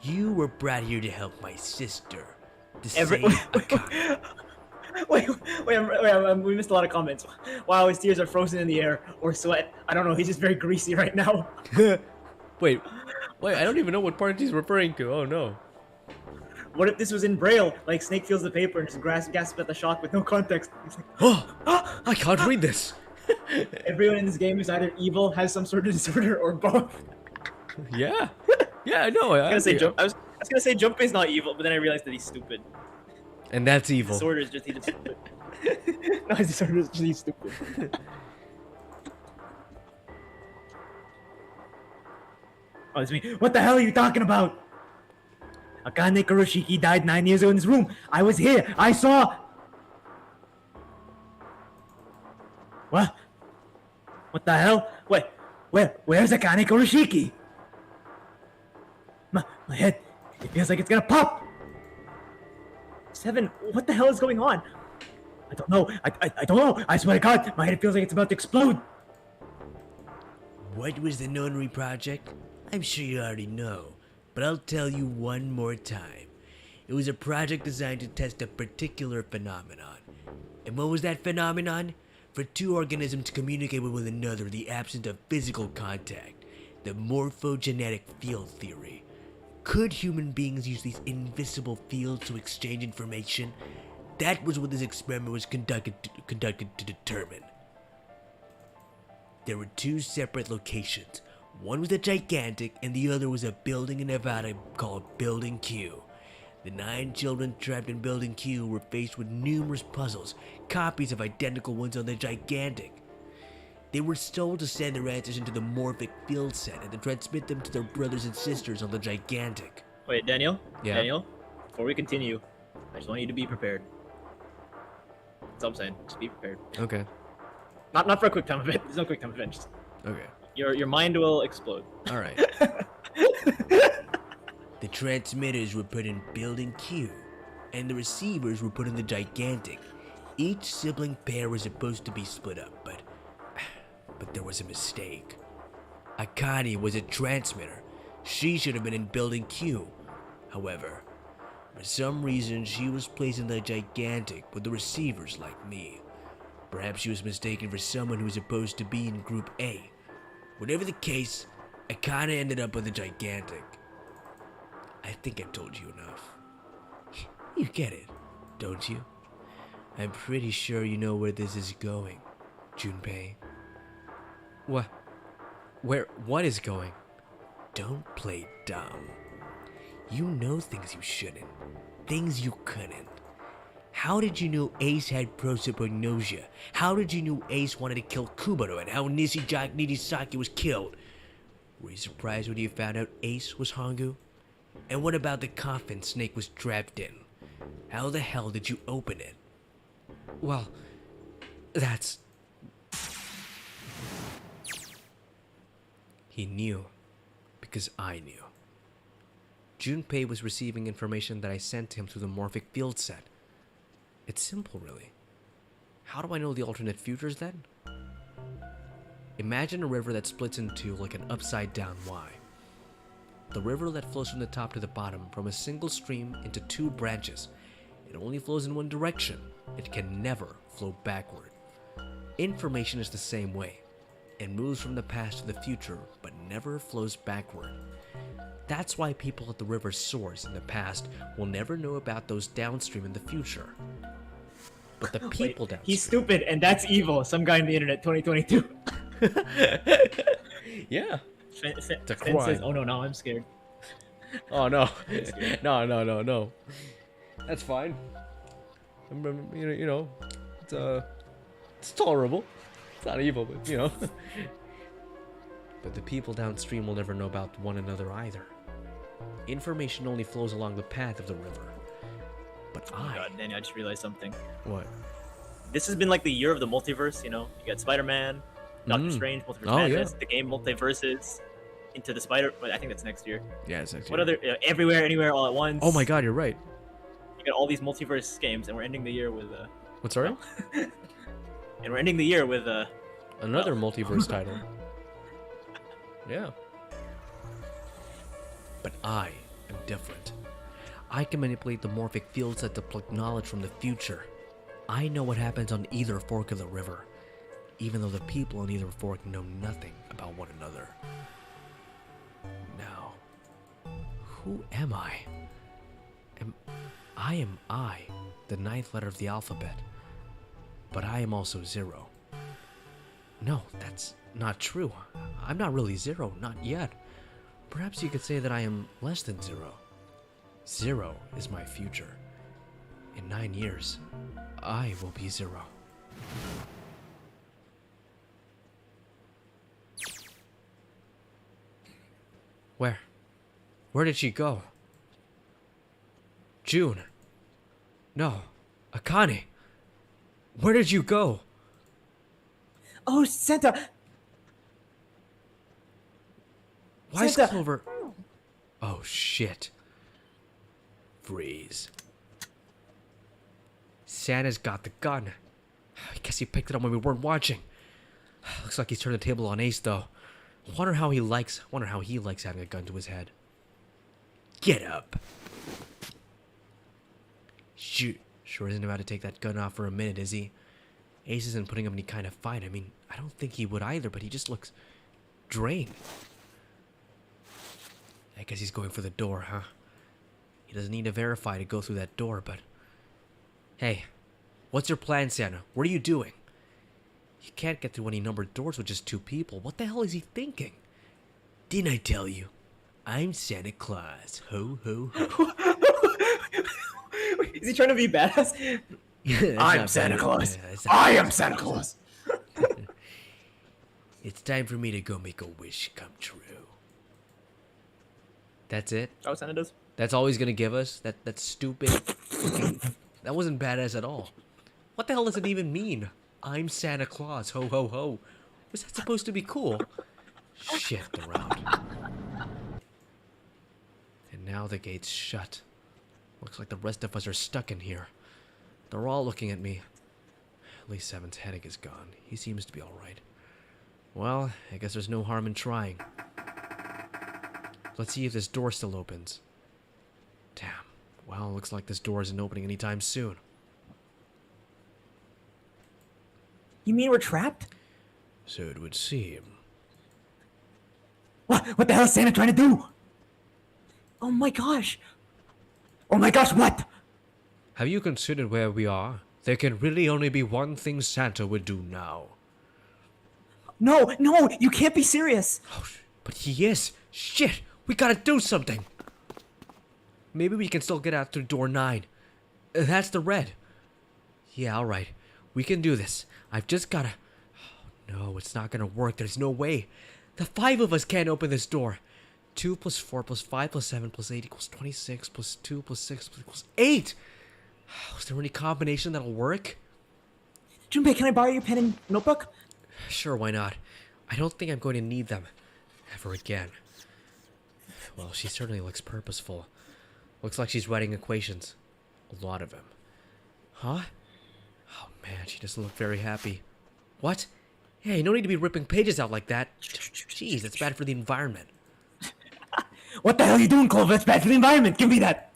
You were brought here to help my sister. To save a cop. Wait, we missed a lot of comments. Wow, his tears are frozen in the air, or sweat. I don't know, he's just very greasy right now. Wait, I don't even know what part he's referring to. Oh no. What if this was in Braille? Like, Snake feels the paper and just gasps at the shock with no context. He's like, Oh, I can't read this. everyone in this game is either evil, has some sort of disorder, or both. Yeah. Yeah, I know. I was gonna say Junpei's not evil, but then I realized that he's stupid. And that's evil. Disorder is just he's stupid. No, his disorder is just he's stupid. Oh, it's me. What the hell are you talking about? Akane Kuroshiki died 9 years ago in this room. I was here. I saw... What? What the hell? Where's Akane Kuroshiki? My head, it feels like it's gonna pop. Seven, what the hell is going on? I don't know. I don't know. I swear to God, my head feels like it's about to explode. What was the Nonary project? I'm sure you already know, but I'll tell you one more time. It was a project designed to test a particular phenomenon. And what was that phenomenon? For 2 organisms to communicate with one another in the absence of physical contact. The morphogenetic field theory. Could human beings use these invisible fields to exchange information? That was what this experiment was conducted to determine. There were 2 separate locations. One was a gigantic, and the other was a building in Nevada called Building Q. The 9 children trapped in Building Q were faced with numerous puzzles, copies of identical ones on the gigantic. They were told to send their answers into the morphic field set and to transmit them to their brothers and sisters on the gigantic. Wait, Daniel? Yeah? Daniel, before we continue, I just want you to be prepared. That's all I'm saying. Just be prepared. Okay. Not for a quick time event. There's no quick time event. Just Okay. Your mind will explode. All right. The transmitters were put in Building Q, and the receivers were put in the Gigantic. Each sibling pair was supposed to be split up, but there was a mistake. Akane was a transmitter. She should have been in Building Q. However, for some reason, she was placed in the Gigantic with the receivers like me. Perhaps she was mistaken for someone who was supposed to be in Group A. Whatever the case, Akane ended up with the Gigantic. I think I told you enough. You get it, don't you? I'm pretty sure you know where this is going, Junpei. What? Where? What is going? Don't play dumb. You know things you shouldn't, things you couldn't. How did you know Ace had prosopagnosia? How did you know Ace wanted to kill Kubaro and how Nirisaki was killed? Were you surprised when you found out Ace was Hongu? And what about the coffin Snake was trapped in? How the hell did you open it? Well, that's... He knew, because I knew. Junpei was receiving information that I sent to him through the Morphic Field Set. It's simple, really. How do I know the alternate futures, then? Imagine a river that splits into like an upside-down Y. The river that flows from the top to the bottom from a single stream into two branches. It only flows in one direction. It can never flow backward. Information is the same way. It moves from the past to the future, but never flows backward. That's why people at the river's source in the past will never know about those downstream in the future. But the people downstream... He's stupid, and that's evil. Some guy on the internet, 2022. Yeah. Finn crime. says, "Oh no, now I'm scared." Oh no. No. That's fine. You know, it's tolerable. It's not evil, but you know. But the people downstream will never know about one another either. Information only flows along the path of the river. But Oh God, Danny, I just realized something. What? This has been like the year of the multiverse. You know, you got Spider-Man, Doctor Strange, Multiverse Madness, the game Multiverses, Into the Spider. But I think that's next year. Yeah, it's next What other? Everywhere, Anywhere, All at Once. Oh my God, you're right. You got all these multiverse games, and we're ending the year with What, sorry? and we're ending the year with Another multiverse title. Yeah. But I am different. I can manipulate the morphic field set to pluck knowledge from the future. I know what happens on either fork of the river, even though the people on either fork know nothing about one another. Now, who am I? I am I, the ninth letter of the alphabet. But I am also Zero. No, that's not true. I'm not really Zero, not yet. Perhaps you could say that I am less than Zero. Zero is my future. In 9 years, I will be Zero. Where? Where did she go? June. No. Akane. Where did you go? Oh, Santa. Why is Santa. Clover... Oh, shit. Freeze. Santa's got the gun. I guess he picked it up when we weren't watching. Looks like he's turned the table on Ace, though. Wonder how he likes having a gun to his head. Get up. Shoot. Sure isn't about to take that gun off for a minute, is he? Ace isn't putting up any kind of fight. I mean, I don't think he would either, but he just looks drained. I guess he's going for the door, huh? He doesn't need to verify to go through that door, but... Hey, what's your plan, Santa? What are you doing? You can't get through any numbered doors with just 2 people. What the hell is he thinking? Didn't I tell you? I'm Santa Claus. Ho, ho, ho. Is he trying to be badass? That's I'm not Santa bad. Claus. Yeah, that's not I bad. am Santa Claus. It's time for me to go make a wish come true. That's it? Oh, Santa does. That's all he's gonna give us? That stupid fucking... That wasn't badass at all. What the hell does it even mean? I'm Santa Claus. Ho, ho, ho. Was that supposed to be cool? Shit, they're out. And now the gate's shut. Looks like the rest of us are stuck in here. They're all looking at me. At least Seven's headache is gone. He seems to be alright. Well, I guess there's no harm in trying. Let's see if this door still opens. Damn. Well, looks like this door isn't opening anytime soon. You mean we're trapped? So it would seem. What the hell is Santa trying to do? Oh my gosh. Oh my gosh, what? Have you considered where we are? There can really only be one thing Santa would do now. No, you can't be serious. Oh, but he is. Shit, we gotta do something. Maybe we can still get out through door 9. That's the red. Yeah, alright. We can do this. I've just gotta... Oh, no, it's not gonna work. There's no way. The 5 of us can't open this door. 2 plus 4 plus 5 plus 7 plus 8 equals 26 plus 2 plus 6 equals 8. Is there any combination that'll work? Junpei, can I borrow your pen and notebook? Sure, why not? I don't think I'm going to need them ever again. Well, she certainly looks purposeful. Looks like she's writing equations. A lot of them. Huh? Oh man, she doesn't look very happy. What? Hey, no need to be ripping pages out like that. Jeez, that's bad for the environment. What the hell are you doing, Clover? That's bad for the environment. Give me that.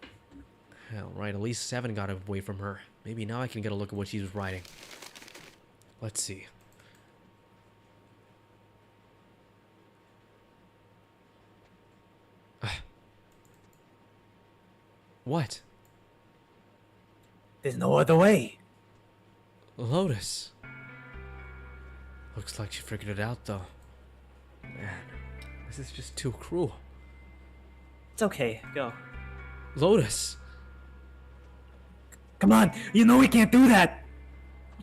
Hell, right, at least 7 got away from her. Maybe now I can get a look at what she was writing. Let's see. What? There's no other way. Lotus. Looks like she figured it out, though. Man, this is just too cruel. It's okay. Go. Lotus! Come on, you know we can't do that.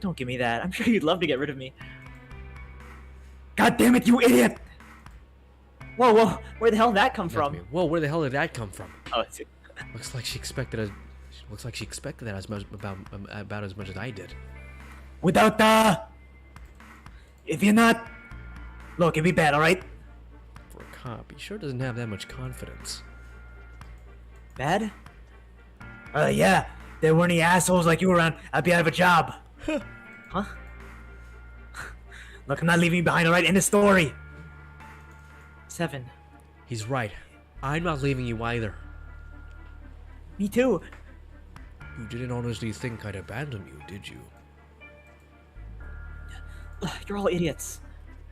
Don't give me that. I'm sure you'd love to get rid of me. God damn it, you idiot! Whoa, where the hell did that come from? Whoa, where the hell did that come from? Oh, Looks like she expected a... Looks like she expected that as much about as much as I did. Without if you're not... Look, it'd be bad, alright? For a cop, he sure doesn't have that much confidence. bad? Yeah. There weren't any assholes like you around, I'd be out of a job. Huh? Look, I'm not leaving you behind, alright? End of story. 7. He's right. I'm not leaving you either. Me too. You didn't honestly think I'd abandon you, did you? You're all idiots.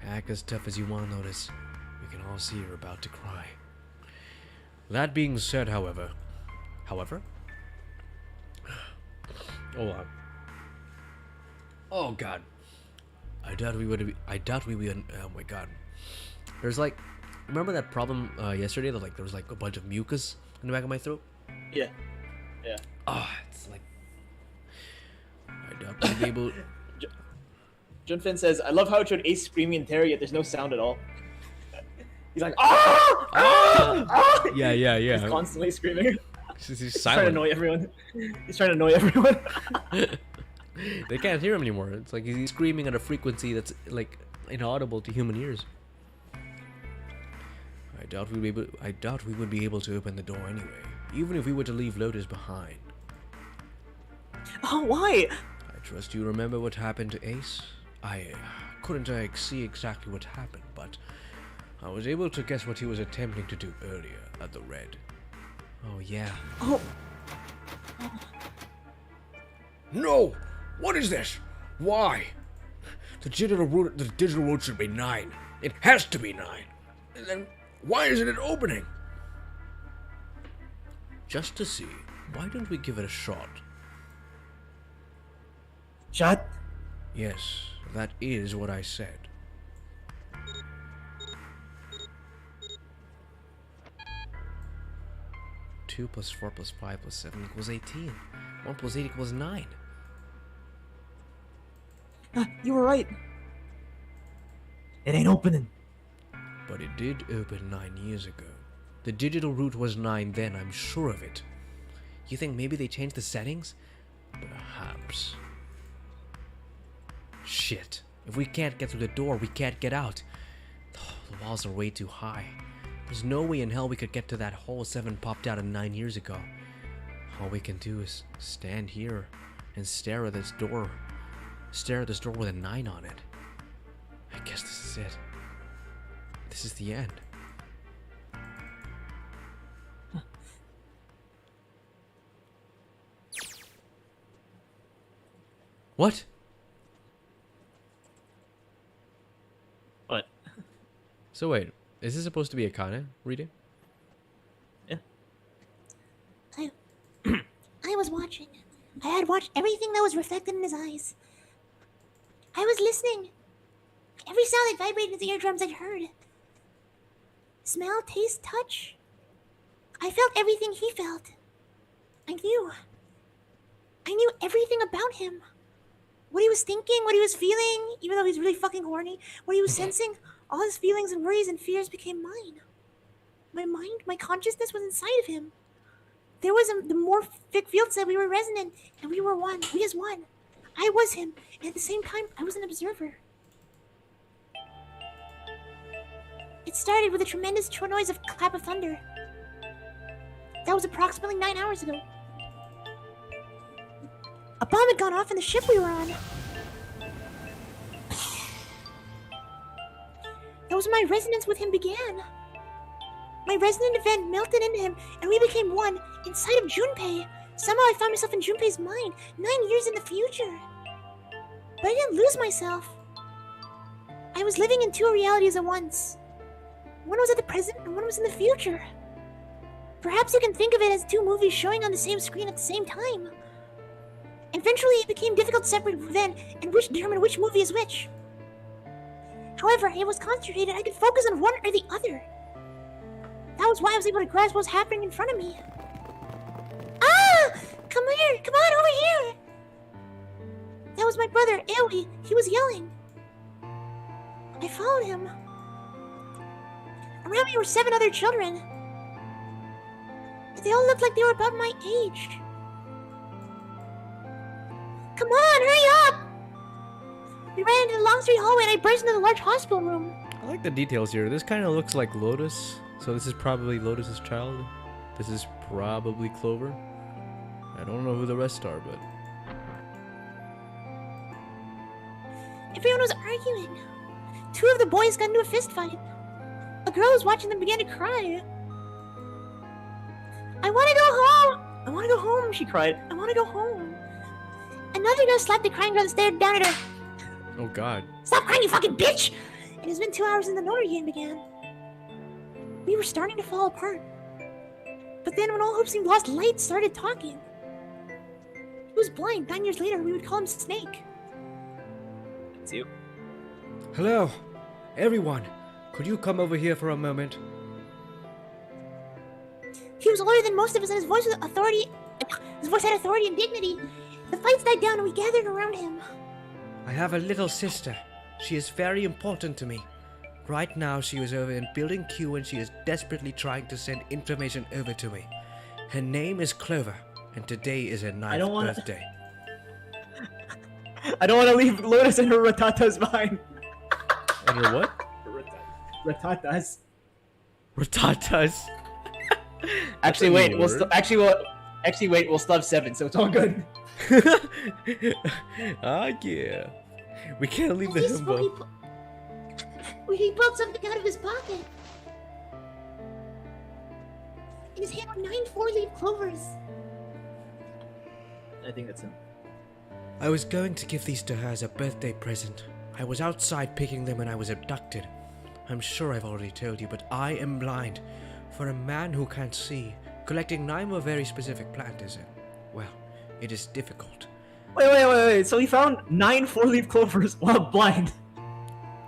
Act as tough as you want, Lotus. We can all see you're about to cry. That being said, however... Oh god. I doubt we would. Oh my god. There's like, remember that problem yesterday? That like there was like a bunch of mucus in the back of my throat. Yeah. Oh, it's like. I doubt we'll be able. Junfin says, I love how it showed Ace screaming in terror, yet there's no sound at all. He's like, ah! Ah! Ah! Yeah. He's constantly screaming. He's He's trying to silent. annoy everyone. He's trying to annoy everyone. They can't hear him anymore. It's like he's screaming at a frequency that's like inaudible to human ears. I doubt we would be able to open the door anyway, even if we were to leave Lotus behind. Oh, why? I trust you remember what happened to Ace? I couldn't see exactly what happened, but I was able to guess what he was attempting to do earlier at the Red. Oh yeah. Oh, No! What is this? Why? The digital route should be 9. It has to be 9. And then why isn't it opening? Just to see, why don't we give it a shot? Shot? Yes, that is what I said. Two plus 4 plus 5 plus 7 equals 18. 1 plus 8 equals 9. you were right. It ain't opening. But it did open 9 years ago. The digital route was 9 then, I'm sure of it. You think maybe they changed the settings? Perhaps. Shit. If we can't get through the door, we can't get out. walls are way too high. There's no way in hell we could get to that hole 7 popped out of 9 years ago. All we can do is stand here and stare at this door. Stare at this door with a 9 on it. I guess this is it. This is the end. What? What? So wait, is this supposed to be a Kana reading? Yeah. I was watching. I had watched everything that was reflected in his eyes. I was listening. Every sound that vibrated in his eardrums I'd heard. Smell, taste, touch. I felt everything he felt. I knew. I knew everything about him. What he was thinking, what he was feeling, even though he's really fucking horny, what he was sensing, all his feelings and worries and fears became mine. My mind, my consciousness was inside of him. There was the morphic field said we were resonant, and we were one. We as one. I was him, and at the same time, I was an observer. It started with a tremendous noise of clap of thunder. That was approximately 9 hours ago. A bomb had gone off in the ship we were on. That was when my resonance with him began. My resonant event melted into him, and we became one inside of Junpei. Somehow I found myself in Junpei's mind, 9 years in the future. But I didn't lose myself. I was living in 2 realities at once. One was at the present, and one was in the future. Perhaps you can think of it as 2 movies showing on the same screen at the same time. Eventually, it became difficult to separate then and determine which movie is which. However, I was concentrated. I could focus on one or the other. That was why I was able to grasp what was happening in front of me. Ah! Come here! Come on, over here! That was my brother, Aoi. He was yelling. I followed him. Around me were 7 other children. They all looked like they were about my age. Come on, hurry up! We ran into the long straight hallway and I burst into the large hospital room. I like the details here. This kind of looks like Lotus. So this is probably Lotus's child. This is probably Clover. I don't know who the rest are, but... Everyone was arguing. 2 of the boys got into a fist fight. A girl was watching them began to cry. I want to go home! I want to go home, she cried. I want to go home. Another girl slapped the crying girl and stared down at her. Oh god. Stop crying, you fucking bitch! It has been 2 hours since the Notre game began. We were starting to fall apart. But then when all hope seemed lost, Light started talking. He was blind. 9 years later, we would call him Snake. It's you. Hello, everyone. Could you come over here for a moment? He was older than most of us, and his voice was authority. His voice had authority and dignity. The fights died down, and we gathered around him. I have a little sister. She is very important to me. Right now, she is over in Building Q and she is desperately trying to send information over to me. Her name is Clover, and today is her 9th birthday. I don't want to leave Lotus and her Ratatas behind. And her what? Ratatas. Ratatas. Actually, wait. We'll wait. We'll still have 7, so it's all good. Ah, yeah. We can't leave the himbo. He pulled something out of his pocket. In his hand were 9 4-leaf clovers. I think that's him. I was going to give these to her as a birthday present. I was outside picking them when I was abducted. I'm sure I've already told you, but I am blind. For a man who can't see, collecting 9 more very specific plant is well, it is difficult. Wait. So he found 9 4-leaf clovers while blind.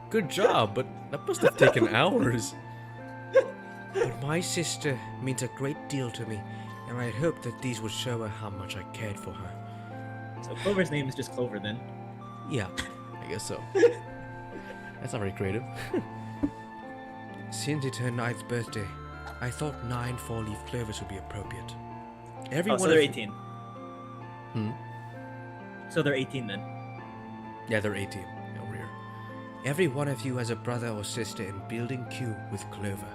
Good job, but that must have taken hours. But my sister means a great deal to me, and I hoped that these would show her how much I cared for her. So Clover's name is just Clover then. Yeah, I guess so. That's not very creative. Since it's her 9th birthday, I thought 9 4-leaf clovers would be appropriate. So they're 18. Hmm? So they're 18 then. Yeah, they're 18 over here. Every one of you has a brother or sister in Building Q with Clover.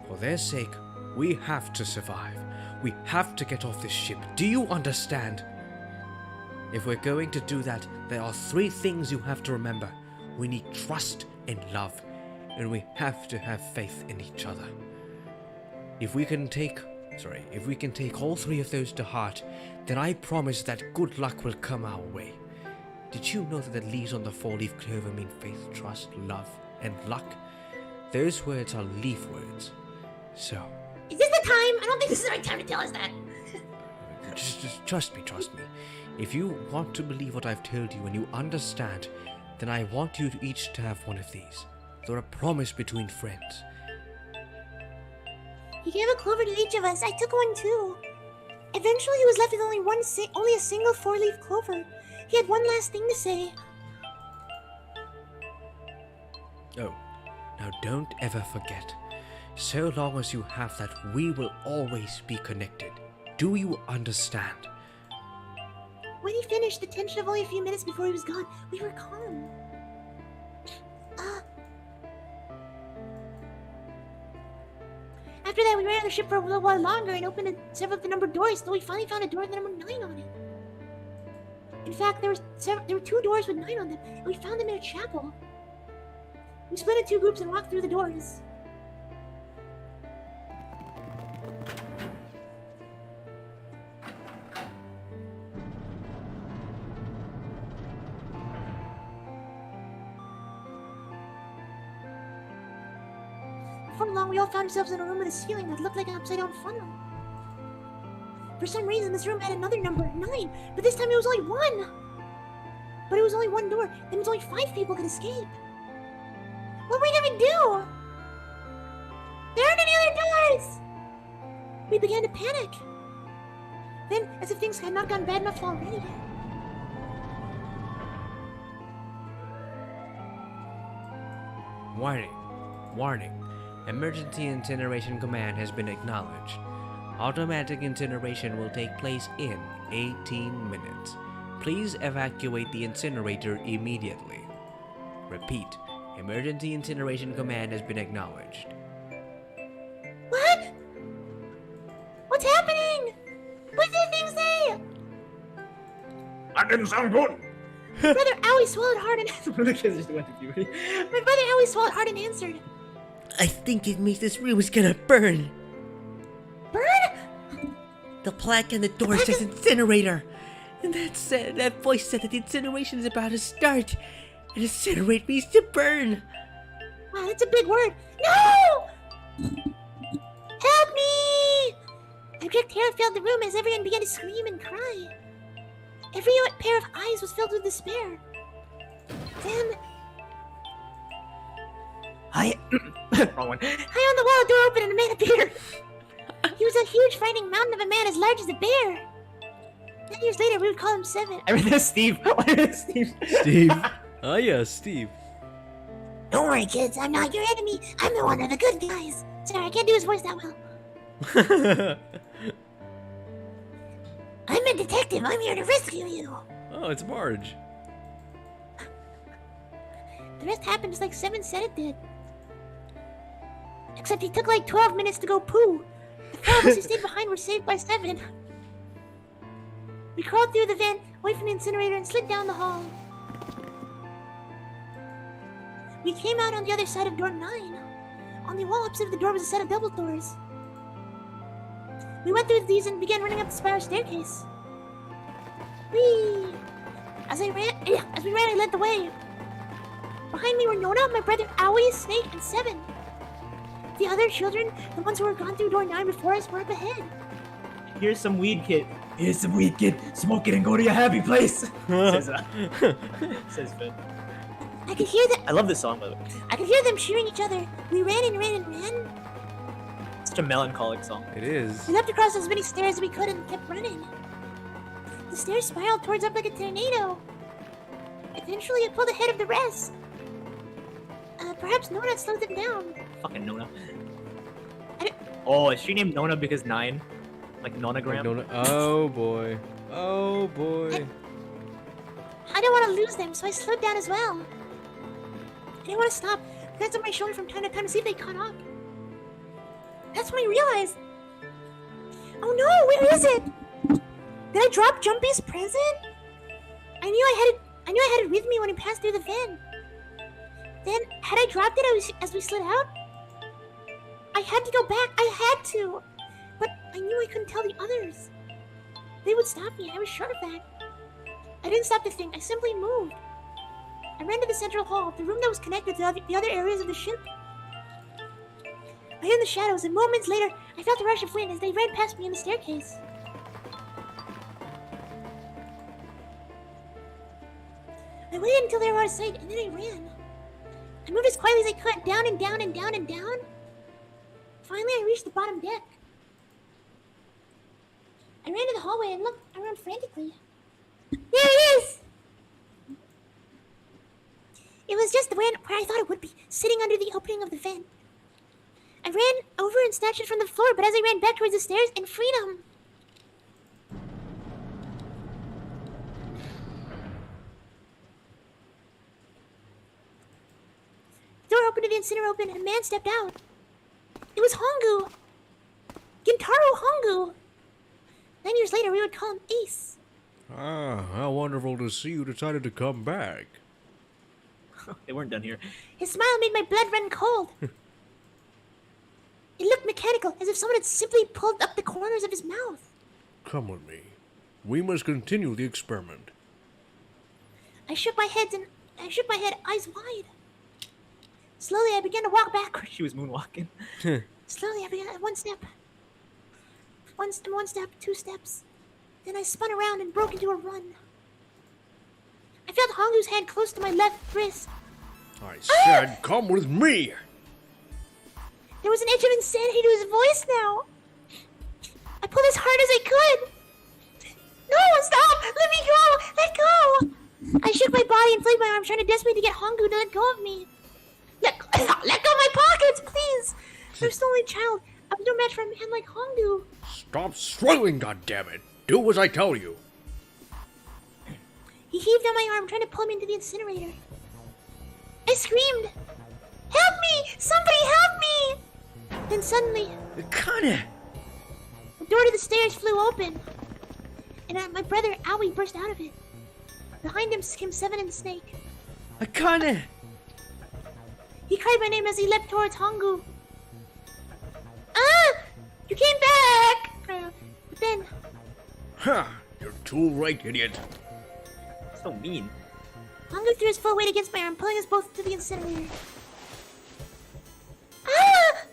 For their sake, we have to survive. We have to get off this ship. Do you understand? If we're going to do that, there are 3 things you have to remember. We need trust and love, and we have to have faith in each other. If we can take all 3 of those to heart, then I promise that good luck will come our way. Did you know that the leaves on the 4-leaf clover mean faith, trust, love, and luck? Those words are leaf words. So, Is this the time? I don't think this is the right time to tell us that. just trust me. If you want to believe what I've told you and you understand, then I want you each to have one of these. They're a promise between friends. He gave a clover to each of us. I took one too. Eventually, he was left with only a single 4-leaf clover. He had one last thing to say. Oh, now don't ever forget. So long as you have that, we will always be connected. Do you understand? When he finished, the tension of only a few minutes before he was gone, we were calm. After that, we ran on the ship for a little while longer and opened several of the numbered doors until we finally found a door with the number 9 on it. In fact, there were 2 doors with 9 on them, and we found them in a chapel. We split into 2 groups and walked through the doors. Before long, we all found ourselves in a room with a ceiling that looked like an upside-down funnel. For some reason, this room had another number, 9, but this time it was only 1. But it was only 1 door. That means only 5 people could escape. What are we gonna do? There aren't any other doors! We began to panic. Then, as if things had not gotten bad enough already. Warning. Emergency incineration command has been acknowledged. Automatic incineration will take place in 18 minutes. Please evacuate the incinerator immediately. Repeat, emergency incineration command has been acknowledged. What? What's happening? What did the thing say? That didn't sound good. Brother Owie swallowed hard and One of the kids just went to puberty. my brother Owie swallowed hard and answered. I think it means this room is gonna burn. Burn? The plaque on the door says incinerator. And that voice said that the incineration is about to start. And incinerate means to burn. Wow, that's a big word. No! Help me! Abject terror filled the room as everyone began to scream and cry. Every pair of eyes was filled with despair. Then, Wrong one. high on the wall, a door opened and a man appeared. He was a huge, frightening mountain of a man as large as a bear. 10 years later, we would call him 7. I mean, there's Steve. There's Steve. Steve. Oh yeah, Steve. Don't worry, kids. I'm not your enemy. I'm the one of the good guys. Sorry, I can't do his voice that well. I'm a detective. I'm here to rescue you. Oh, it's Marge. The rest happened just like 7 said it did. Except he took like 12 minutes to go poo. The 4 of us who stayed behind were saved by 7. We crawled through the vent, away from the incinerator, and slid down the hall. We came out on the other side of door 9. On the wall opposite the door was a set of double doors. We went through these and began running up the spiral staircase. Whee! As we ran, I led the way. Behind me were Nona, my brother Owie, Snake, and 7. The other children, the ones who were gone through door 9 before us, were up ahead. Here's some weed, kid. Here's some weed, kid. Smoke it and go to your happy place. says says Finn. I could hear them. I love this song, by the way. I could hear them cheering each other. We ran and ran and ran. Such a melancholic song. It is. We leapt across as many stairs as we could and kept running. The stairs spiraled towards up like a tornado. Eventually, it pulled ahead of the rest. Perhaps Nona slowed them down. Fucking Nona. Oh, is she named Nona because 9? Like nonogram? Oh boy. Oh boy. I didn't want to lose them, so I slowed down as well. didn't want to stop. I glanced on my shoulder from time to time to see if they caught up. That's when I realized. Oh no, where is it? Did I drop Jumpy's present? I knew I had it with me when I passed through the vent. Then, had I dropped it as we slid out? I had to go back. I had to. But I knew I couldn't tell the others. They would stop me. I was sure of that. I didn't stop to think. I simply moved. I ran to the central hall, the room that was connected to the other areas of the ship. I hid in the shadows, and moments later, I felt a rush of wind as they ran past me in the staircase. I waited until they were out of sight, and then I ran. I moved as quietly as I could, down and down and down and down. Finally, I reached the bottom deck. I ran to the hallway and looked around frantically. There it is! It was just where I thought it would be, sitting under the opening of the vent. I ran over and snatched it from the floor, but as I ran back towards the stairs, in freedom. The door opened to the incinerator open, and a man stepped out. It was Hongu! Gintaro Hongu! 9 years later, we would call him Ace. Ah, how wonderful to see you decided to come back. They weren't done here. His smile made my blood run cold. It looked mechanical, as if someone had simply pulled up the corners of his mouth. Come with me. We must continue the experiment. I shook my head, eyes wide. Slowly, I began to walk backwards. She was moonwalking. Slowly, I began one step. One step, 2 steps. Then I spun around and broke into a run. I felt Hongu's hand close to my left wrist. I said, come with me! There was an edge of insanity to his voice now. I pulled as hard as I could. No, stop! Let me go! Let go! I shook my body and flayed my arms, trying to desperately get Hongu to let go of me. Let go of my pockets, please! I'm still only a child. I was no match for a man like Hongu. Stop struggling, goddammit! Do as I tell you! He heaved on my arm, trying to pull me into the incinerator. I screamed, "Help me! Somebody help me!" Then suddenly, Akane! the door to the stairs flew open, and my brother Aoi burst out of it. Behind him came Seven and the Snake. Akane! He cried my name as he leapt towards Hongu. Ah! You came back! But then, Ha! You're too right, idiot. So mean. Hongu threw his full weight against my arm, pulling us both to the incinerator. Ah!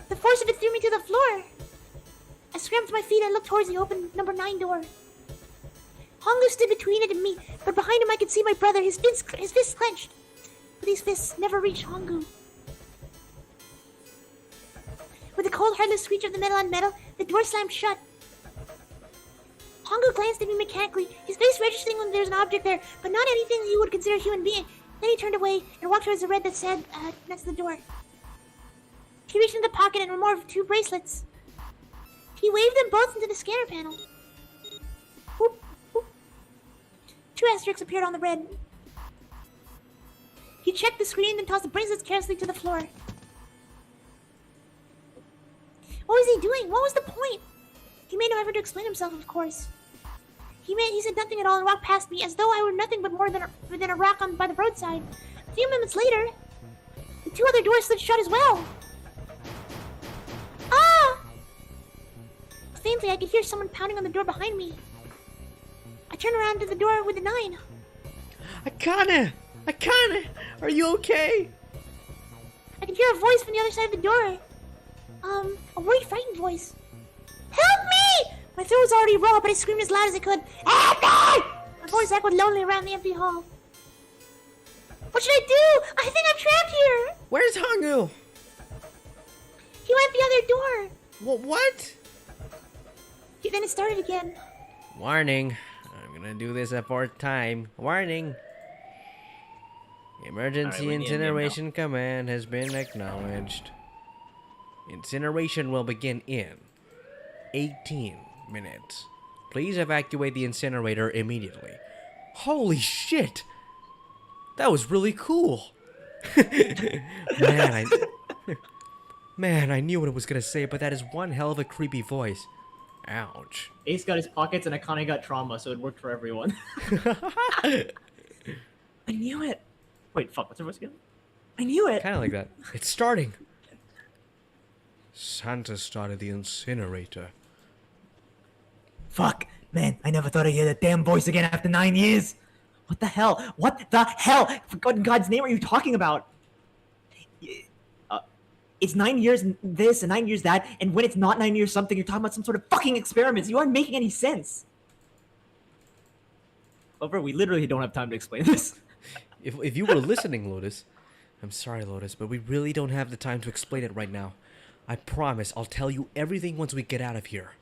The force of it threw me to the floor. I scrambled to my feet and looked towards the open number 9 door. Hongu stood between it and me, but behind him I could see my brother, his fists clenched. But these fists never reached Hongu. With the cold, heartless screech of the metal on metal, the door slammed shut. Hongu glanced at me mechanically, his face registering when there was an object there, but not anything he would consider a human being. Then he turned away and walked towards the red that said, next to the door. He reached into the pocket and removed 2 bracelets. He waved them both into the scanner panel. Whoop, whoop. 2 asterisks appeared on the red. He checked the screen and tossed the bracelets carelessly to the floor. What was he doing? What was the point? He made no effort to explain himself, of course. He said nothing at all and walked past me as though I were nothing but more than a rock by the roadside. A few moments later, the 2 other doors slid shut as well. Ah! Faintly, I could hear someone pounding on the door behind me. I turned around to the door with the 9. Akane! Akane! Are you okay? I could hear a voice from the other side of the door. A worried, frightened voice. Help me! My throat was already raw, but I screamed as loud as I could. Help me! My voice echoed lonely around the empty hall. What should I do? I think I'm trapped here. Where's Hongu? He went the other door. What? Then it started again. Warning. I'm gonna do this a 4th time. Warning. Emergency we need to incineration command has been acknowledged. Incineration will begin in 18 minutes. Please evacuate the incinerator immediately. Holy shit! That was really cool. Man, Man, I knew what it was gonna say, but that is one hell of a creepy voice. Ouch. Ace got his pockets and Akane got trauma, so it worked for everyone. I knew it. Wait, fuck. What's her voice again? I knew it. Kind of like that. It's starting. Santa started the incinerator. Fuck, man, I never thought I'd hear that damn voice again after 9 years. What the hell? What the hell? For God in God's name, are you talking about? It's 9 years this and 9 years that, and when it's not 9 years something, you're talking about some sort of fucking experiments. You aren't making any sense. Clover, we literally don't have time to explain this. If you were listening, Lotus, I'm sorry, Lotus, but we really don't have the time to explain it right now. I promise I'll tell you everything once we get out of here.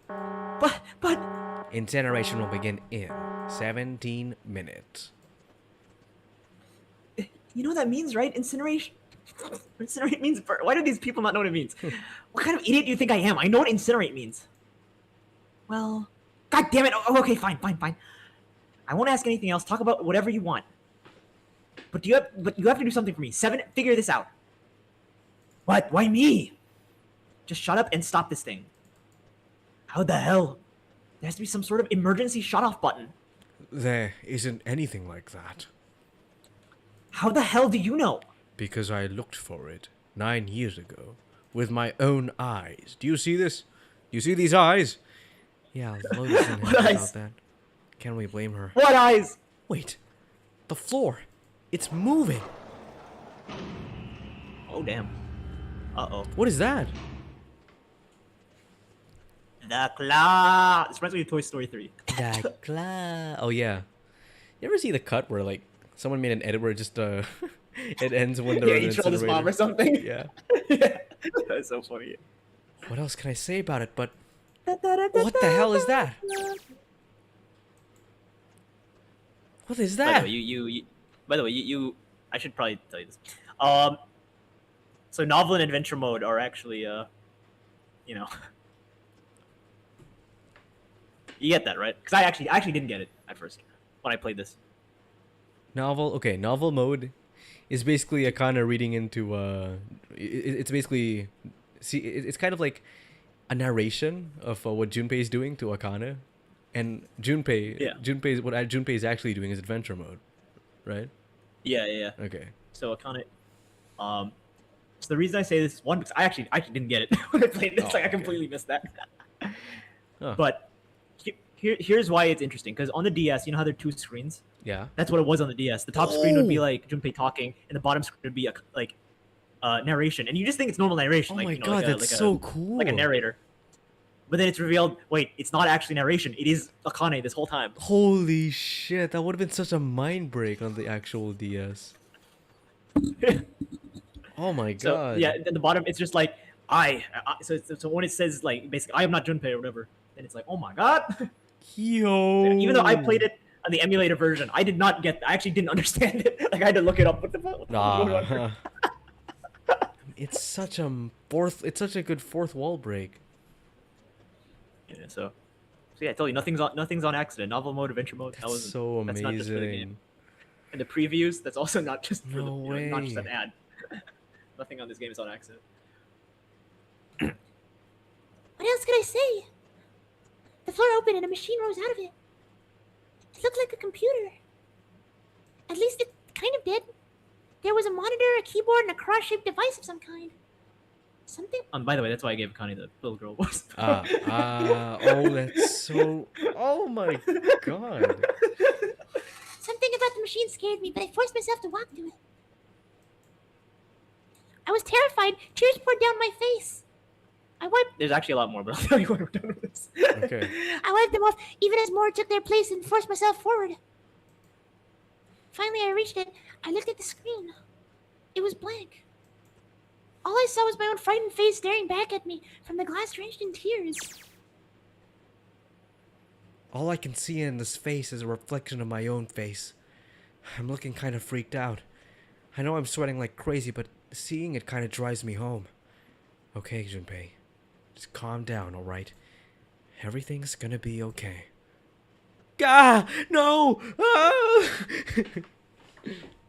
But Incineration will begin in 17 minutes. you know what that means, right? Incineration. Incinerate means burn. Why do these people not know what it means? What kind of idiot do you think I am? I know what incinerate means. Well, God damn it. Oh, okay, fine. I won't ask anything else. Talk about whatever you want. But you have to do something for me. 7, figure this out. What? Why me? Just shut up and stop this thing. How the hell? There has to be some sort of emergency shut-off button. There isn't anything like that. How the hell do you know? Because I looked for it 9 years ago with my own eyes. Do you see this? You see these eyes? Yeah, Lotus didn't What have eyes? about that. Can we blame her? What eyes? Wait, the floor. It's moving. Oh, damn. Uh-oh. What is that? The claw. This reminds me of Toy Story 3. The claw. Oh yeah. You ever see the cut where like someone made an edit where it just it ends when they're Yeah, in he an trolled his mom or incinerator? something. Yeah. Yeah. That's so funny. What else can I say about it? But what the hell is that? What is By that? the way, you I should probably tell you this. So novel and adventure mode are actually, you know, you get that, right? Because I actually didn't get it at first when I played this. Novel. Okay, novel mode is basically a kind of reading into it's basically it's kind of like a narration of what Junpei is doing to Akane, and Junpei what Junpei is actually doing is adventure mode, right? Yeah. Okay. So Akane, so the reason I say this is one because I actually didn't get it when I played this. Oh, Like I okay. completely missed that. Huh. But here's why it's interesting because on the DS, you know how there are 2 screens. Yeah. That's what it was on the DS. The top screen would be Oh. like Junpei talking, and the bottom screen would be narration. And you just think it's normal narration. Oh like, my you know, god, like that's a, so cool. like a narrator. But then it's revealed, wait, it's not actually narration. It is Akane this whole time. Holy shit, that would have been such a mind break on the actual DS. Oh my god. So yeah, at the bottom it's just like so when it says like basically I am not Junpei or whatever, then it's like oh my god. Yo. Even though I played it on the emulator version, I actually didn't understand it. Like I had to look it up. What the fuck? What the fuck is going on? It's such a good fourth wall break. Yeah, so yeah, I told you nothing's on accident. Novel mode, adventure mode. That's so That's not just for the amazing. game. And the previews, that's also not just for No not just an way. ad. Nothing on this game is on accident. What else could I say? The floor opened and a machine rose out of it. It looked like a computer. At least it kind of did. There was a monitor, a keyboard, and a cross-shaped device of some kind. Something. By the way, that's why I gave Connie the little girl voice. Oh, that's so. Oh my god. Something about the machine scared me, but I forced myself to walk to it. I was terrified. Tears poured down my face. I wiped. There's actually a lot more, but I'll tell you when we're done with this. Okay. I wiped them off, even as more took their place, and forced myself forward. Finally, I reached it. I looked at the screen. It was blank. All I saw was my own frightened face staring back at me from the glass drenched in tears. All I can see in this face is a reflection of my own face. I'm looking kind of freaked out. I know I'm sweating like crazy, but seeing it kind of drives me home. Okay, Junpei. Just calm down, alright? Everything's gonna be okay. Ah! No! Ah!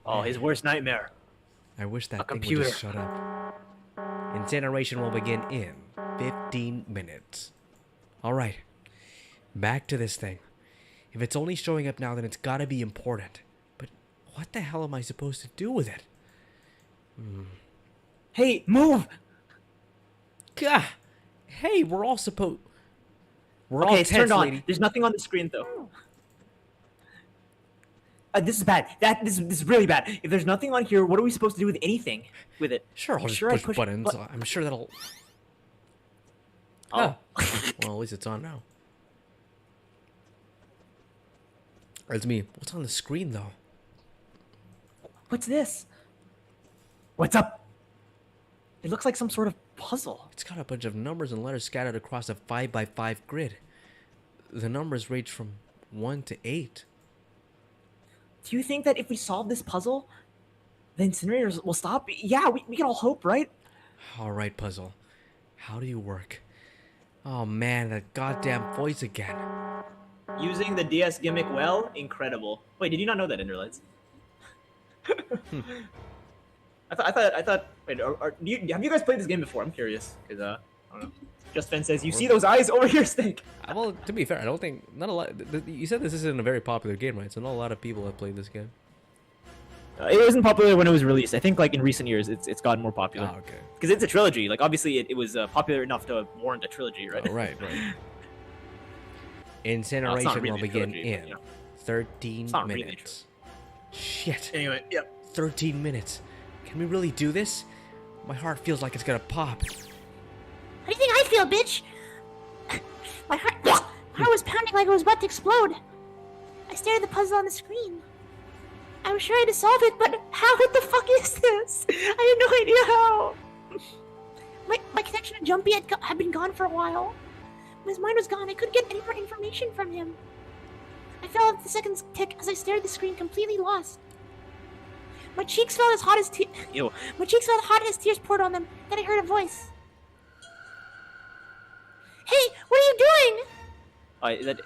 Oh, his worst nightmare. I wish that thing would computer. just shut up. Incineration will begin in 15 minutes. Alright. Back to this thing. If it's only showing up now, then it's gotta be important. But what the hell am I supposed to do with it? Hey, move! Gah! Hey, we're all supposed... We're all Okay, it's turned tense, on. lady. There's nothing on the screen though. This is bad. This is really bad. If there's nothing on here, what are we supposed to do with anything with it? Sure, I'll just I push buttons. I'm sure that'll... Oh. Well, at least it's on now. That's me. What's on the screen, though? What's this? What's up? It looks like some sort of puzzle. It's got a bunch of numbers and letters scattered across a 5x5 grid. The numbers range from 1 to 8. Do you think that if we solve this puzzle, the incinerators will stop? Yeah, we can all hope, right? Alright, puzzle. How do you work? Oh man, that goddamn voice again. Using the DS gimmick well, incredible. Wait, did you not know that, Enderlights? I thought. Wait, have you guys played this game before? I'm curious, because I don't know. Just Fen says, "You see those eyes over here, Snake." Well, to be fair, I don't think not a lot. You said this isn't a very popular game, right? So not a lot of people have played this game. It wasn't popular when it was released. I think like in recent years, it's gotten more popular. Oh, okay. Because it's a trilogy. Like obviously, it was popular enough to warrant a trilogy, right? Oh, right. Incineration really will a begin trilogy, but, in you know. 13 not really a minutes. Shit. Anyway, yeah. 13 minutes. Can we really do this? My heart feels like it's gonna pop. How do you think I feel, bitch? My heart was pounding like it was about to explode. I stared at the puzzle on the screen. I was trying to solve it, but what the fuck is this? I had no idea how. My connection to Jumpy had been gone for a while. His mind was gone. I couldn't get any more information from him. I felt the seconds tick as I stared at the screen, completely lost. My cheeks felt as hot as My cheeks felt hot as tears poured on them. Then I heard a voice. Hey, what are you doing? Is that?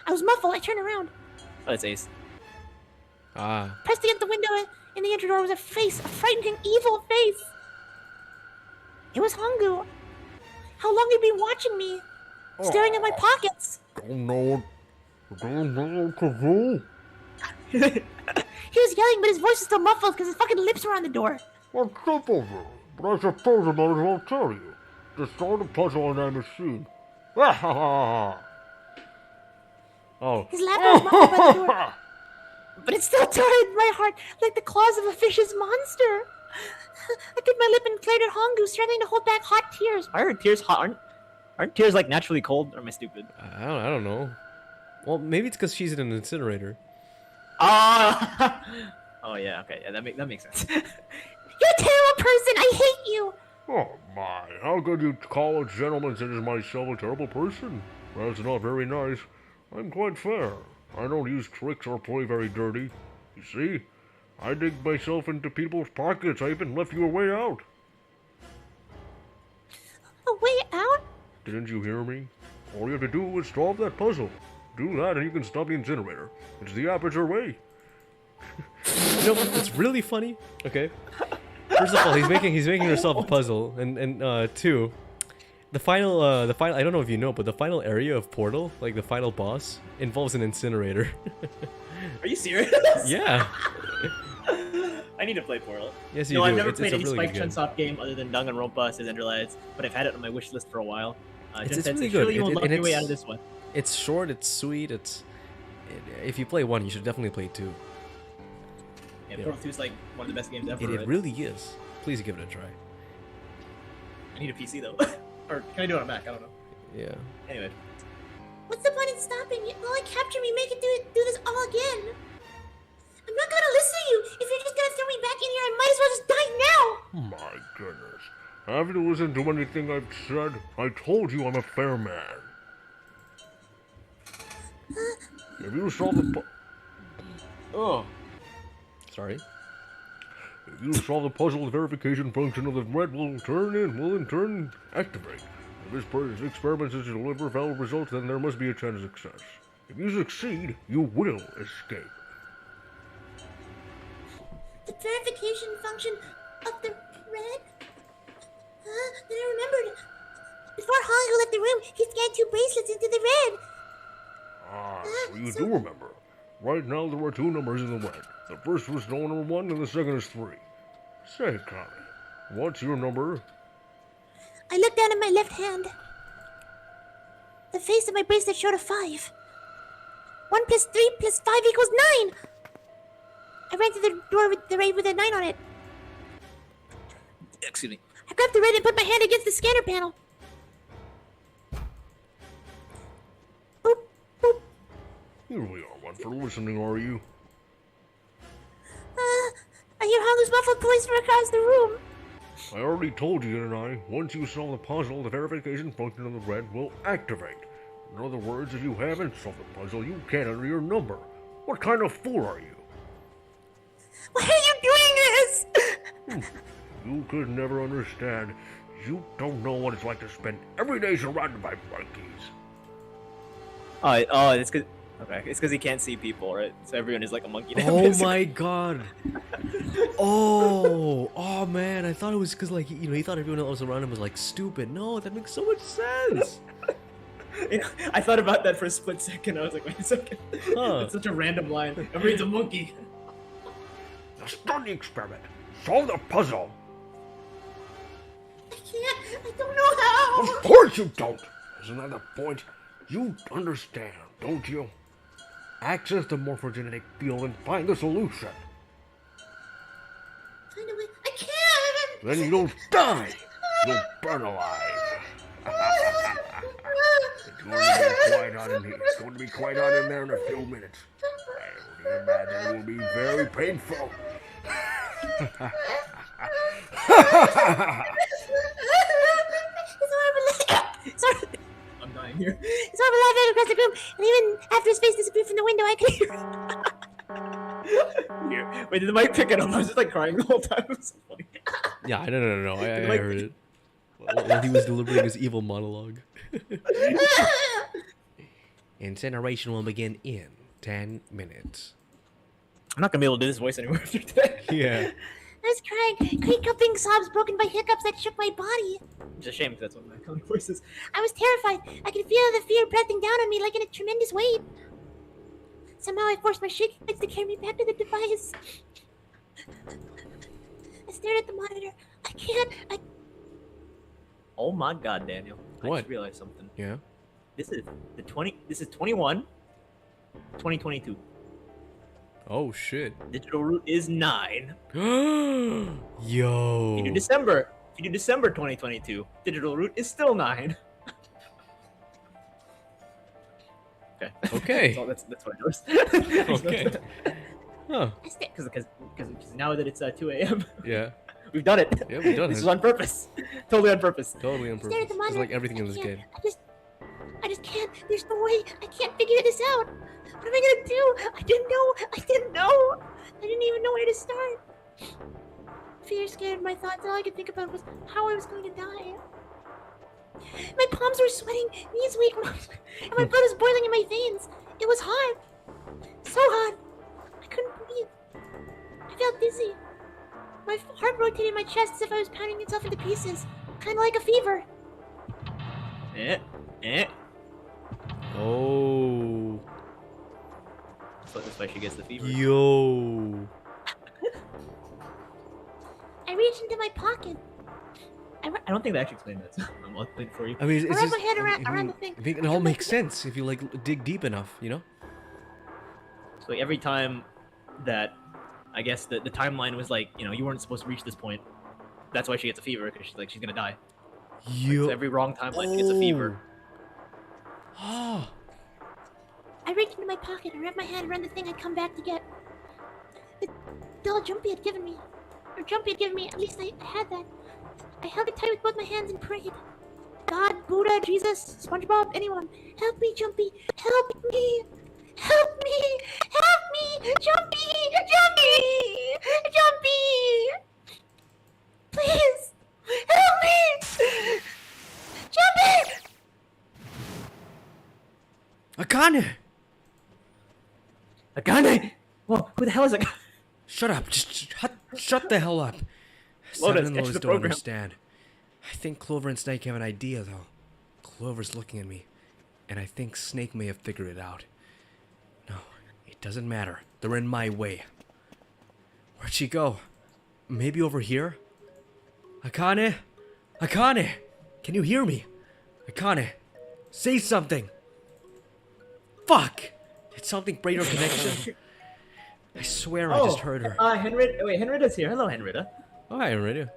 I was muffled. I turned around. Oh, that's Ace. Ah. Pressed against the window in the entry door was a face, a frightening, evil face. It was Hongu. How long had he been watching me? Staring at my pockets. Don't know what to do. He was yelling, but his voice was still muffled because his fucking lips were on the door. Well, simple then, but I suppose I might as well tell you. Just solve the puzzle on that machine. Oh. His laughter was muffled by the door. But it still tore at my heart like the claws of a fish's monster. I bit my lip and glared at Hongu, struggling to hold back hot tears. Why are tears hot? Aren't tears like naturally cold? Or am I stupid? I don't know. Well, maybe it's because she's in an incinerator. Ah! Oh yeah, okay, yeah, that makes sense. You're a terrible person. I hate you. Oh my, how could you call a gentleman such as myself a terrible person? That's not very nice. I'm quite fair. I don't use tricks or play very dirty. You see? I dig myself into people's pockets. I even left you a way out. A way out? Didn't you hear me? All you have to do is solve that puzzle. Do that and you can stop the incinerator. It's the aperture way. You know what's really funny? Okay. First of all, he's making himself a puzzle, and two, the final I don't know if you know, but the final area of Portal, like the final boss, involves an incinerator. Are you serious? Yeah. I need to play Portal. Yes, you no, do. I've never It's played a any really Spike good game. Chunsoft game other than Danganronpa, says Enderlights, but I've had it on my wish list for a while. It's Jen really said, good. surely you won't love And your way it's- out of this one. It's short. It's sweet. If you play one, you should definitely play two. Yeah, Yeah. Portal 2 is like one of the best games ever. It right? really is. Please give it a try. I need a PC though. Or can I do it on Mac? I don't know. Yeah. Anyway. What's the point in stopping? Will I capture me, make it do this all again? I'm not gonna listen to you. If you're just gonna throw me back in here, I might as well just die now. My goodness. Haven't you listened to anything I've said? I told you I'm a fair man. If you solve the Oh. Sorry. If you solve the puzzle, the verification function of the red will in turn activate. If this experiment is to deliver valid results, then there must be a chance of success. If you succeed, you will escape. The verification function of the red. Then I remembered. Before Holligo left the room, he scanned 2 bracelets into the red. Ah, so you do remember. Right now there were 2 numbers in the red. The first was number 1 and the second is 3. Say, Connie, what's your number? I looked down at my left hand. The face of my bracelet showed a 5. 1 plus 3 plus 5 equals 9. I ran to the door with the red with a 9 on it. Excuse me. I grabbed the red and put my hand against the scanner panel. Boop, boop. You really are one for listening, are you? I hear Holligo's muffled voice from across the room. I already told you, didn't I? Once you solve the puzzle, the verification function of the red will activate. In other words, if you haven't solved the puzzle, you can't enter your number. What kind of fool are you? Why are you doing this? You could never understand. You don't know what it's like to spend every day surrounded by monkeys. Oh, it's because. Okay, it's because he can't see people, right? So everyone is like a monkey now. Oh basically. my god. Oh man, I thought it was because like he thought everyone else around him was like stupid. No, that makes so much sense. You know, I thought about that for a split second. I was like, wait a second. Huh. That's such a random line. Everyone's a monkey. Now start the experiment. Solve the puzzle. I can't. I don't know how. Of course you don't. Isn't that the point? You understand, don't you? Access the morphogenetic field and find the solution. Find a way. I can't. Then you'll die. You'll burn alive. It's going to be quite hot in there in a few minutes. I would imagine it will be very painful. Sorry. I'm dying here. It's over laughing across the room, and even after his face disappeared from the window, I could hear. Here. Wait, did the mic pick it up? I was just like crying the whole time. It was so funny. Yeah, no. I Like- heard it. While he was delivering his evil monologue. Incineration will begin in 10 minutes. I'm not gonna be able to do this voice anymore after today. Yeah. I was crying, hiccuping sobs broken by hiccups that shook my body. It's a shame because that's what my comic voice is. I was terrified. I could feel the fear breathing down on me like in a tremendous weight. Somehow I forced my shaking legs to carry me back to the device. I stared at the monitor. I Oh my god, Daniel. I What? just realized something. Yeah. This is 21, 2022. Oh shit. Digital root is 9. Yo. If you do December 2022, digital root is still 9. Okay. Okay. that's what I noticed. Okay. Huh. Because now that it's 2 a.m., Yeah. we've done it. Yeah, we've done This it. is on purpose. Totally on purpose. Totally on stare purpose. at the It's monitor. like everything in this I game. can't. I just can't. There's no way. I can't figure this out. What am I gonna do? I didn't know. I didn't even know where to start. Fear scared my thoughts. All I could think about was how I was going to die. My palms were sweating, knees weak, and my blood was boiling in my veins. It was hot. So hot. I couldn't breathe. I felt dizzy. My heart rotated in my chest as if I was pounding itself into pieces. Kind of like a fever. Oh. So that's why she gets the fever. Yo. I reached into my pocket. I don't think they actually explained that. So I'll think for you. I mean, it's wrap just, my head I around mean, the thing. I think it all makes sense if you like dig deep enough, you know? So like, every time that, I guess the timeline was like, you weren't supposed to reach this point. That's why she gets a fever because she's gonna die. Yo. So every wrong timeline she gets a fever. Oh. I reached into my pocket and wrapped my hand around the thing I'd come back to get. The doll Jumpy had given me. Or Jumpy had given me, at least I had that. I held it tight with both my hands and prayed. God, Buddha, Jesus, SpongeBob, anyone. Help me, Jumpy. Help me. Help me. Help me. Jumpy. Jumpy. Jumpy. Please. Help me. Jumpy. Akane! Akane! Whoa, who the hell is Akane? Shut up. Just shut the hell up. Lotus, Seven and catch Lotus the don't program. understand. I think Clover and Snake have an idea, though. Clover's looking at me, and I think Snake may have figured it out. No, it doesn't matter. They're in my way. Where'd she go? Maybe over here? Akane? Akane! Can you hear me? Akane, say something! Fuck! Did something break our connection? I swear I just heard her. Henrietta. Wait, Henrietta's here. Hello, Henrietta. Oh, hi, already.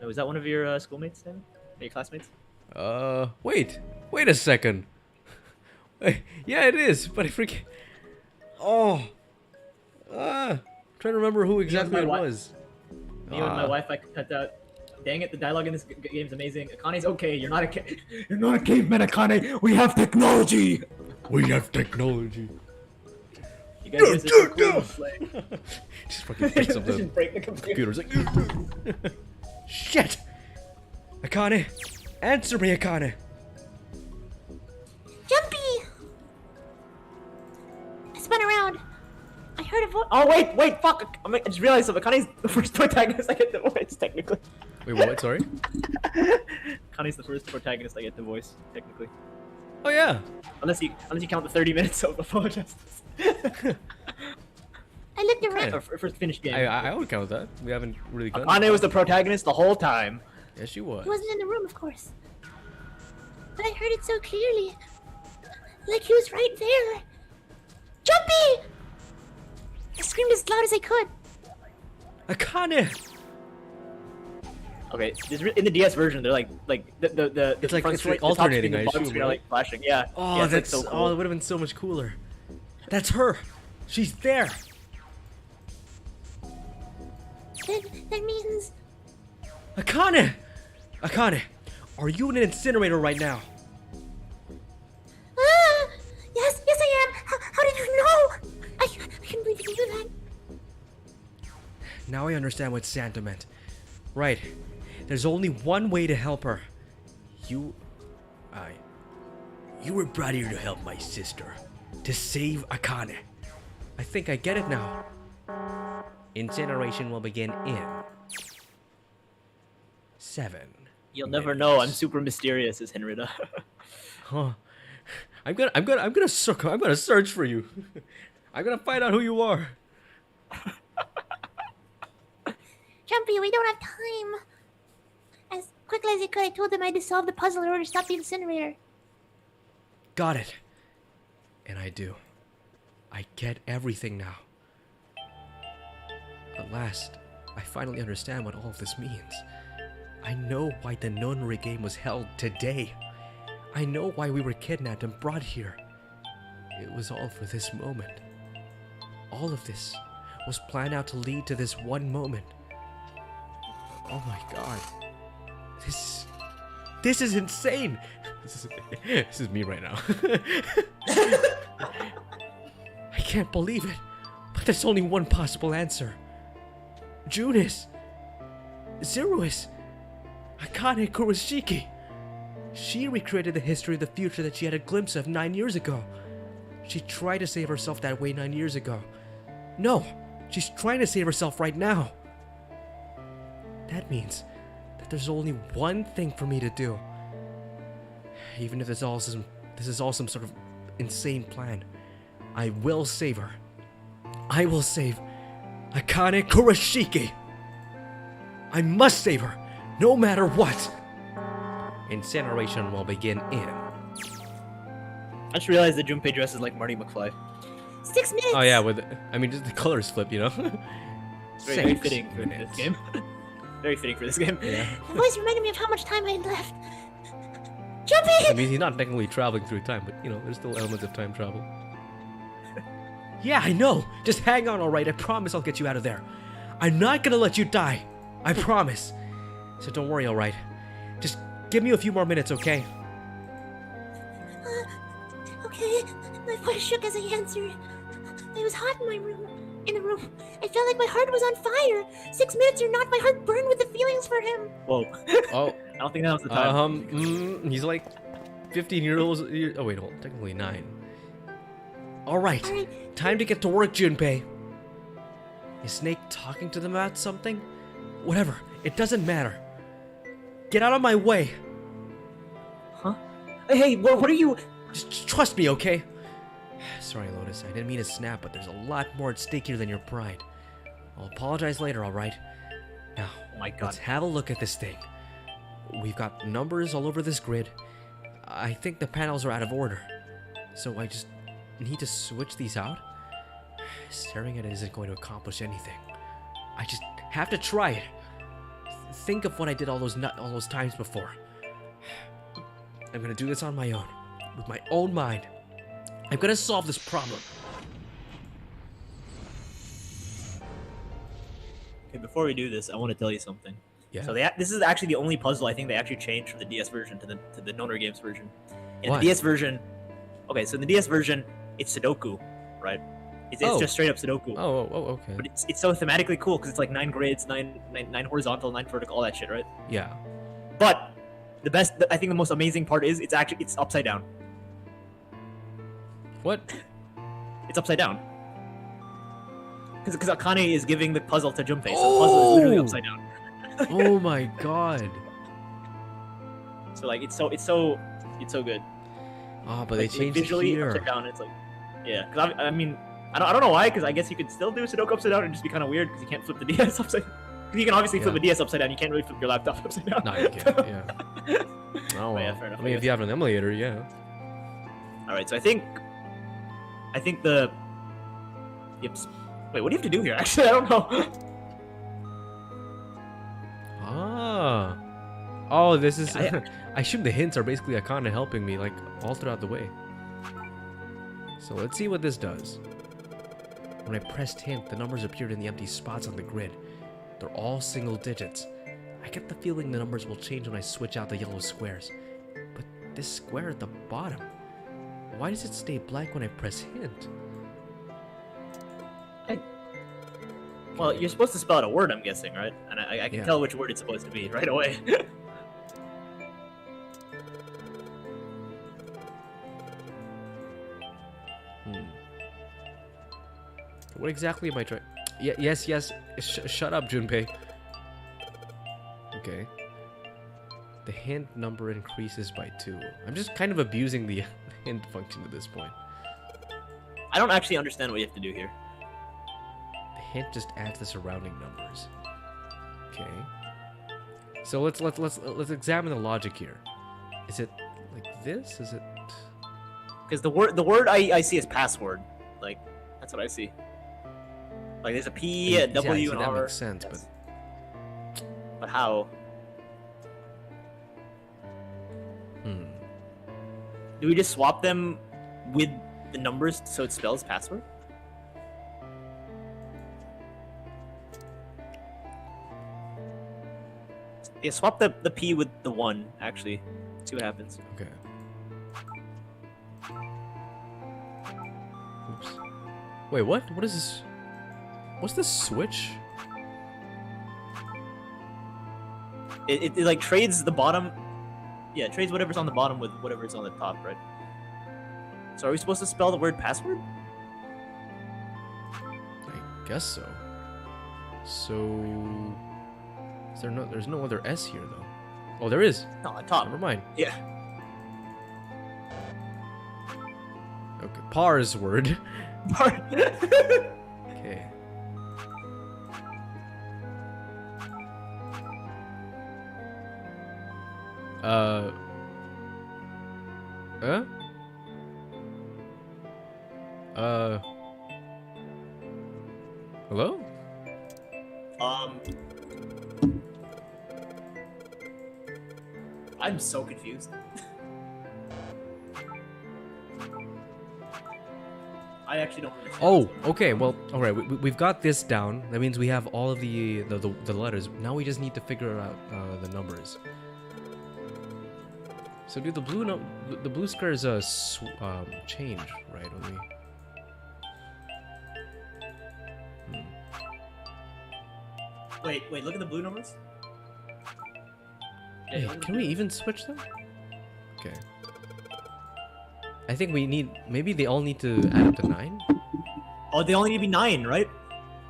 Oh, is that one of your schoolmates then? Your classmates? Wait a second. Yeah, it is, but I forget. Oh. Trying to remember who exactly it was. Me and my Wi-Fi cut out. Dang it, the dialogue in this game's amazing. Akane's okay. You're not a You're not a caveman, Akane. We have technology. We have technology. You guys are so cool. Like, Just fucking beats up the just break the computer. computer's like. Shit! Akane! Answer me, Akane! Jumpy! I spun around. I heard a voice. Oh wait, fuck! I just realized something. Akane's the first protagonist I get to voice, technically. Wait, what? Sorry? Akane's the first protagonist I get to voice, technically. Oh, yeah! Unless you count the 30 minutes of apologize. I looked around. Okay. Or first finished game. I would count that. We haven't really done Akane was the protagonist the whole time. Yes, she was. He wasn't in the room, of course. But I heard it so clearly. Like he was right there. Jumpy! I screamed as loud as I could. Akane! Okay, in the DS version, they're like the It's like- front it's screen- like the top alternating, screen and I bottom assume, screen are right? like flashing. Yeah. Oh, yeah, it's, that's like, so oh, cool. it would have been so much cooler. That's her. She's there. That means Akane, Akane, are you in an incinerator right now? yes, I am. How did you know? I can't believe you knew that. Now I understand what Santa meant. Right. There's only one way to help her. You were brought here to help my sister. To save Akane. I think I get it now. Incineration will begin in 7. You'll never know. I'm super mysterious, as Henrietta. Huh. I'm gonna search for you. I'm gonna find out who you are. Jumpy, we don't have time. As quickly as I could, I told them I had to solve the puzzle in order to stop the incinerator. Got it. And I do. I get everything now. At last, I finally understand what all of this means. I know why the Nonary game was held today. I know why we were kidnapped and brought here. It was all for this moment. All of this was planned out to lead to this one moment. Oh my god. This is insane. This is me right now. I can't believe it. But there's only one possible answer. Junis. Zerois. Akane Kurashiki. She recreated the history of the future that she had a glimpse of 9 years ago. She tried to save herself that way 9 years ago. No, she's trying to save herself right now. That means that there's only one thing for me to do. Even if this is all some sort of insane plan, I will save her. I will save Akane Kurashiki. I must save her, no matter what. Incineration will begin in. I just realized that Junpei dresses like Marty McFly. 6 minutes. Oh yeah, just the colors flip, you know. It's very fitting for this game. Very fitting for this game. Yeah. The voice reminded me of how much time I had left. Jumpy! I mean, he's not technically traveling through time, but you know, there's still elements of time travel. Yeah, I know. Just hang on, all right. I promise I'll get you out of there. I'm not gonna let you die. I promise. So don't worry, all right. Just give me a few more minutes, okay? Okay. My voice shook as I answered. It was hot in my room. In the room. I felt like my heart was on fire. 6 minutes or not, my heart burned with the feelings for him. Whoa. Oh, I don't think that was the time. he's like 15 years old. Oh wait, hold on. Technically 9. All right. All right. Time to get to work, Junpei. Is Snake talking to them about something? Whatever, it doesn't matter. Get out of my way. Huh? Hey, what are you? Just trust me, okay? Sorry, Lotus, I didn't mean to snap, but there's a lot more at stake here than your pride. I'll apologize later, alright? Now, Oh my god. let's have a look at this thing. We've got numbers all over this grid. I think the panels are out of order. So I just need to switch these out? Staring at it isn't going to accomplish anything. I just have to try it. Think of what I did all those times before. I'm gonna do this on my own, with my own mind. I'm gonna solve this problem. Okay, before we do this, I want to tell you something. Yeah. So this is actually the only puzzle I think they actually changed from the DS version to the Noner Games version. In Why? the DS version, okay, so in the DS version, it's Sudoku, right? It's Oh. just straight up Sudoku. Oh, okay. But it's so thematically cool because it's like 9 grids, nine horizontal, 9 vertical, all that shit, right? Yeah. But I think the most amazing part is it's upside down. What? It's upside down. Because Akane is giving the puzzle to Junpei, so the puzzle is literally Oh! upside down. Oh my god. So like it's so good. Oh, but they Like, changed it visually here. upside down. It's like, yeah. Because I mean, I don't know why. Because I guess you could still do Sudoku upside down and just be kind of weird because you can't flip the DS upside. Because you can obviously flip Yeah. a DS upside down. You can't really flip your laptop upside down. No, you can't. Yeah. Oh well. yeah, fair enough, I mean, I if you have an emulator, yeah. All right. So I think the. Yep. Wait, what do you have to do here? Actually, I don't know. Ah. Oh, this is. I- I assume the hints are basically Akane helping me, like, all throughout the way. So let's see what this does. When I pressed hint, the numbers appeared in the empty spots on the grid. They're all single digits. I get the feeling the numbers will change when I switch out the yellow squares. But this square at the bottom, why does it stay blank when I press hint? Well, you're supposed to spell out a word, I'm guessing, right? And I can Yeah. tell which word it's supposed to be right away. What exactly am I trying? Yes. Shut up, Junpei. Okay. The hint number increases by 2. I'm just kind of abusing the hint function at this point. I don't actually understand what you have to do here. The hint just adds the surrounding numbers. Okay. So let's examine the logic here. Is it like this? Is it? Because the word I see is password. Like, that's what I see. Like, there's a P, a Yeah, W, see, and that R. makes sense, but But how? Do we just swap them with the numbers so it spells password? Yeah, swap the P with the 1, actually. See what happens. okay. Oops. Wait, what? What is this? What's this switch? It like trades the bottom. Yeah, it trades whatever's on the bottom with whatever's on the top, right? So are we supposed to spell the word password? I guess so. So there's no other S here though. Oh, there is. No, on top. Never mind. Yeah. Okay, par's word. Okay. Huh? Hello? I'm so confused. I actually don't understand. Oh, okay. Well, all right. We've got this down. That means we have all of the letters. Now we just need to figure out the numbers. So, do the blue squares change, right? When we Wait, look at the blue numbers. Yeah, Hey, look at the can blue we even switch them? Okay. I think we need. Maybe they all need to add up to 9. Oh, they only need to be 9, right?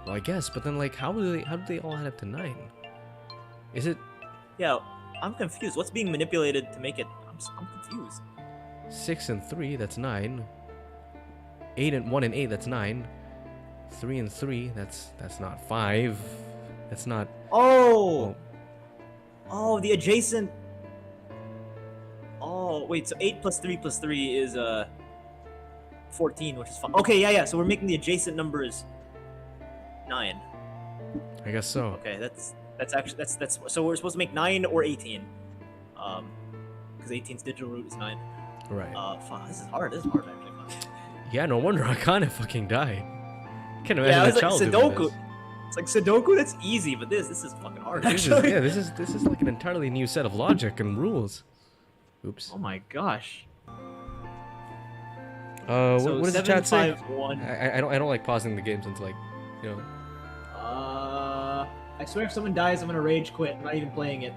Well, I guess, but then like, how do they all add up to 9? Is it Yeah, I'm confused. What's being manipulated to make it? I'm confused. 6 and 3? That's 9. 8 and 1 and 8. That's 9. 3 and 3. That's not 5. That's not. Oh. Oh, the adjacent. Oh, wait. So 8 plus 3 plus 3 is 14, which is fine. Okay, yeah. So we're making the adjacent numbers 9. I guess so. Okay, that's actually that's so we're supposed to make 9 or 18. Because 18's digital root is 9. Right. Fuck, this is hard. This is hard actually. Yeah, no wonder I kind of fucking died. Can't imagine Yeah, I a was like child doing Sudoku. this. It's like Sudoku. That's easy, but this is fucking hard. This is, Actually. yeah, this is like an entirely new set of logic and rules. Oops. Oh my gosh. What So does the chat say? 751. I don't like pausing the games until like, you know. I swear if someone dies, I'm gonna rage quit. I'm not even playing it.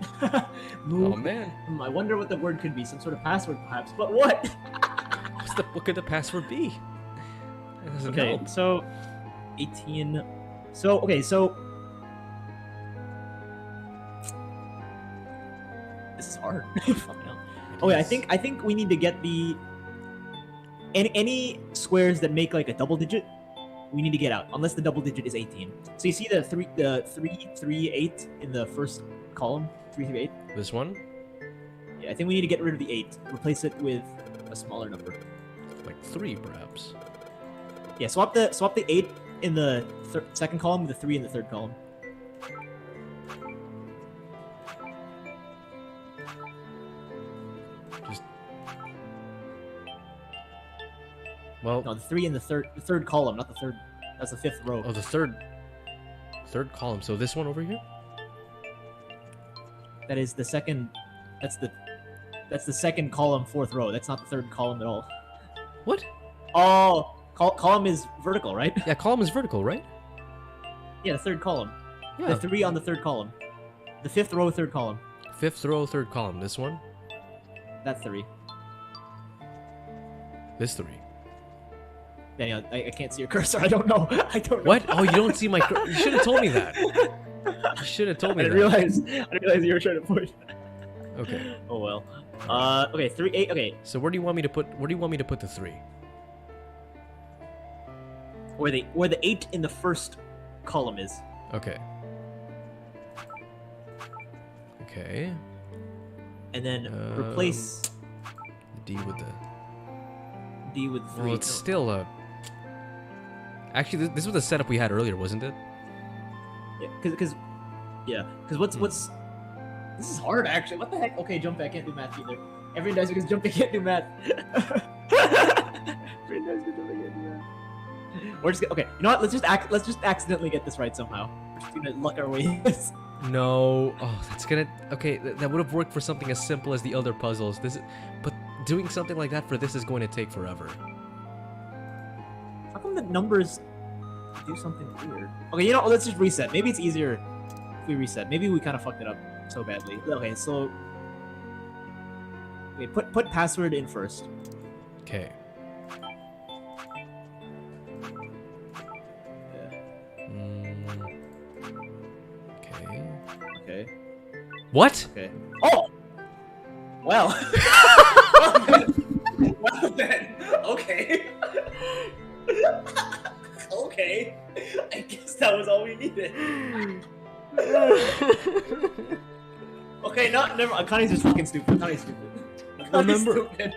Oh man, I wonder what the word could be. Some sort of password, perhaps. But what? what could the password be? It doesn't Okay, help. so 18. So This is hard. Fucking hell. Oh yeah, I think we need to get the any squares that make like a double digit. We need to get out unless the double digit is 18. So you see the 3 3 8 in the first column, 3 3 8. This one, Yeah, I think we need to get rid of the 8. Replace it with a smaller number. like 3 perhaps. Yeah, swap the 8 in the second column with the 3 in the third column. Just. Well, No, the 3 in the third column, not the third. That's the fifth row. oh, the third column. So this one over here. That is the second. That's the second column, fourth row. That's not the third column at all. What? Oh, column is vertical, right? Yeah, column is vertical, right? Yeah, the third column. Yeah. The 3 on the third column. The fifth row, third column. 5th row, 3rd column. This one. That's 3. This 3. Daniel, I can't see your cursor. I don't know. I don't know. What? Oh, you don't see my. You should have told me that. You should have told I me didn't that. realize. I didn't realize you were trying to push. Okay. Oh well. Okay, 3 8. Okay, So where do you want me to put? Where do you want me to put the 3? where the 8 in the first column is. Okay. Okay. And then replace D with the. D with 3. Well, it's still a. Actually, this was the setup we had earlier, wasn't it? Because what's this is hard actually. What the heck? Okay, Jumpy, I can't do math either. Everyone dies because Jumpy can't do math. Everyone dies because Jumpy can't do math. We're just okay. You know what? Let's just accidentally get this right somehow. We're just gonna luck our way in this. No. Oh, that's gonna. Okay, that would have worked for something as simple as the other puzzles. But doing something like that for this is going to take forever. How come the numbers do something weird? Okay, you know, let's just reset. Maybe it's easier if we reset. Maybe we kind of fucked it up so badly. Okay, so wait, put password in first. Okay. Okay. Okay. What? Okay. Oh. Well. Well then. Okay. Okay. I guess that was all we needed. Okay, never. Connie's just fucking stupid. Connie's stupid. Connie's Remember- stupid.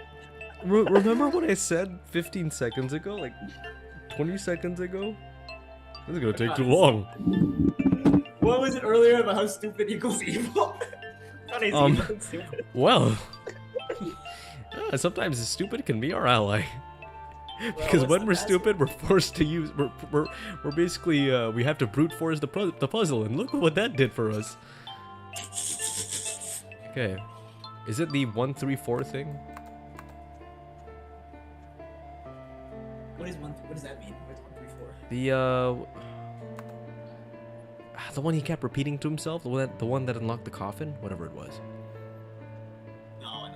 Remember what I said 15 seconds ago? Like 20 seconds ago? This is gonna take too long. What was it earlier about how stupid equals evil? Connie's evil and stupid. Well, sometimes the stupid can be our ally. Because what's when the we're best? stupid, we're forced to use. We're basically we have to brute force the puzzle, and look what that did for us. Okay, is it the 1 3 4 thing? What does that mean? What's 1 3 4? The one he kept repeating to himself, the one that unlocked the coffin, whatever it was. No.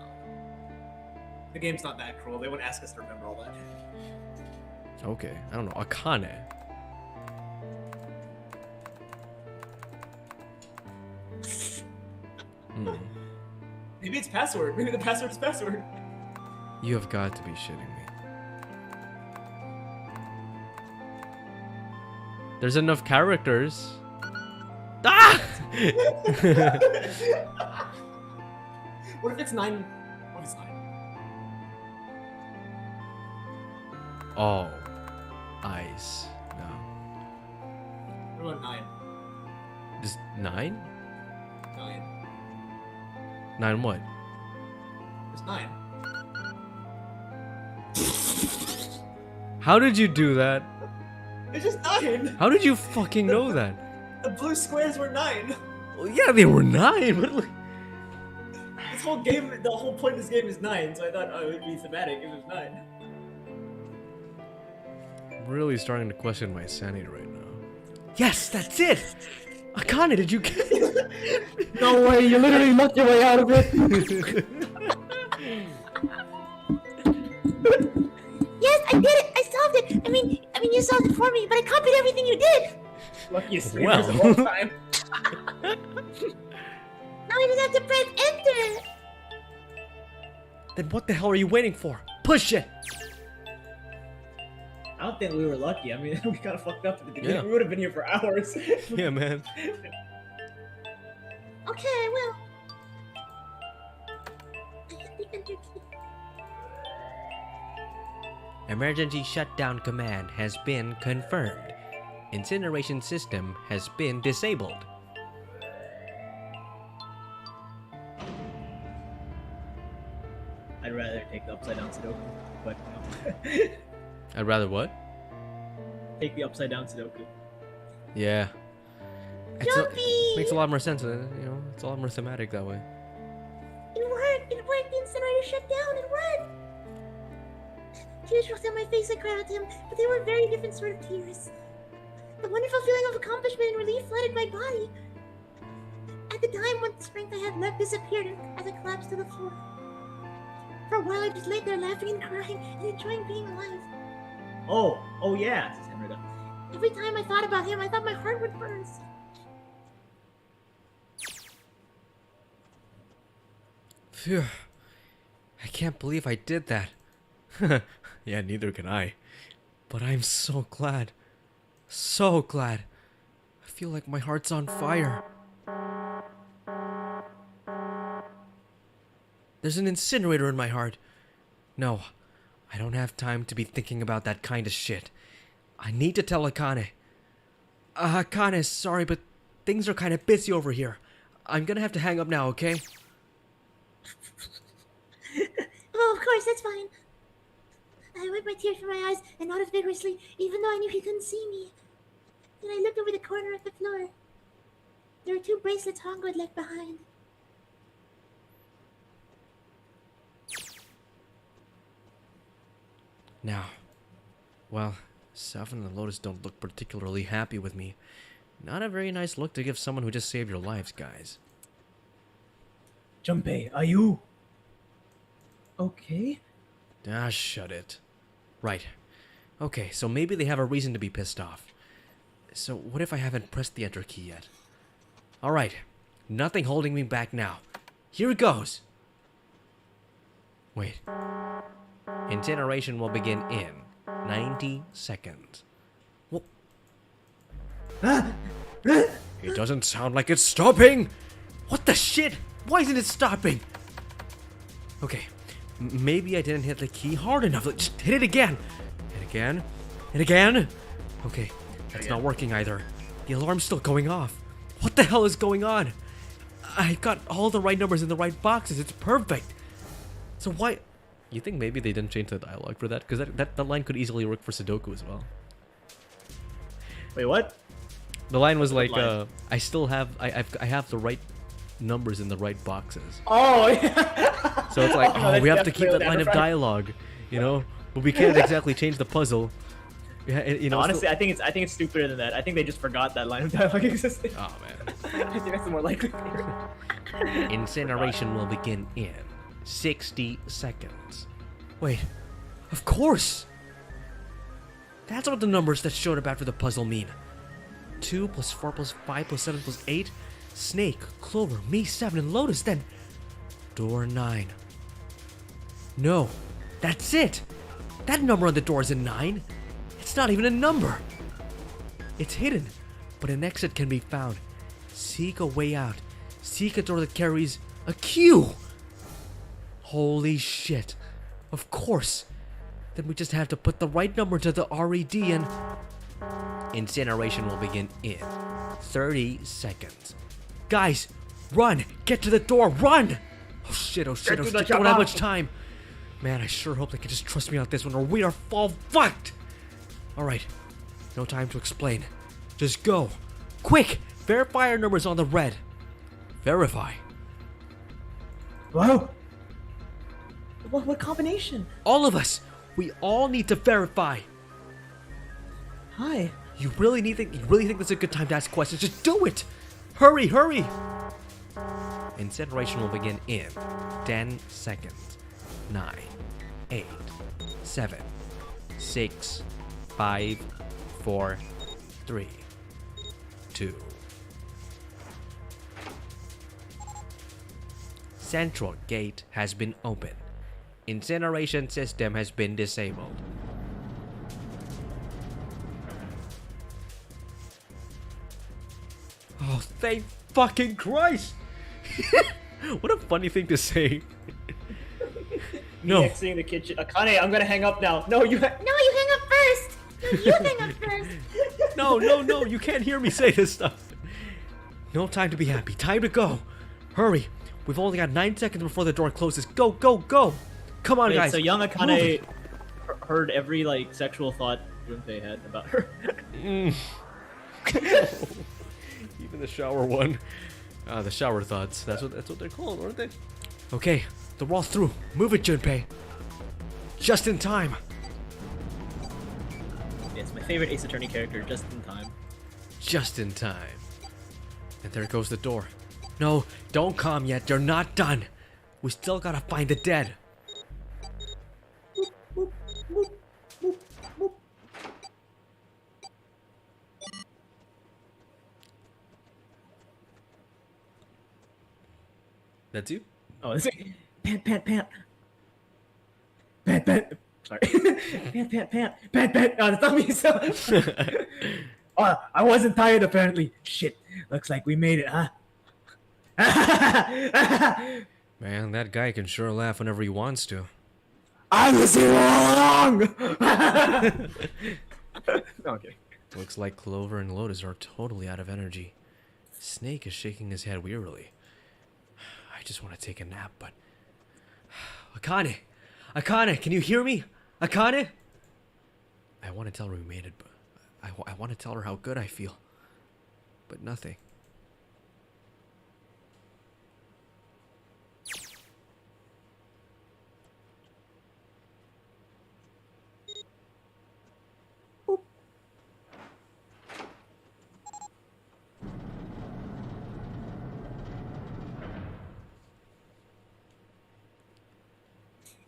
The game's not that cruel. They wouldn't ask us to remember all that. Okay, I don't know. Akane. it's password. Maybe the password is password. You have got to be shitting me. There's enough characters. Ah! What if it's 9? What if it's 9? Oh. Ice. No. What about 9? Just 9? 9. 9 what? It's 9. How did you do that? It's just 9. How did you fucking know that? The blue squares were 9. Well, yeah, they were 9, but like... This whole game, the whole point of this game is 9, so I thought it would be thematic if it was 9. I'm really starting to question my sanity right now. Yes, that's it! Akane, did you get it? No way, you literally lucked your way out of it. Yes, I did it. I solved it. I mean, you solved it for me, but I copied everything you did. Luckiest Well. streamers of all time. Now I just have to press enter. Then what the hell are you waiting for? Push it! I don't think we were lucky. I mean, we kind of fucked up at the beginning. Yeah. We would have been here for hours. Yeah, man. Okay, I will. I hit the enter key. Emergency shutdown command has been confirmed. Incineration system has been disabled. I'd rather take the upside down Sudoku, but I'd rather what? take the upside down Sudoku. Yeah. Jumpy! Makes a lot more sense, you know, it's a lot more thematic that way. It worked! It worked! The incinerator shut down! It worked! Tears rolled down my face. I cried out to him, but they were very different sort of tears. The wonderful feeling of accomplishment and relief flooded my body. At the time when the strength I had left disappeared as I collapsed to the floor. For a while I just lay there laughing and crying and enjoying being alive. Oh yeah. Says Henrietta. Every time I thought about him, I thought my heart would burst. Phew. I can't believe I did that. Yeah, neither can I. But I'm so glad. So glad. I feel like my heart's on fire. There's an incinerator in my heart. No, I don't have time to be thinking about that kind of shit. I need to tell Akane. Akane, sorry, but things are kind of busy over here. I'm gonna have to hang up now, okay? Oh, of course, that's fine. I wiped my tears from my eyes and nodded vigorously, even though I knew he couldn't see me. Then I looked over the corner of the floor. There were 2 bracelets Hongo had left behind. Now, well, Seven and Lotus don't look particularly happy with me. Not a very nice look to give someone who just saved your lives, guys. Junpei, are you okay? Ah, shut it. Right. Okay, so maybe they have a reason to be pissed off. So what if I haven't pressed the enter key yet? Alright, nothing holding me back now. Here it goes! Wait. Incineration will begin in 90 seconds. Well, it doesn't sound like it's stopping! What the shit? Why isn't it stopping? Okay, maybe I didn't hit the key hard enough. Just hit it again. And again. And again. Okay, that's not working either. The alarm's still going off. What the hell is going on? I got all the right numbers in the right boxes. It's perfect. So why... You think maybe they didn't change the dialogue for that? Because that line could easily work for Sudoku as well. Wait, what? The line was like, line? I still have... I have the right numbers in the right boxes. Oh yeah. So it's like, Oh, oh, that's we have to definitely keep that what line of they're dialogue, you know? But we can't exactly change the puzzle. Yeah, you know. Honestly, I think it's stupider than that. I think they just forgot that line of dialogue existed. Oh man. I think that's the more likely theory. Incineration will begin in 60 seconds. Wait, of course. That's what the numbers that showed up after the puzzle mean. 2 plus 4 plus 5 plus 7 plus 8. Snake, Clover, me, 7, and Lotus. Then Door 9. No, that's it! That number on the door isn't 9. It's not even a number. It's hidden, but an exit can be found. Seek a way out. Seek a door that carries a Q. Holy shit. Of course. Then we just have to put the right number to the RED and... Incineration will begin in 30 seconds. Guys, run! Get to the door, run! Oh shit, oh shit, oh Get to the shit, don't have chopper. much time. Man, I sure hope they can just trust me on this one or we are all fucked! Alright, no time to explain. Just go. Quick! Verify our numbers on the red. Verify. Whoa! What combination? All of us! We all need to verify! Hi. You really think this is a good time to ask questions? Just do it! Hurry, hurry! Incineration will begin in 10 seconds. 9, 8, 7, 6, 5, 4, 3, 2. Central gate has been opened. Incineration system has been disabled. Oh, thank fucking Christ! What a funny thing to say. No. Exiting the kitchen. Akane, I'm gonna hang up now. No, you. No, you hang up first. No, you hang up first. No, you can't hear me say this stuff. No time to be happy. Time to go. Hurry. We've only got 9 seconds before the door closes. Go, go, go. Come on, Wait, guys. so young Move Akane it. heard every like sexual thought Junpei had about her. Even the shower one. The shower thoughts. That's what they're called, aren't they? Okay, they're all through. Move it, Junpei. Just in time. It's my favorite Ace Attorney character, just in time. Just in time. And there goes the door. No, don't come yet. You're not done. We still gotta find the dead. That's you? Oh, this pant. Sorry. pant. Oh, that's not me. So. Oh, I wasn't tired apparently. Shit. Looks like we made it, huh? Man, that guy can sure laugh whenever he wants to. I was here all along! No, I'm kidding. Looks like Clover and Lotus are totally out of energy. Snake is shaking his head wearily. I just want to take a nap, but... Akane! Akane, can you hear me? Akane? I want to tell her we made it, but... I want to tell her how good I feel. But nothing.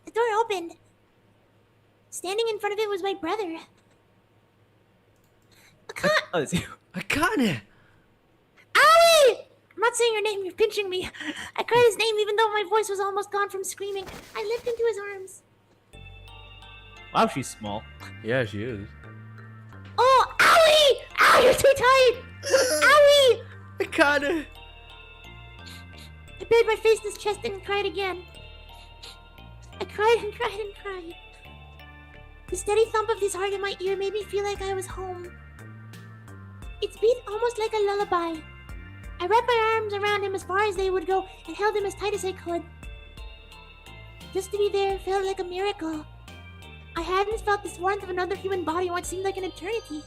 The door opened. Standing in front of it was my brother. Oh, it's you. Akane! Owie! I'm not saying your name, you're pinching me. I cried his name even though my voice was almost gone from screaming. I leapt into his arms. Wow, she's small. Yeah, she is. Oh, owie! Ow, you're too tight! Owie! Akane! I buried my face in his chest and cried again. I cried and cried and cried. The steady thump of his heart in my ear made me feel like I was home. Its beat almost like a lullaby. I wrapped my arms around him as far as they would go and held him as tight as I could. Just to be there felt like a miracle. I hadn't felt this warmth of another human body in what seemed like an eternity.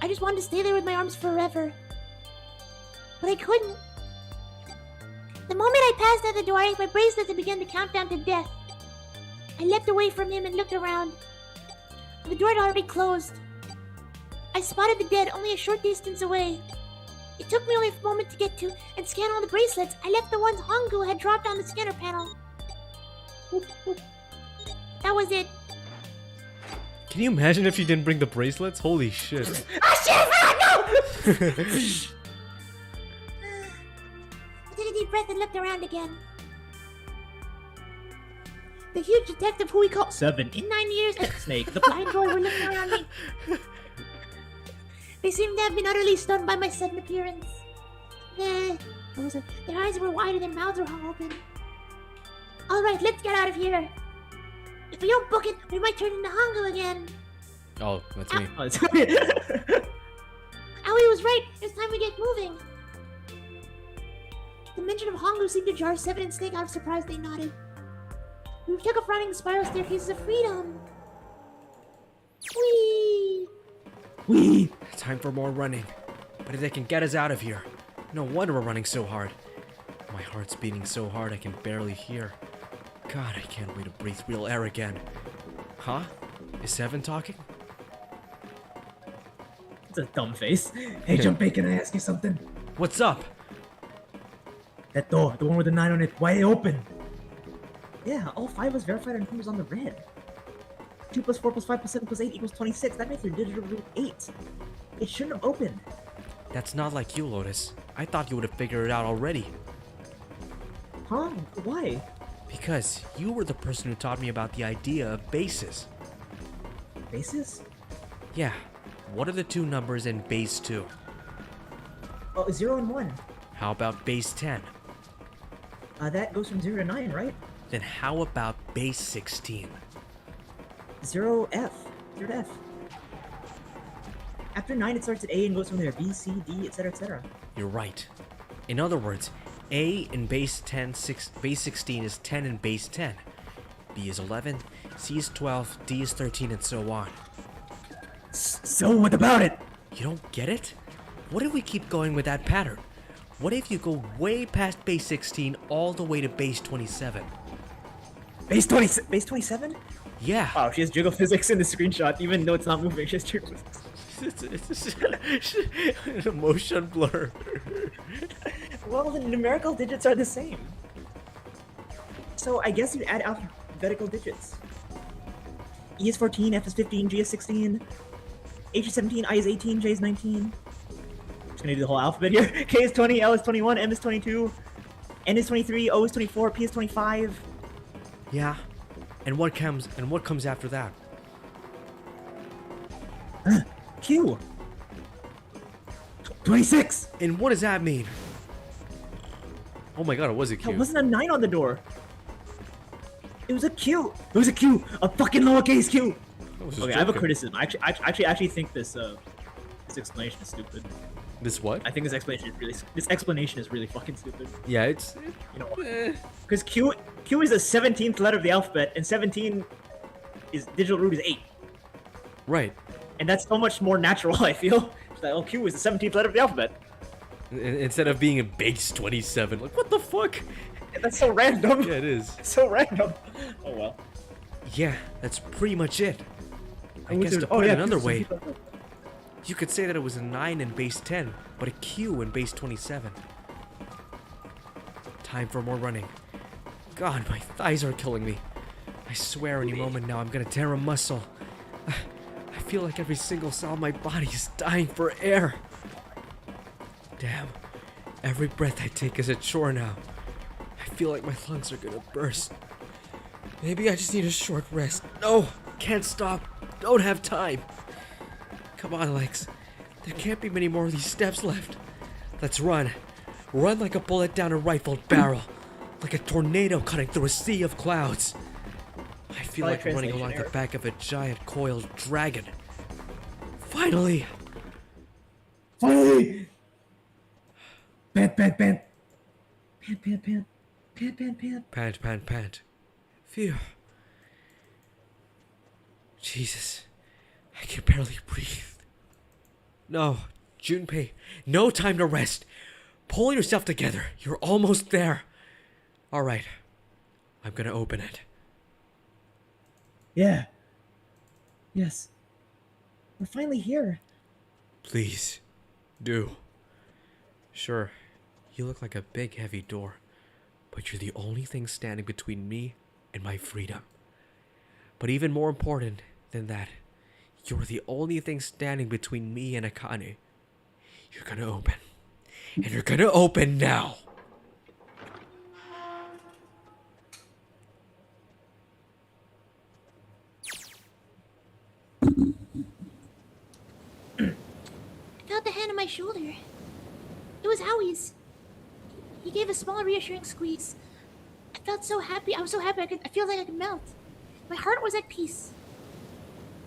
I just wanted to stay there with my arms forever. But I couldn't. The moment I passed out the door, I ate my bracelet and began to count down to death. I leapt away from him and looked around. The door had already closed. I spotted the dead only a short distance away. It took me only a moment to get to and scan all the bracelets. I left the ones Hongu had dropped on the scanner panel. Whoop, whoop. That was it. Can you imagine if you didn't bring the bracelets? Holy shit. Oh shit! No! I took a deep breath and looked around again. The huge detective who we call 7. in 9 years. Snake. The blind boy were looking around me. They seemed to have been utterly stunned by my sudden appearance. Their eyes were wide and their mouths were hung open. Alright, let's get out of here. If we don't book it, we might turn into Hongo again. Oh, that's me. Oh, it's Aoi was right. It's time we get moving. The mention of Hongo seemed to jar Seven and Snake out of surprise. They nodded. We took off riding the spiral staircases of freedom. Whee! Wee! Time for more running. But if they can get us out of here. No wonder we're running so hard. My heart's beating so hard I can barely hear. God, I can't wait to breathe real air again. Huh? Is Seven talking? It's a dumb face. Hey, Junpei, can I ask you something? What's up? That door, the one with the 9 on it, why open? Yeah, all 5 was verified and who was on the red. 2 plus 4 plus 5 plus 7 plus 8 equals 26. That makes their digital root 8. It shouldn't have opened. That's not like you, Lotus. I thought you would have figured it out already. Huh? Why? Because you were the person who taught me about the idea of bases. Bases? Yeah. What are the 2 numbers in base 2? Oh, 0 and 1. How about base 10? That goes from 0 to 9, right? Then how about base 16? 0F. 0 to F. After 9, it starts at A and goes from there. B, C, D, etc., etc. You're right. In other words, A in base 10, base 16 is 10 in base 10. B is 11, C is 12, D is 13, and so on. So what about it? You don't get it? What if we keep going with that pattern? What if you go way past base 16 all the way to base 27? Base 20, base 27? Yeah. Wow, she has jiggle physics in the screenshot, even though it's not moving. She has jiggle physics. It's a motion blur. Well, the numerical digits are the same. So I guess you add alphabetical digits. E is 14, F is 15, G is 16, H is 17, I is 18, J is 19. Just gonna do the whole alphabet here. K is 20, L is 21, M is 22, N is 23, O is 24, P is 25. Yeah. And what comes after that? Q. 26. And what does that mean? Oh my god, it was a There Q. wasn't a 9 on the door. It was a Q. It was a Q. A fucking lowercase Q. Okay, I have a criticism. I actually think this explanation is stupid. This what? I think this explanation is really fucking stupid. Yeah, it's... You know what? Because Q is the 17th letter of the alphabet, and 17 is digital root is 8, Right. and that's so much more natural. I feel that Q is the 17th letter of the alphabet. Instead of being a base 27. Like, what the fuck? That's so random. Yeah, it is. So random. Oh well. Yeah, that's pretty much it. I And guess wizard- to put it another Q's way, 17th letter. you could say that it was a 9 in base 10, but a Q in base 27. Time for more running. God, my thighs are killing me. I swear any moment now I'm gonna tear a muscle. I feel like every single cell in my body is dying for air. Damn. Every breath I take is a chore now. I feel like my lungs are gonna burst. Maybe I just need a short rest. No! Can't stop. Don't have time. Come on, Lex. There can't be many more of these steps left. Let's run. Run like a bullet down a rifled barrel. Like a tornado cutting through a sea of clouds. I feel like I'm running along the back of a giant coiled dragon. Finally! Finally! Pant, pant, pant. Pant, pant, pant. Pant, pant, pant. Pant, pant, pant. Phew. Jesus. I can barely breathe. No, Junpei. No time to rest. Pull yourself together. You're almost there. Alright. I'm gonna open it. Yeah. Yes. We're finally here. Please. Do. Sure. You look like a big heavy door. But you're the only thing standing between me and my freedom. But even more important than that, you're the only thing standing between me and Akane. You're gonna open. And you're gonna open now! shoulder. It was Howie's. He gave a small, reassuring squeeze. I felt so happy. I was so happy. I feel like I could melt. My heart was at peace.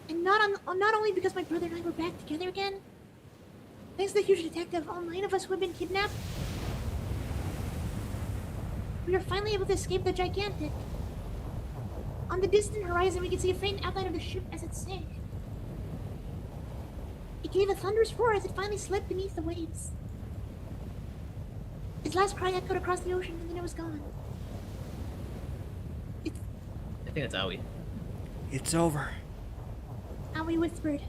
And not only because my brother and I were back together again. Thanks to the huge detective, all 9 of us who had been kidnapped. We were finally able to escape the gigantic. On the distant horizon, we could see a faint outline of the ship as it sank. It gave a thunderous roar as it finally slid beneath the waves. Its last cry echoed across the ocean, and then it was gone. I think that's Aoi. It's over. Aoi whispered.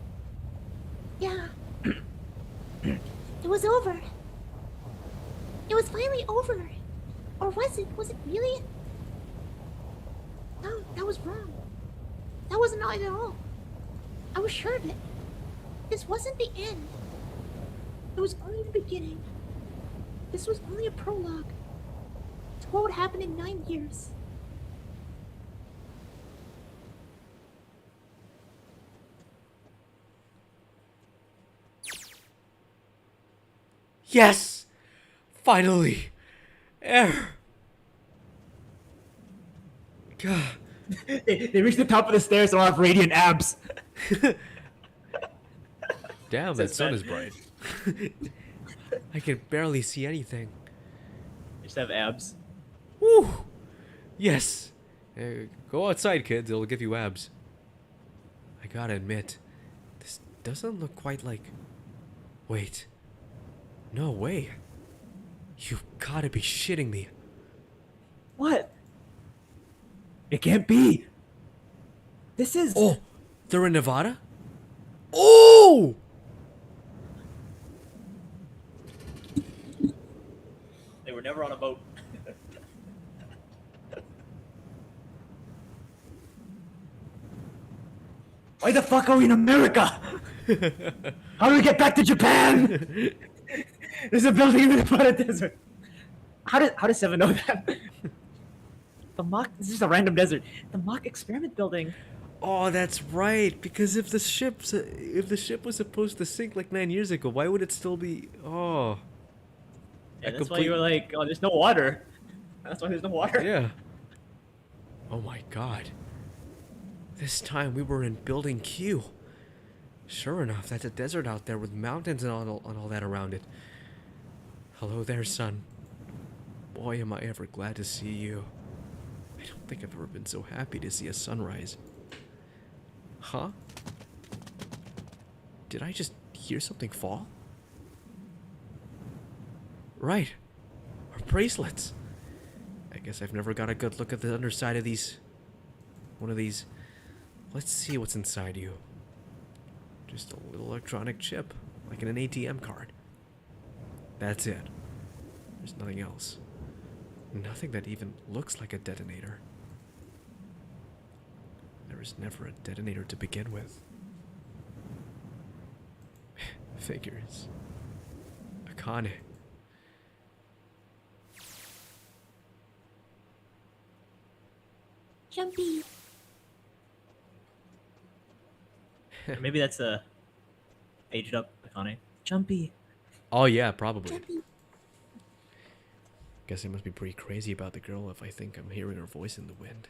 Yeah. It was over. It was finally over. Or was it? Was it really? No, that was wrong. That wasn't it at all. I was sure of it. This wasn't the end. It was only the beginning. This was only a prologue to what would happen in 9 years. Yes! Finally! Air! God. They reach the top of the stairs and all have radiant abs. Damn, that sun is bright. I can barely see anything. They just have abs. Woo! Yes! Go outside, kids. It'll give you abs. I gotta admit, this doesn't look quite like... Wait. No way. You've gotta be shitting me. What? It can't be. This is. Oh! They're in Nevada? Oh! They were never on a boat. Why the fuck are we in America? How do we get back to Japan? There's a building in the Nevada desert. How does Seven know that? The mock. This is just a random desert. The mock experiment building. Oh, that's right. Because if the ship was supposed to sink like 9 years ago, why would it still be? Oh. Yeah, A that's why complete- you were like, oh, there's no water. That's why there's no water. Yeah. Oh my god. This time we were in Building Q. Sure enough, that's a desert out there with mountains and all that around it. Hello there, son. Boy, am I ever glad to see you. I don't think I've ever been so happy to see a sunrise. Huh? Did I just hear something fall? Right. Our bracelets. I guess I've never got a good look at the underside of these... one of these... Let's see what's inside you. Just a little electronic chip, like in an ATM card. That's it. There's nothing else. Nothing that even looks like a detonator. There was never a detonator to begin with. Figures. Akane. Jumpy. Or maybe that's a aged up Akane. Jumpy. Oh yeah, probably. Jumpy. Guess I must be pretty crazy about the girl if I think I'm hearing her voice in the wind.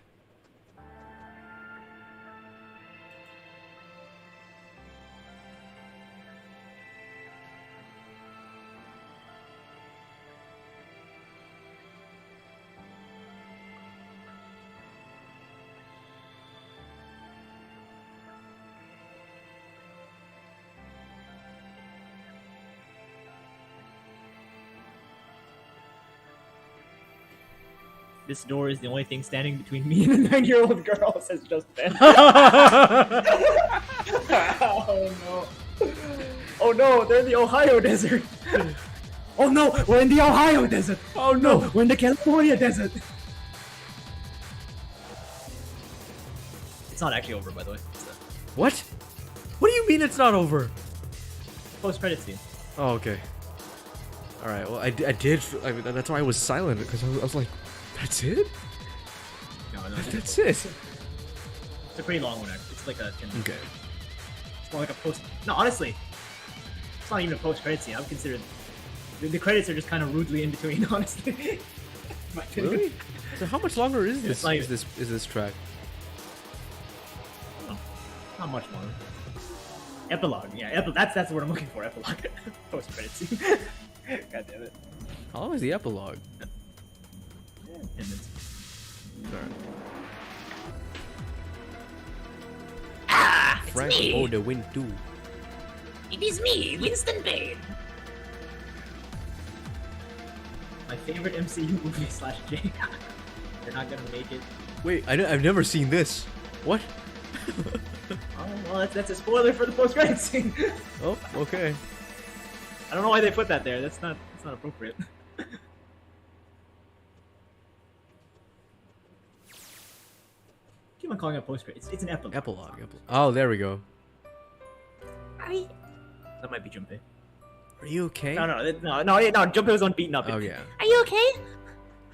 This door is the only thing standing between me and a 9-year-old girl, says Justin. Oh no. Oh no, they're in the Ohio desert. Oh no, we're in the Ohio desert. Oh no, we're in the California desert. It's not actually over, by the way. It's a What? What do you mean it's not over? post-credit scene. Oh, okay. Alright, well, I did. I mean, that's why I was silent, because I was like, that's it? No, no, That's it. it's a pretty long one, actually. It's like a 10 minute. Okay. It's more like a post. No, honestly, It's not even a post-credit scene. I would consider the credits are just kind of rudely in between, honestly. My opinion. Really? So how much longer is this? like- Is this track? Not much more. Epilogue, yeah. That's the word I'm looking for. Epilogue. Post-credit scene. God damn it. How long is the epilogue? 10 minutes. Frank for the win too. It is me, Winston Bane. My favorite MCU movie / J. They're not gonna make it. Wait, I've never seen this. What? Oh, well, that's a spoiler for the post-credit scene. Oh, okay. I don't know why they put that there. That's not appropriate. Keep on calling it post-credit. It's an epilogue. Epilogue. Oh, there we go. Are you? That might be Junpei. Are you okay? No. Junpei was on beaten up. Oh yeah. Are you okay?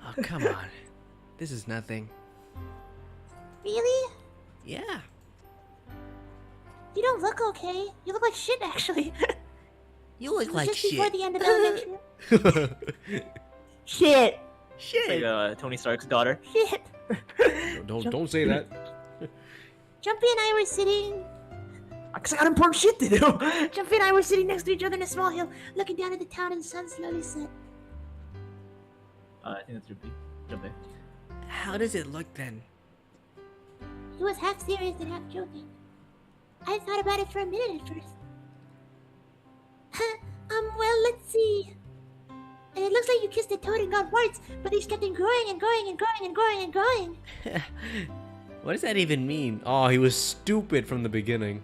Oh come on. This is nothing. Really? Yeah. You don't look okay. You look like shit, actually. You look like Just before shit. the end of elementary. Shit. Like Tony Stark's daughter. Shit. Don't say that. Jumpy and I were sitting. Cause I got important shit to do. Jumpy and I were sitting next to each other in a small hill, looking down at the town, and the sun slowly set. I think that's Junpei. How does it look then? He was half serious and half joking. I thought about it for a minute at first. Well, let's see. And it looks like you kissed a toad and got warts, but they just kept on growing and growing and growing and growing and growing. What does that even mean? Oh, he was stupid from the beginning.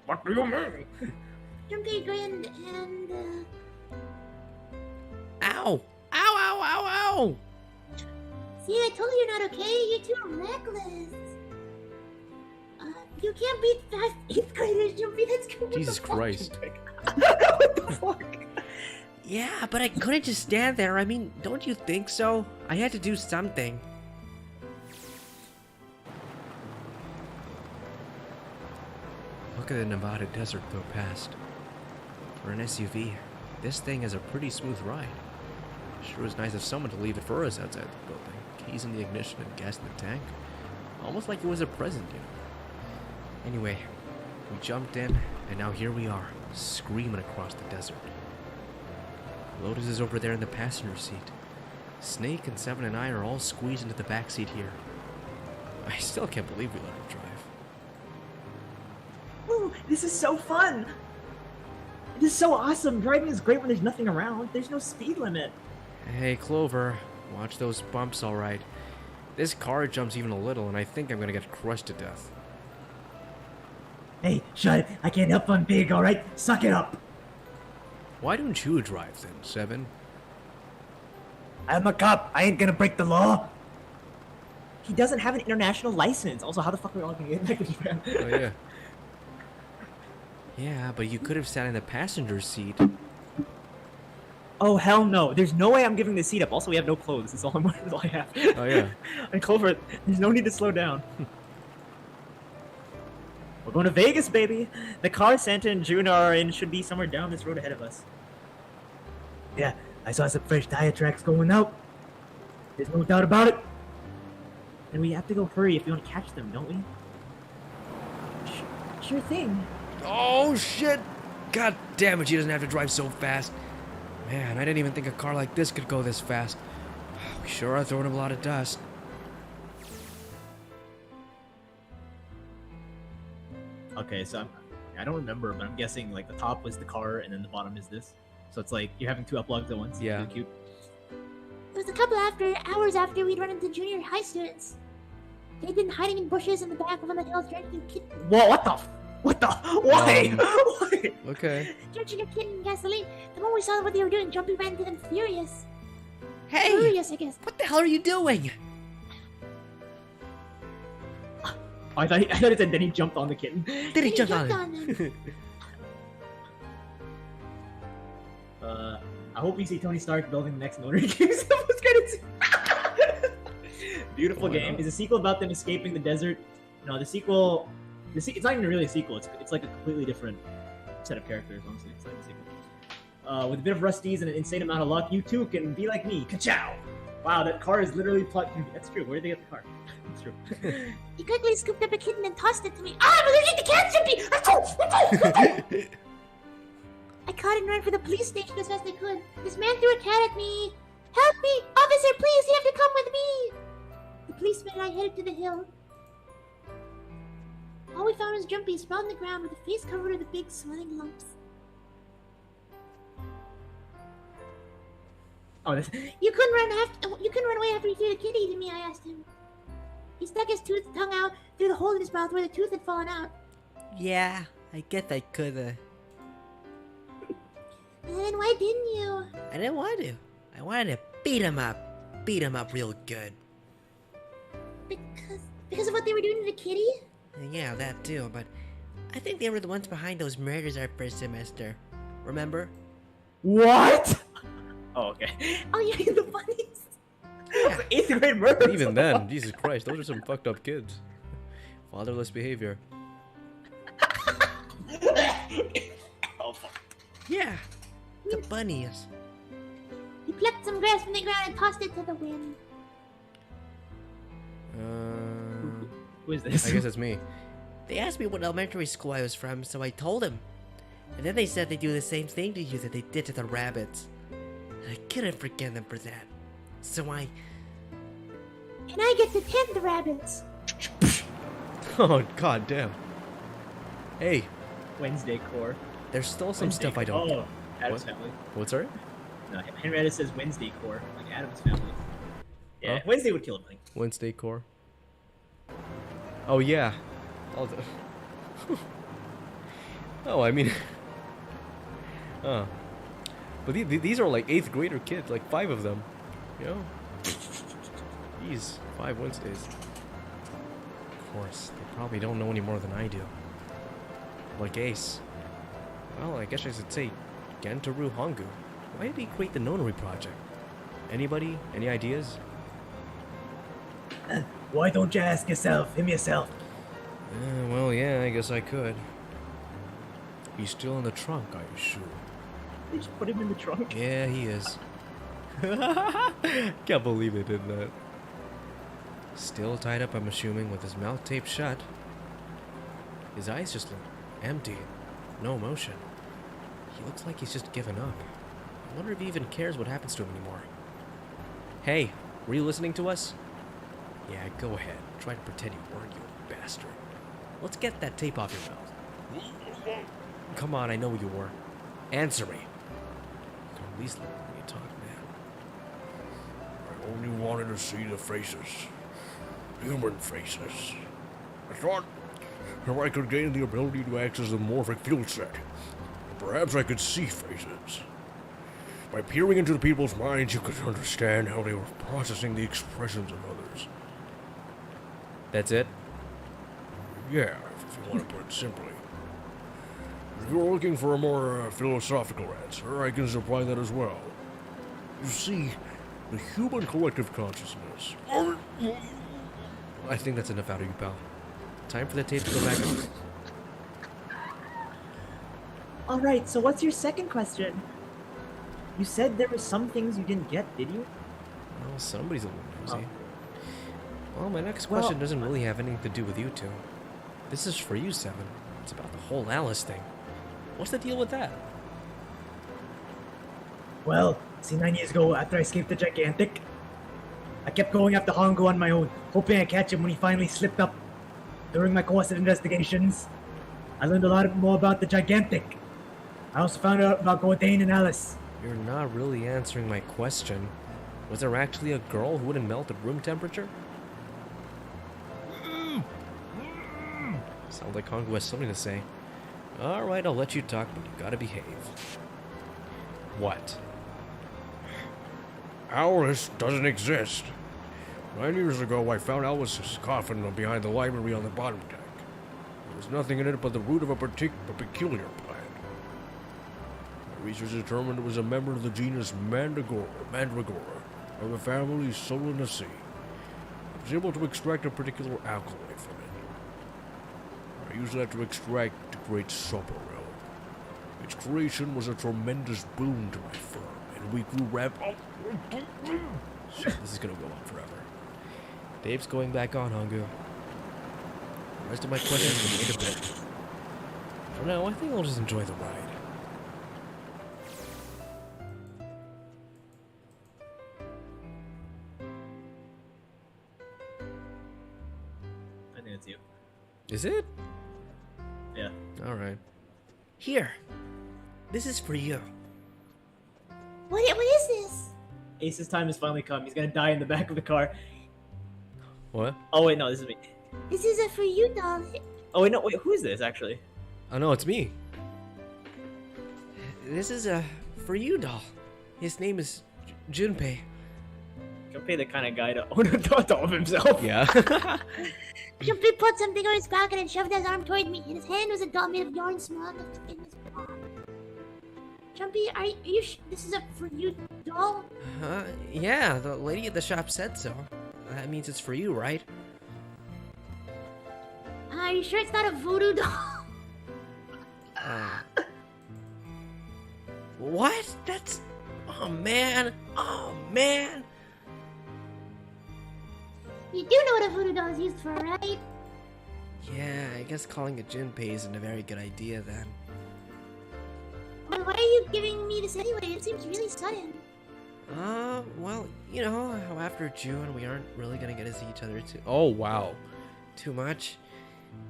What do you mean? Jumpy grinned and, Ow! Ow, ow, ow, ow! See, I told you you're not okay. You're too reckless. You can't beat fast 8th graders, Jumpy. That's good. Jesus Christ. What the fuck? Yeah, but I couldn't just stand there. I mean, don't you think so? I had to do something. Look at the Nevada desert go past. For an SUV, this thing has a pretty smooth ride. Sure was nice of someone to leave it for us outside the building. Keys in the ignition and gas in the tank. Almost like it was a present, you know. Anyway, we jumped in, and now here we are, screaming across the desert. Lotus is over there in the passenger seat. Snake and Seven and I are all squeezed into the back seat here. I still can't believe we let her drive. Ooh, this is so fun. This is so awesome. Driving is great when there's nothing around. There's no speed limit. Hey, Clover, watch those bumps, all right. This car jumps even a little, and I think I'm gonna get crushed to death. Hey, shut it. I can't help fun big, alright? Suck it up. Why don't you drive then, Seven? I'm a cop. I ain't gonna break the law. He doesn't have an international license. Also, how the fuck are we all gonna get back to Japan? Oh yeah. Yeah, but you could have sat in the passenger seat. Oh hell no! There's no way I'm giving this seat up. Also, we have no clothes. That's all that's all I have. Oh yeah. And Clover, there's no need to slow down. We're going to Vegas, baby. The car Santa and June are in should be somewhere down this road ahead of us. Yeah, I saw some fresh tire tracks going out. There's no doubt about it. And we have to go hurry if we want to catch them, don't we? Sure thing. Oh shit! God damn it, she doesn't have to drive so fast. Man, I didn't even think a car like this could go this fast. We sure are throwing up a lot of dust. Okay, so I don't remember, but I'm guessing like the top was the car and then the bottom is this. So it's like you're having two uploads at once. Yeah. Really cute. It was a couple hours after we'd run into junior high students. They'd been hiding in bushes in the back of the hills, drinking kitten, Whoa! What the? Why? Why? Okay. drenching a kitten in gasoline. The moment we saw what they were doing, Jumpy ran to them furious. Hey! Furious, I guess. What the hell are you doing? Oh, I thought it said then he jumped on the kitten. Did he He jump jumped on it? them. I hope we see Tony Stark building the next Motor Games. Beautiful Why game. not? Is a sequel about them escaping the desert? No, the sequel. It's not even really a sequel. It's like a completely different set of characters, honestly. It's not a sequel. With a bit of rusties and an insane amount of luck, you too can be like me. Ka-chow! Wow, that car is literally plugged. That's true. Where did they get the car? That's true. He quickly scooped up a kitten and tossed it to me. Ah, I'm allergic to cats, Jumpy! I caught and ran for the police station as fast as I could. This man threw a cat at me. Help me! Officer, please, you have to come with me! The policeman and I headed to the hill. All we found was Jumpy sprawled on the ground with a face covered with big swelling lumps. Oh, this. You couldn't run away after you threw the kitty to me, I asked him. He stuck his tongue out through the hole in his mouth where the tooth had fallen out. Yeah, I guess I coulda. And then why didn't you? I didn't want to. I wanted to beat him up. Beat him up real good. Because of what they were doing to the kitty? Yeah, that too, but I think they were the ones behind those murders our first semester. Remember? What? Oh, okay. Oh, you're the funniest. Yeah. 8th grade murder. Even then, Jesus Christ, those are some fucked up kids. Fatherless behavior. Oh, fuck. Yeah. The bunnies. He plucked some grass from the ground and tossed it to the wind. Who is this? I guess it's me. They asked me what elementary school I was from, so I told them. And then they said they'd do the same thing to you that they did to the rabbits. And I couldn't forgive them for that. So I... And I get to tend the rabbits. Oh, god damn. Hey, Wednesday core. there's still some Wednesday stuff I don't Oh, get. Adam's What? family. What's that? No, Henrietta says Wednesday core, like Adam's family. Yeah, Oh. Wednesday would kill him. Like. Wednesday core. Oh yeah. I'll do- oh, I mean. Oh. But these are like 8th grader kids, like 5 of them. You know? Jeez, 5 Wednesdays. Of course, they probably don't know any more than I do. Like Ace. Well, I guess I should say Gentaru Hongu. Why did he create the Nonary project? Anybody? Any ideas? Why don't you ask yourself, him yourself? Well, yeah, I guess I could. He's still in the trunk, I assume. They just put him in the trunk. Yeah, he is. Can't believe they did that. Still tied up, I'm assuming, with his mouth taped shut. His eyes just look empty. No emotion. He looks like he's just given up. I wonder if he even cares what happens to him anymore. Hey, were you listening to us? Yeah, go ahead. Try to pretend you weren't, you bastard. Let's get that tape off your mouth. Come on, I know you were. Answer me. You can at least let me talk, man. I only wanted to see the faces. Human faces. I thought if I could gain the ability to access the morphic field set, perhaps I could see faces. By peering into the people's minds, you could understand how they were processing the expressions of others. That's it? Yeah, if you want to put it simply. If you're looking for a more philosophical answer, I can supply that as well. You see, the human collective consciousness. I think that's enough out of you, pal. Time for the tape to go back on. Alright, so what's your second question? You said there were some things you didn't get, did you? Well, somebody's a little nosy. Oh. Well, my next Well- question doesn't really have anything to do with you two. This is for you, Seven. It's about the whole Alice thing. What's the deal with that? Well, see, 9 years ago, after I escaped the Gigantic, I kept going after Hongo on my own, hoping I'd catch him when he finally slipped up. During my course of investigations, I learned a lot more about the Gigantic. I also found out about Gordain and Alice. You're not really answering my question. Was there actually a girl who wouldn't melt at room temperature? Sounds like Hongo has something to say. Alright, I'll let you talk, but you gotta behave. What? Alice doesn't exist. 9 years ago, I found Alice's coffin behind the library on the bottom deck. There was nothing in it but the root of a peculiar plant. My research determined it was a member of the genus Mandragora, of the family Solanaceae. I was able to extract a particular alkaloid from it. I used that to extract the great Soporil. Its creation was a tremendous boon to my firm, and we grew Shit, this is gonna go on forever. Dave's going back on, Hangu. The rest of my questions will wait a bit. For now, I think I'll just enjoy the ride. I think it's you. Is it? Yeah. Alright. Here. This is for you. What is this? Ace's time has finally come. He's gonna die in the back of the car. What? Oh wait, no, this is me. This is a for you doll. Oh wait, no, wait, who is this actually? Oh no, it's me. This is a for you doll. His name is Junpei. Junpei the kind of guy to own a doll of himself. Yeah. Junpei put something on his pocket and shoved his arm toward me. In his hand was a doll made of yarn small enough to fit in his palm. Junpei, are you this is a for you doll? Yeah, the lady at the shop said so. That means it's for you, right? Are you sure it's not a voodoo doll? What? That's... Oh, man. Oh, man. You do know what a voodoo doll is used for, right? Yeah, I guess calling it Junpei isn't a very good idea then. Well, why are you giving me this anyway? It seems really sudden. Well, you know how after June we aren't really gonna get to see each other Oh wow. too much.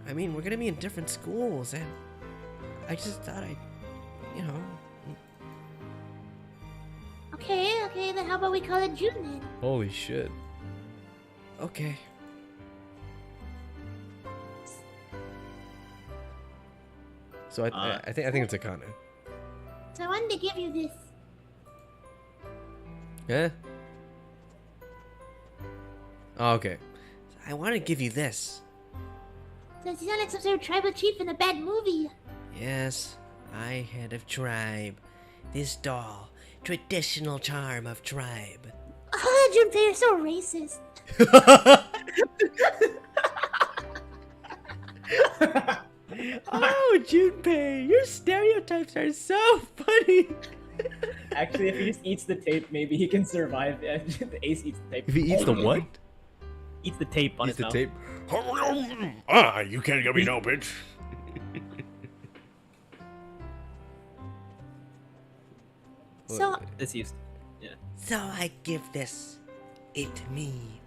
I mean, we're gonna be in different schools, and I just thought I'd, you know... Okay, then how about we call it June then? Holy shit. Okay. So I think it's Akane. So I wanted to give you this. Yeah. Oh, okay. I want to give you this. Does he sound like some sort of tribal chief in a bad movie? Yes, I head of tribe. This doll, traditional charm of tribe. Oh, Junpei, you're so racist. Oh, Junpei, your stereotypes are so funny. Actually, if he just eats the tape, maybe he can survive. The Ace eats the tape. If he eats the what? Eats the tape on Eats his the mouth. tape. You can't get me no, bitch. So, It's used. So I give this, it me,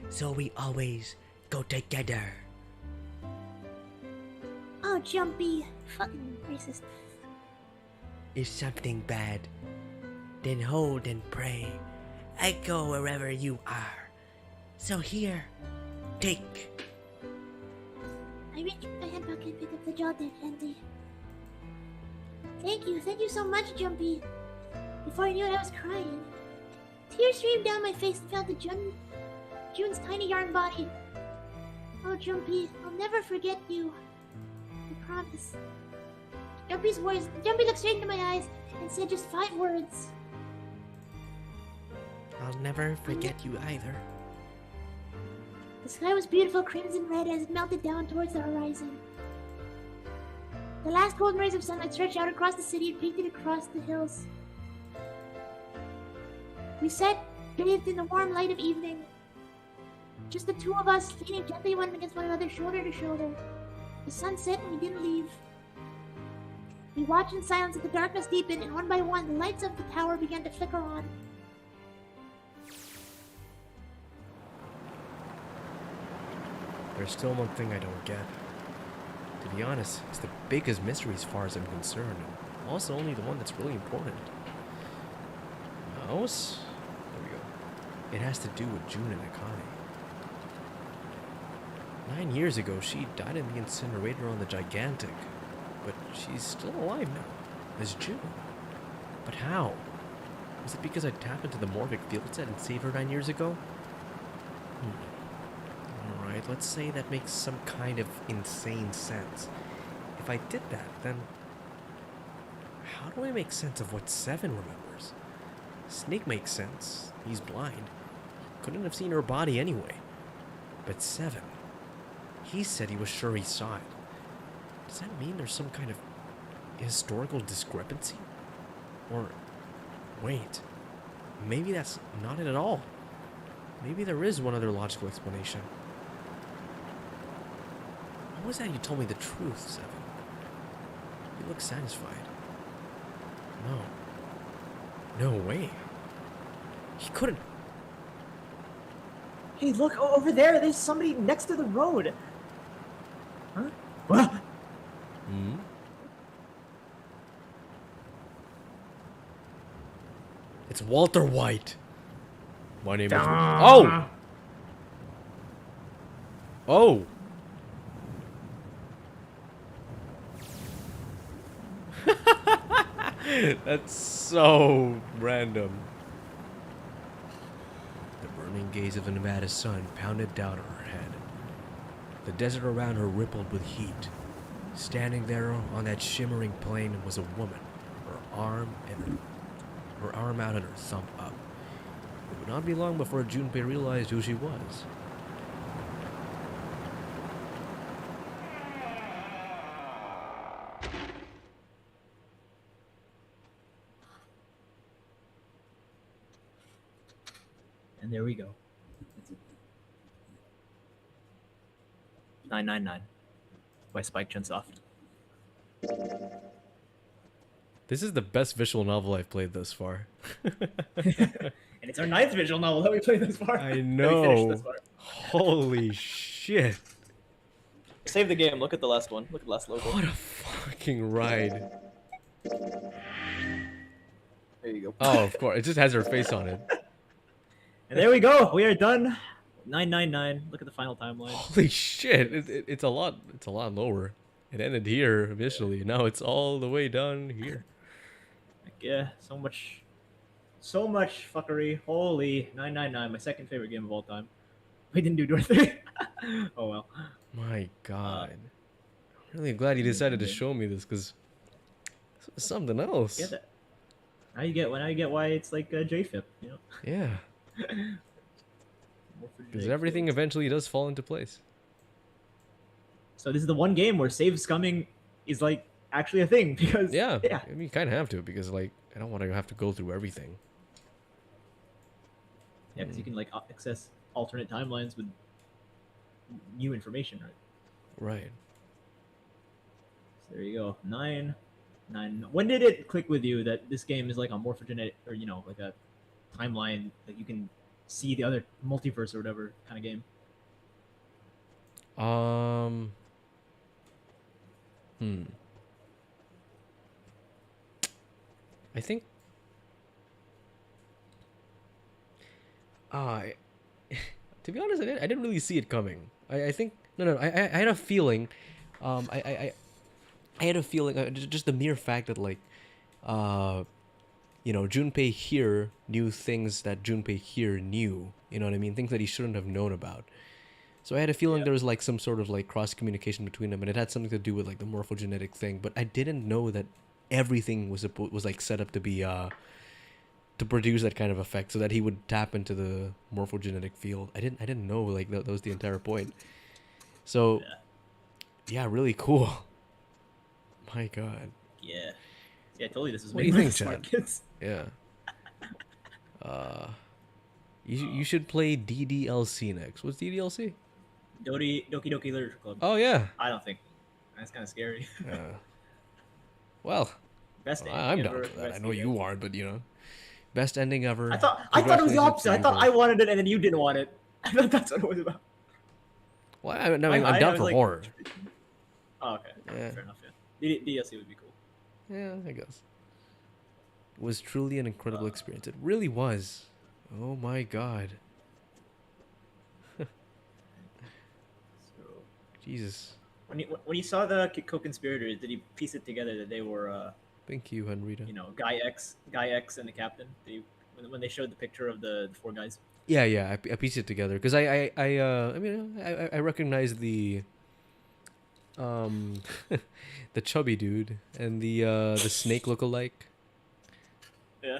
so we always go together. oh, Jumpy. Fucking racist. If something bad, then hold and pray. I go wherever you are. So here, take. I reached my hand pocket and picked up the jaw deck handy. Thank you so much, Jumpy. Before I knew it, I was crying. Tears streamed down my face and fell to June's tiny yarn body. Oh, Jumpy, I'll never forget you. I promise. Jumpy looked straight into my eyes and said just 5 words. I'll never forget you either. The sky was beautiful crimson red as it melted down towards the horizon. The last golden rays of sunlight stretched out across the city and painted across the hills. We sat, bathed in the warm light of evening. Just the two of us, leaning gently one against one another, shoulder to shoulder. The sun set and we didn't leave. We watched in silence as the darkness deepened, and one by one, the lights of the tower began to flicker on. There's still one thing I don't get. To be honest, it's the biggest mystery as far as I'm concerned, and also only the one that's really important. Mouse? There we go. It has to do with June and Akane. 9 years ago, she died in the incinerator on the Gigantic, but she's still alive now, as June. But how? Was it because I tapped into the Morphic field set and saved her 9 years ago? Alright, let's say that makes some kind of insane sense. If I did that, then how do I make sense of what Seven remembers? Snake makes sense. He's blind. Couldn't have seen her body anyway. But Seven, he said he was sure he saw it. Does that mean there's some kind of historical discrepancy? Or wait, maybe that's not it at all. Maybe there is one other logical explanation. What was that you told me the truth, Seven? You look satisfied. No. No way. He couldn't. Hey, look over there. There's somebody next to the road. Huh? What? Hmm? It's Walter White. My name is. Oh! Oh! That's so random. The burning gaze of the Nevada sun pounded down on her head. The desert around her rippled with heat. Standing there on that shimmering plain was a woman, her arm out and her thumb up. It would not be long before Junpei realized who she was. And there we go. 999 by Spike Chunsoft. This is the best visual novel I've played thus far. And it's our 9th visual novel that we played this far. I That we know. finished this far. Holy shit. Save the game. Look at the last one. Look at the last logo. What a fucking ride. There you go. Oh, of course. It just has her face on it. And there we go. We are done. 999. Look at the final timeline. Holy shit. It's a lot lower. It ended here initially. Now it's all the way down here. Yeah, so much fuckery. Holy 999, my second favorite game of all time. We didn't do Door 3. Oh well. My god. I'm really glad you decided to show me this because this was something else. Yeah, now you get why it's like JFIP, you know. Yeah. More for Because JFIP. everything eventually does fall into place. So this is the one game where save scumming is like actually a thing because Yeah. yeah. I mean, you kind of have to because, like, I don't want to have to go through everything. Yeah, because you can like access alternate timelines with new information, right? Right. So there you go. 9. When did it click with you that this game is like a morphogenetic, or you know, like a timeline that you can see the other multiverse or whatever kind of game? I think. To be honest, I didn't really see it coming. I think I had a feeling. I had a feeling. Just the mere fact that like, you know, Junpei here knew things that Junpei here knew. You know what I mean? Things that he shouldn't have known about. So I had a feeling there was like some sort of like cross communication between them, and it had something to do with like the morphogenetic thing. But I didn't know that everything was like set up to be to produce that kind of effect, so that he would tap into the morphogenetic field. I didn't know like that was the entire point. So yeah, really cool. My God. Yeah. Yeah, I told you this was What do made you for think, smart Chad? kids. Yeah. You should play DDLC next. What's DDLC? Doki Doki Literature Club. Oh yeah. I don't think. That's kind of scary. Well, Best ending I'm down ever, for that. I best know ending you aren't, but you know, best ending ever. I thought it was the Congratulations opposite. to I you thought I both. wanted it and then you didn't want it. I thought that's what it was about. Well, I'm I down was for like- horror. Oh, okay. Yeah. Fair enough. Yeah. DLC would be cool. Yeah, I guess. It was truly an incredible experience. It really was. Oh my God. So Jesus. when you saw the co-conspirators, did you piece it together that they were Thank you, Henrita. you know Guy X and the captain? When they showed the picture of the four guys. Yeah, I pieced it together because I recognize the the chubby dude and the snake look-alike. Yeah.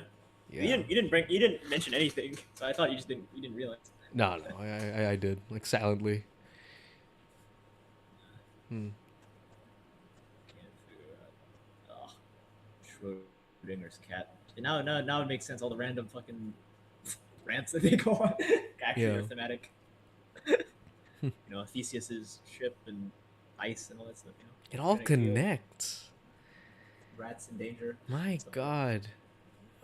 Yeah. You didn't mention anything, so I thought you didn't realize. No, I did like silently. Can't figure out. Oh, Schrodinger's cat. And now it makes sense. All the random fucking rants that they go on actually Yeah. are thematic. Theseus's ship and ice and all that stuff. It all Trying to kill connects. Rats in danger. My Stuff like God.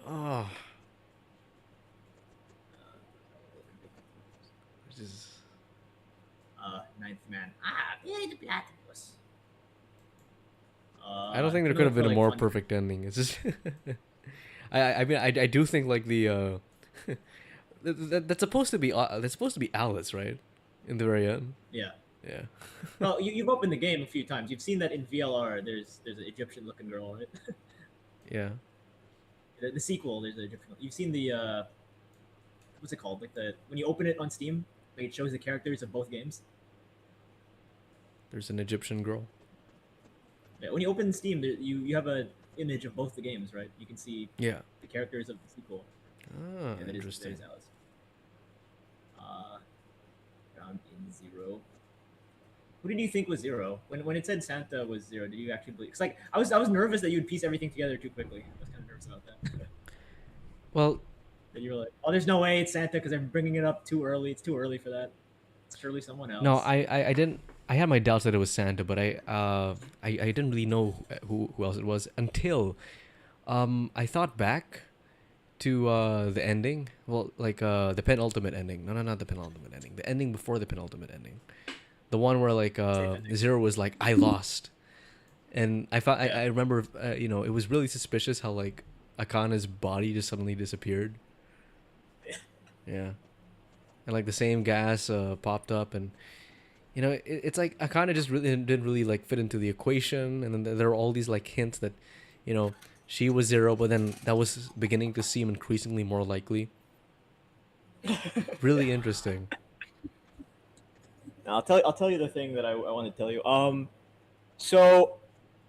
Oh. This is... Ninth man. Very the platypus. I don't think there could have been a more perfect ending. It's just, I do think like the that's supposed to be Alice, right? In the very end. Yeah. Yeah. Well, you've opened the game a few times. You've seen that in VLR. There's an Egyptian looking girl on it. Yeah. The sequel. There's an Egyptian. You've seen the what's it called? Like when you open it on Steam, like it shows the characters of both games. There's an Egyptian girl. Yeah, when you open Steam, you have a image of both the games, right? You can see Yeah. the characters of the sequel. Ah, And that interesting. is Alice. Ground in Zero. Who did you think was Zero? When it said Santa was Zero, did you actually believe? Cause like I was nervous that you'd piece everything together too quickly. I was kind of nervous about that. Well, That you were like, oh, there's no way it's Santa because I'm bringing it up too early. It's too early for that. It's surely someone else. no, I didn't. I had my doubts that it was Santa, but I didn't really know who else it was until I thought back to the ending. Well, like the penultimate ending. No, not the penultimate ending. The ending before the penultimate ending. The one where like Zero was like, I lost, and I remember it was really suspicious how like Akana's body just suddenly disappeared. Yeah, and like the same gas popped up, and it's like Akana just really didn't really like fit into the equation, and then there are all these like hints that she was Zero, but then that was beginning to seem increasingly more likely. Really interesting. I'll tell you the thing that I want to tell you. So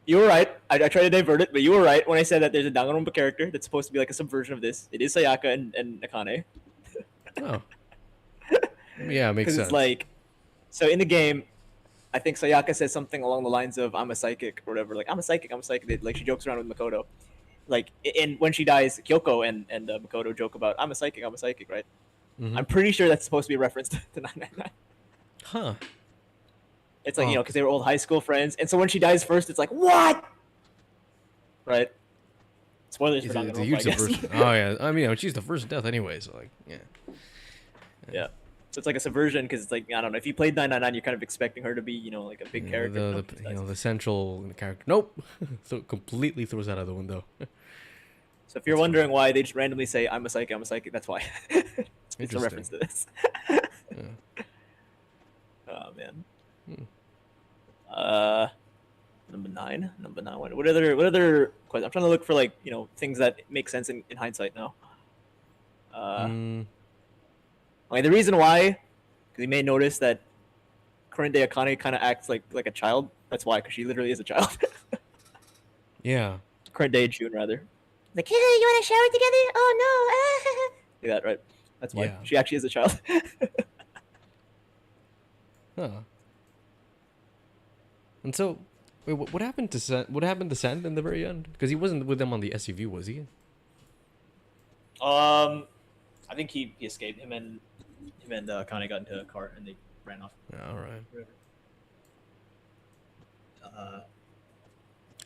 you were right. I tried to divert it, but you were right when I said that there's a Danganronpa character that's supposed to be like a subversion of this. It is Sayaka and Akane. Oh, yeah, makes Because sense. it's like, so in the game, I think Sayaka says something along the lines of "I'm a psychic" or whatever. Like I'm a psychic. Like she jokes around with Makoto. Like, and when she dies, Kyoko and Makoto joke about I'm a psychic, right? Mhm. I'm pretty sure that's supposed to be a reference to 999. Huh? It's like Oh. because they were old high school friends, and so when she dies first, it's like what? Right? Spoilers for It's a Danganronpa, huge I guess. subversion. Oh yeah, I mean, she's the first death anyway, so like, yeah. Yeah. So it's like a subversion because it's like I don't know. If you played 999, you're kind of expecting her to be like a big Yeah, character. The, Nope, the, just you dies. know, the central character. Nope. So completely throws that out the window. So if you're wondering why they just randomly say I'm a psychic, that's why. It's a reference to this. Yeah. Oh man. Hmm. Number nine. What other questions? I'm trying to look for like things that make sense in hindsight now. Okay, the reason why, because you may notice that current day Akane kind of acts like a child. That's why, because she literally is a child. Yeah. Current day June rather. Like, hey, you want to shower together? Oh Like that, right? That's why Yeah. she actually is a child. Huh. And so, wait, what happened to What happened to Sand in the very end? Because he wasn't with them on the SUV, was he? I think he escaped. Him and Akane got into a car and they ran off. Yeah, all right. Uh,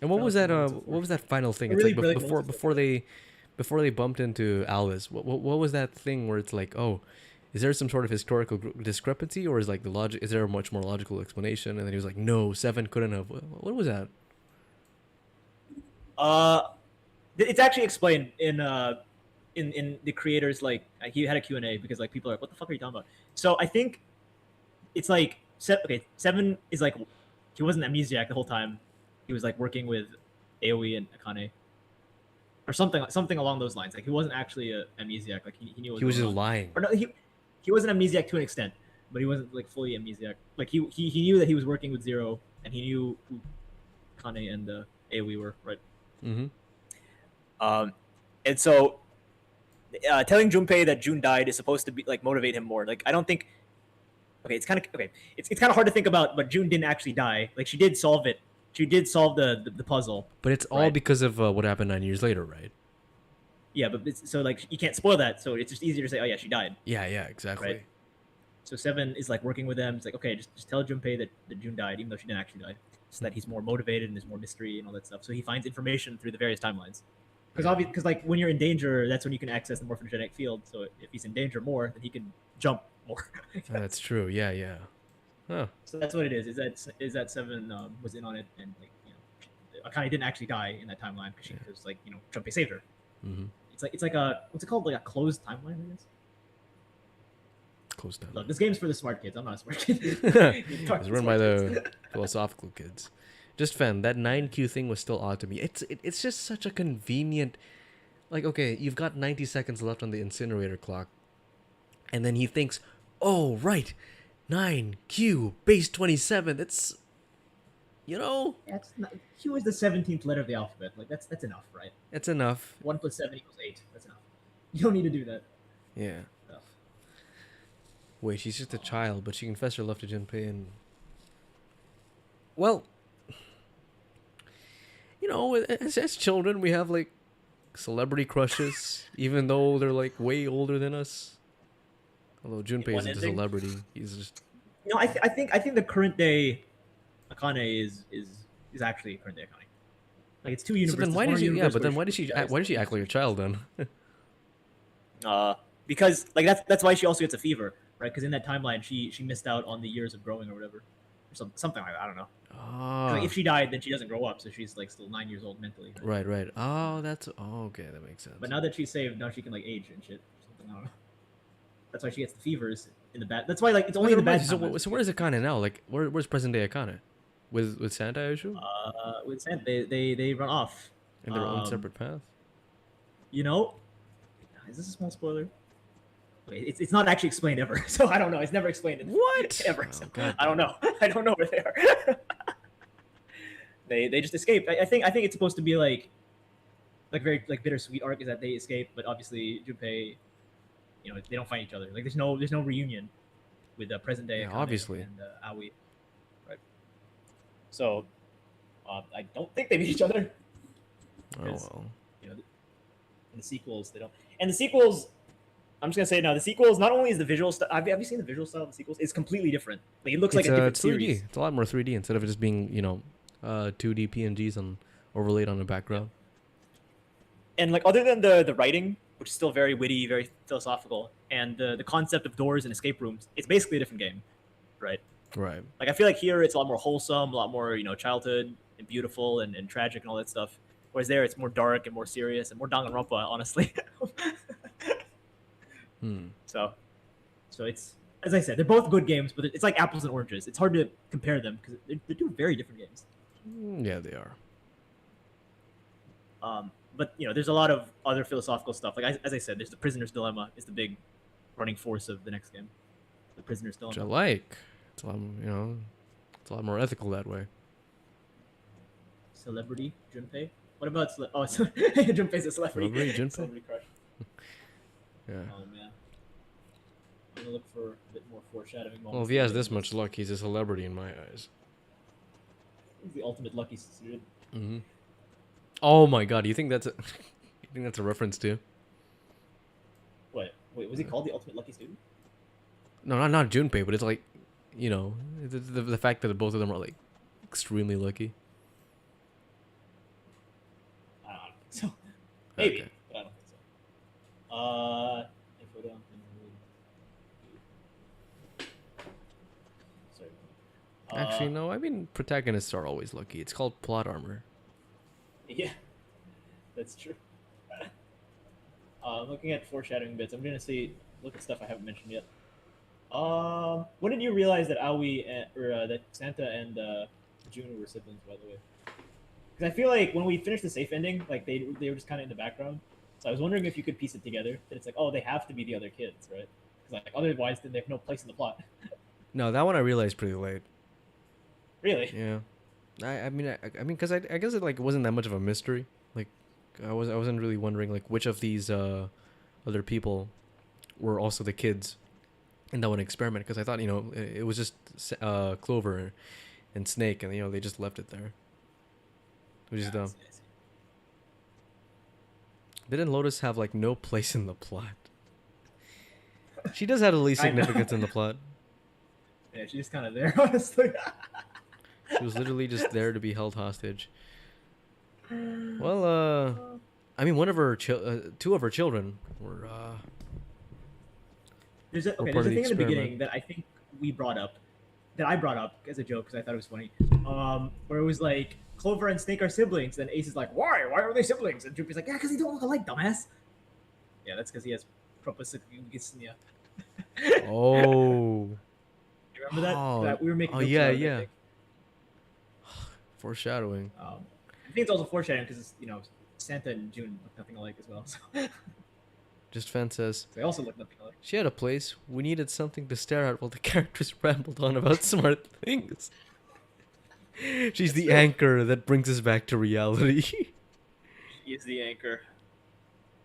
And what was that? Jonathan Wilson. What was that final thing? A It's really like brilliant before they bumped into Alice. What was that thing where it's like, oh, is there some sort of historical discrepancy, or is like the logic? Is there a much more logical explanation? And then he was like, no, Seven couldn't have. What was that? it's actually explained in the creators he had a Q&A because like people are like, what the fuck are you talking about? So I think it's like Seven is like he wasn't amnesiac the whole time. He was like working with Aoi and Akane or something along those lines. Like he wasn't actually a amnesiac. Like he knew what He was going just on. lying. Or no, he wasn't amnesiac to an extent, but he wasn't like fully amnesiac. Like he knew that he was working with Zero, and he knew who Kane and Aoi were, right? Mm-hmm. And so telling Junpei that June died is supposed to be like motivate him more. Like I don't think. Okay, it's kind of hard to think about, but June didn't actually die. Like she did solve it she did solve the puzzle. But it's all Right. because of what happened 9 years later, right? Yeah, but so like you can't spoil that, so it's just easier to say, oh yeah, she died. Yeah, exactly. Right. So Seven is like working with them. It's like, okay, just tell Junpei that June died, even though she didn't actually die, so that he's more motivated and there's more mystery and all that stuff. So he finds information through the various timelines. Because like when you're in danger, that's when you can access the morphogenetic field. So if he's in danger more, then he can jump more. That's true. Yeah. Huh. So that's what it is. Is that Seven was in on it, and like Akane didn't actually die in that timeline because she was like Junpei saved her. Mm-hmm. It's like a what's it called, like a closed timeline, I guess. Close down. Look, this game's for the smart kids. I'm not a smart kid. It's run by the philosophical kids. Just fan, that 9Q thing was still odd to me. It's just such a convenient, like, okay, you've got 90 seconds left on the incinerator clock, and then he thinks, oh right, 9Q base 27. That's, That's not, Q is the 17th letter of the alphabet. Like that's enough, right? it's enough. 1 + 7 = 8. That's enough. You don't need to do that. Yeah. No. Wait, she's just a child, but she confessed her love to Junpei, and well, as children, we have like celebrity crushes, even though they're like way older than us. Although Junpei One isn't a ending? celebrity, he's just I think the current day Akane is actually current day Akane. Like it's two so universes. then why One did she? Yeah, universe but then where why did she? Why did she act like a child then? Because like that's why she also gets a fever, right? Because in that timeline she missed out on the years of growing or whatever, or something like that. I don't know. Like, if she died, then she doesn't grow up, so she's like still 9 years old mentally. Right. Oh, okay, that makes sense. But now that she's saved, now she can like age and shit. Or something, I don't know. That's why she gets the fevers in the bad. That's why like it's only in the bad. So where's Akane now? Like where's present day Akane? With Santa, I assume. With Sand, they run off In their own separate path. Is this a small spoiler? Wait, it's not actually explained ever, so I don't know. It's never explained. What? Ever? Oh, So God. I don't know. I don't know where they are. They just escape. I think it's supposed to be like very like bittersweet arc is that they escape, but obviously Junpei, they don't find each other. Like there's no reunion with the present day. Yeah, Akane obviously. and Aoi, right? So I don't think they meet each other. Oh Because- well. In the sequels, they don't. And the sequels, I'm just gonna say now, the sequels not only is the visual style. Have you seen the visual style of the sequels? It's completely different. Like it looks like a different it's 3D. series. It's a lot more 3D instead of it just being 2D PNGs and overlaid on the background. And like other than the writing, which is still very witty, very philosophical, and the concept of doors and escape rooms, it's basically a different game, right? Right. Like I feel like here it's a lot more wholesome, a lot more childhood and beautiful and tragic and all that stuff. Whereas there it's more dark and more serious and more Danganronpa, honestly. So it's, as I said, they're both good games, but it's like apples and oranges. It's hard to compare them because they're two very different games. Yeah, they are. But there's a lot of other philosophical stuff. Like as I said, there's the prisoner's dilemma is the big running force of the next game. The prisoner's Which I dilemma. like. It's a lot, it's a lot more ethical that way. Celebrity Junpei. What about Junpei's a celebrity. Celebrity Junpei? Celebrity crush. Yeah. Oh man. I'm gonna look for a bit more foreshadowing moments. Well, if he has this much luck, he's a celebrity in my eyes. He's the ultimate lucky student. Mm-hmm. Oh my God! You think that's a, you think that's a reference to? Wait, was he called the ultimate lucky student? No, not Junpei, but it's like, the fact that both of them are like extremely lucky. I don't think so. Maybe, Okay. but I don't think so. Info down. Sorry. Actually, no. I mean, protagonists are always lucky. It's called plot armor. Yeah, that's true. Looking at foreshadowing bits, I'm gonna look at stuff I haven't mentioned yet. When did you realize that Aoi that Santa and June were siblings? By the way, because I feel like when we finished the safe ending, like they were just kind of in the background. So I was wondering if you could piece it together that it's like, oh, they have to be the other kids, right? Because like otherwise, then they have no place in the plot. No, that one I realized pretty late. Really? Yeah. I mean, because I guess it like wasn't that much of a mystery. Like, I wasn't really wondering like which of these other people were also the kids in that one experiment. Because I thought it was just Clover and Snake, and they just left it there. which is dumb. Didn't Lotus have like no place in the plot? She does have the least I know. significance in the plot. Yeah, she's just kind of there, honestly. She was literally just there to be held hostage. Well, I mean, two of her children were. There's a, Or okay, part there's of a the thing in the experiment. beginning that I think we brought up, that I brought up as a joke because I thought it was funny. Where it was like Clover and Snake are siblings, and Ace is like, "Why? Why are they siblings?" And Droopy's like, "Yeah, because they don't look alike, dumbass." Yeah, that's because he has propysomnia. Oh. You remember that? Oh, That we were making. oh jokes yeah, about it, I yeah. think. Foreshadowing. I think it's also foreshadowing because it's Santa and June look nothing alike as well. So Just Fen says, they also look nothing alike. she had a place. We needed something to stare at while the characters rambled on about smart things. She's the anchor that brings us back to reality. He is the anchor.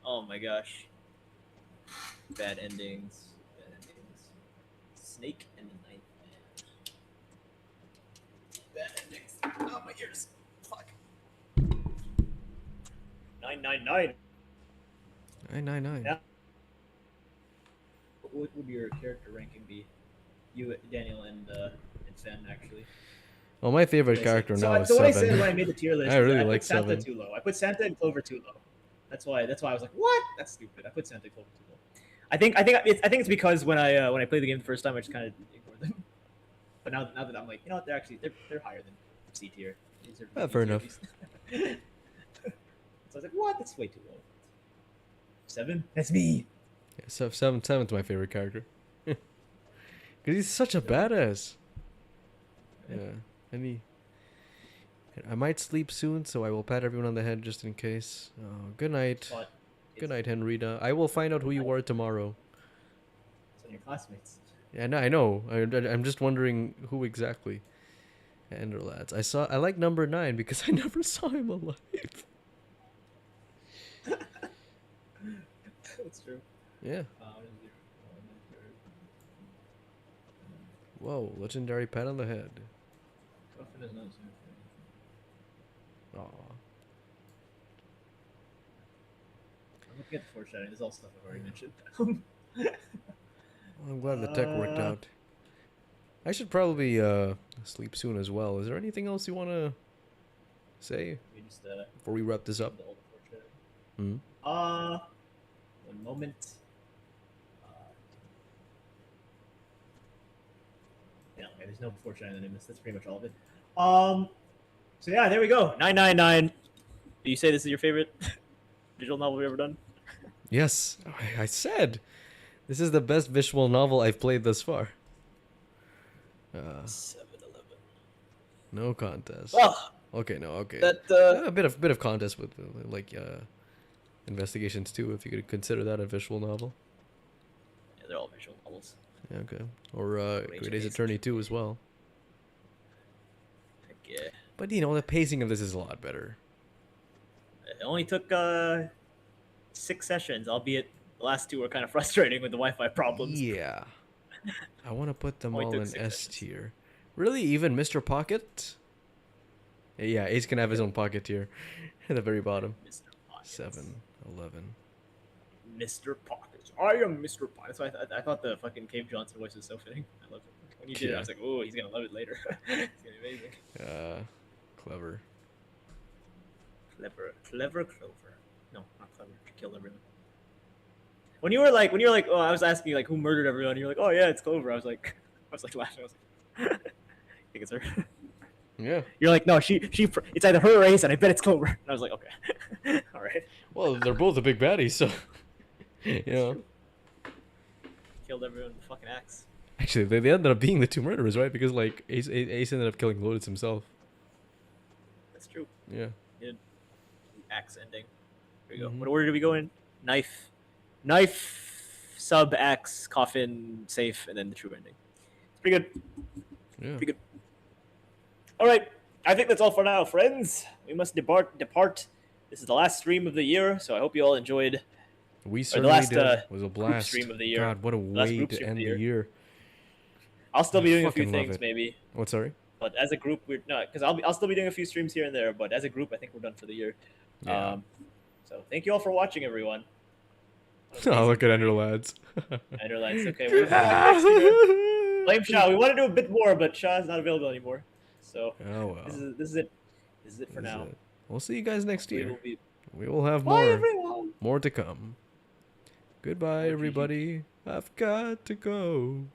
Oh my gosh. Bad endings. Bad endings. Snake and the Ninth Man. Bad endings. Oh, my ears. Fuck. 999. 999. Yeah. What would your character ranking be? You, Daniel, and Sen, actually. Well, my favorite So- character so, now is so what I said 7. when I made the tier list, I really put like Santa 7. too low. I put Santa and Clover too low. That's why I was like, what? That's stupid. I put Santa and Clover too low. I think it's because when I played the game the first time, I just kind of ignored them. But now that I'm like, you know what, they're higher than C tier. They deserve to be Fair B tier enough. at least. So I was like, what? That's way too low. 7? That's me. Yeah, 7's my favorite character. Because he's such a badass. Yeah. And I might sleep soon, so I will pat everyone on the head just in case. Good night. But Good night, Henrita. I will find out who you are tomorrow. It's on your classmates. Yeah, no, I know. I'm just wondering who exactly. Ender lads. I like number 9 because I never saw him alive. That's true. Yeah. Whoa, legendary pat on the head. Aw. I'm looking at the foreshadowing. There's all stuff I've already mentioned. Well, I'm glad the tech worked out. I should probably sleep soon as well. Is there anything else you want to say We just before we wrap this up? the old foreshadowing. Hmm? One moment. Yeah, okay, there's no foreshadowing that I missed. That's pretty much all of it. So yeah, there we go. 999. Do you say this is your favorite visual novel we've ever done? Yes, I said this is the best visual novel I've played thus far. 7-11. No contest. Well, Okay, no, okay. that A bit of contest with like investigations too, if you could consider that a visual novel. yeah, they're all visual novels. Yeah, okay. Or Rage Great Ace Against Attorney 2 as well. Heck yeah. But the pacing of this is a lot better. It only took 6 sessions, albeit the last 2 were kind of frustrating with the Wi-Fi problems. Yeah. I want to put them Only all took in 6 S sessions. tier. Really, even Mr. Pocket? Yeah, Ace can have his own pocket tier at the very bottom. Mr. Pockets. 7, 11. Mr. Pockets. I am Mr. Pockets. That's why I thought the fucking Cave Johnson voice was so fitting. I loved it. When you did it, I was like, oh, he's gonna love it later. It's gonna be amazing. Clever. Clever Clover. No, not clever. She killed everyone. When you were like, oh, I was asking you like who murdered everyone. You're like, oh yeah, it's Clover. I was like laughing. I was like, I think it's her. Yeah. You're like, no, it's either her or Ace, and I bet it's Clover. And I was like, okay, all right. Well, they're both a big baddie, so Killed everyone with a fucking axe. Actually, they ended up being the 2 murderers, right? Because like Ace ended up killing Lotus himself. That's true. Yeah. Axe ending. Here we go. Mhm. What order do we go in? Knife, sub, axe, coffin, safe, and then the true ending. It's pretty good. Yeah. Pretty good. All right. I think that's all for now, friends. We must depart. This is the last stream of the year, so I hope you all enjoyed. We the certainly last, did. It was a group blast. stream of the year. God, what a last way group to stream of end the the year. I'll still be I doing a few fucking love things, it. maybe. What, sorry? But as a group, we're not, because I'll still be doing a few streams here and there. But as a group, I think we're done for the year. Yeah. So thank you all for watching, everyone. Oh, look at Ender Lads. Ender Lads. Okay, we're next year. Blame Shaw. We want to do a bit more, but Shaw is not available anymore. So Oh well. this is it. This is it for This is now. it. We'll see you guys next We year. will be. We will have Bye, more everyone. more to come. Goodbye, everybody. I've got to go.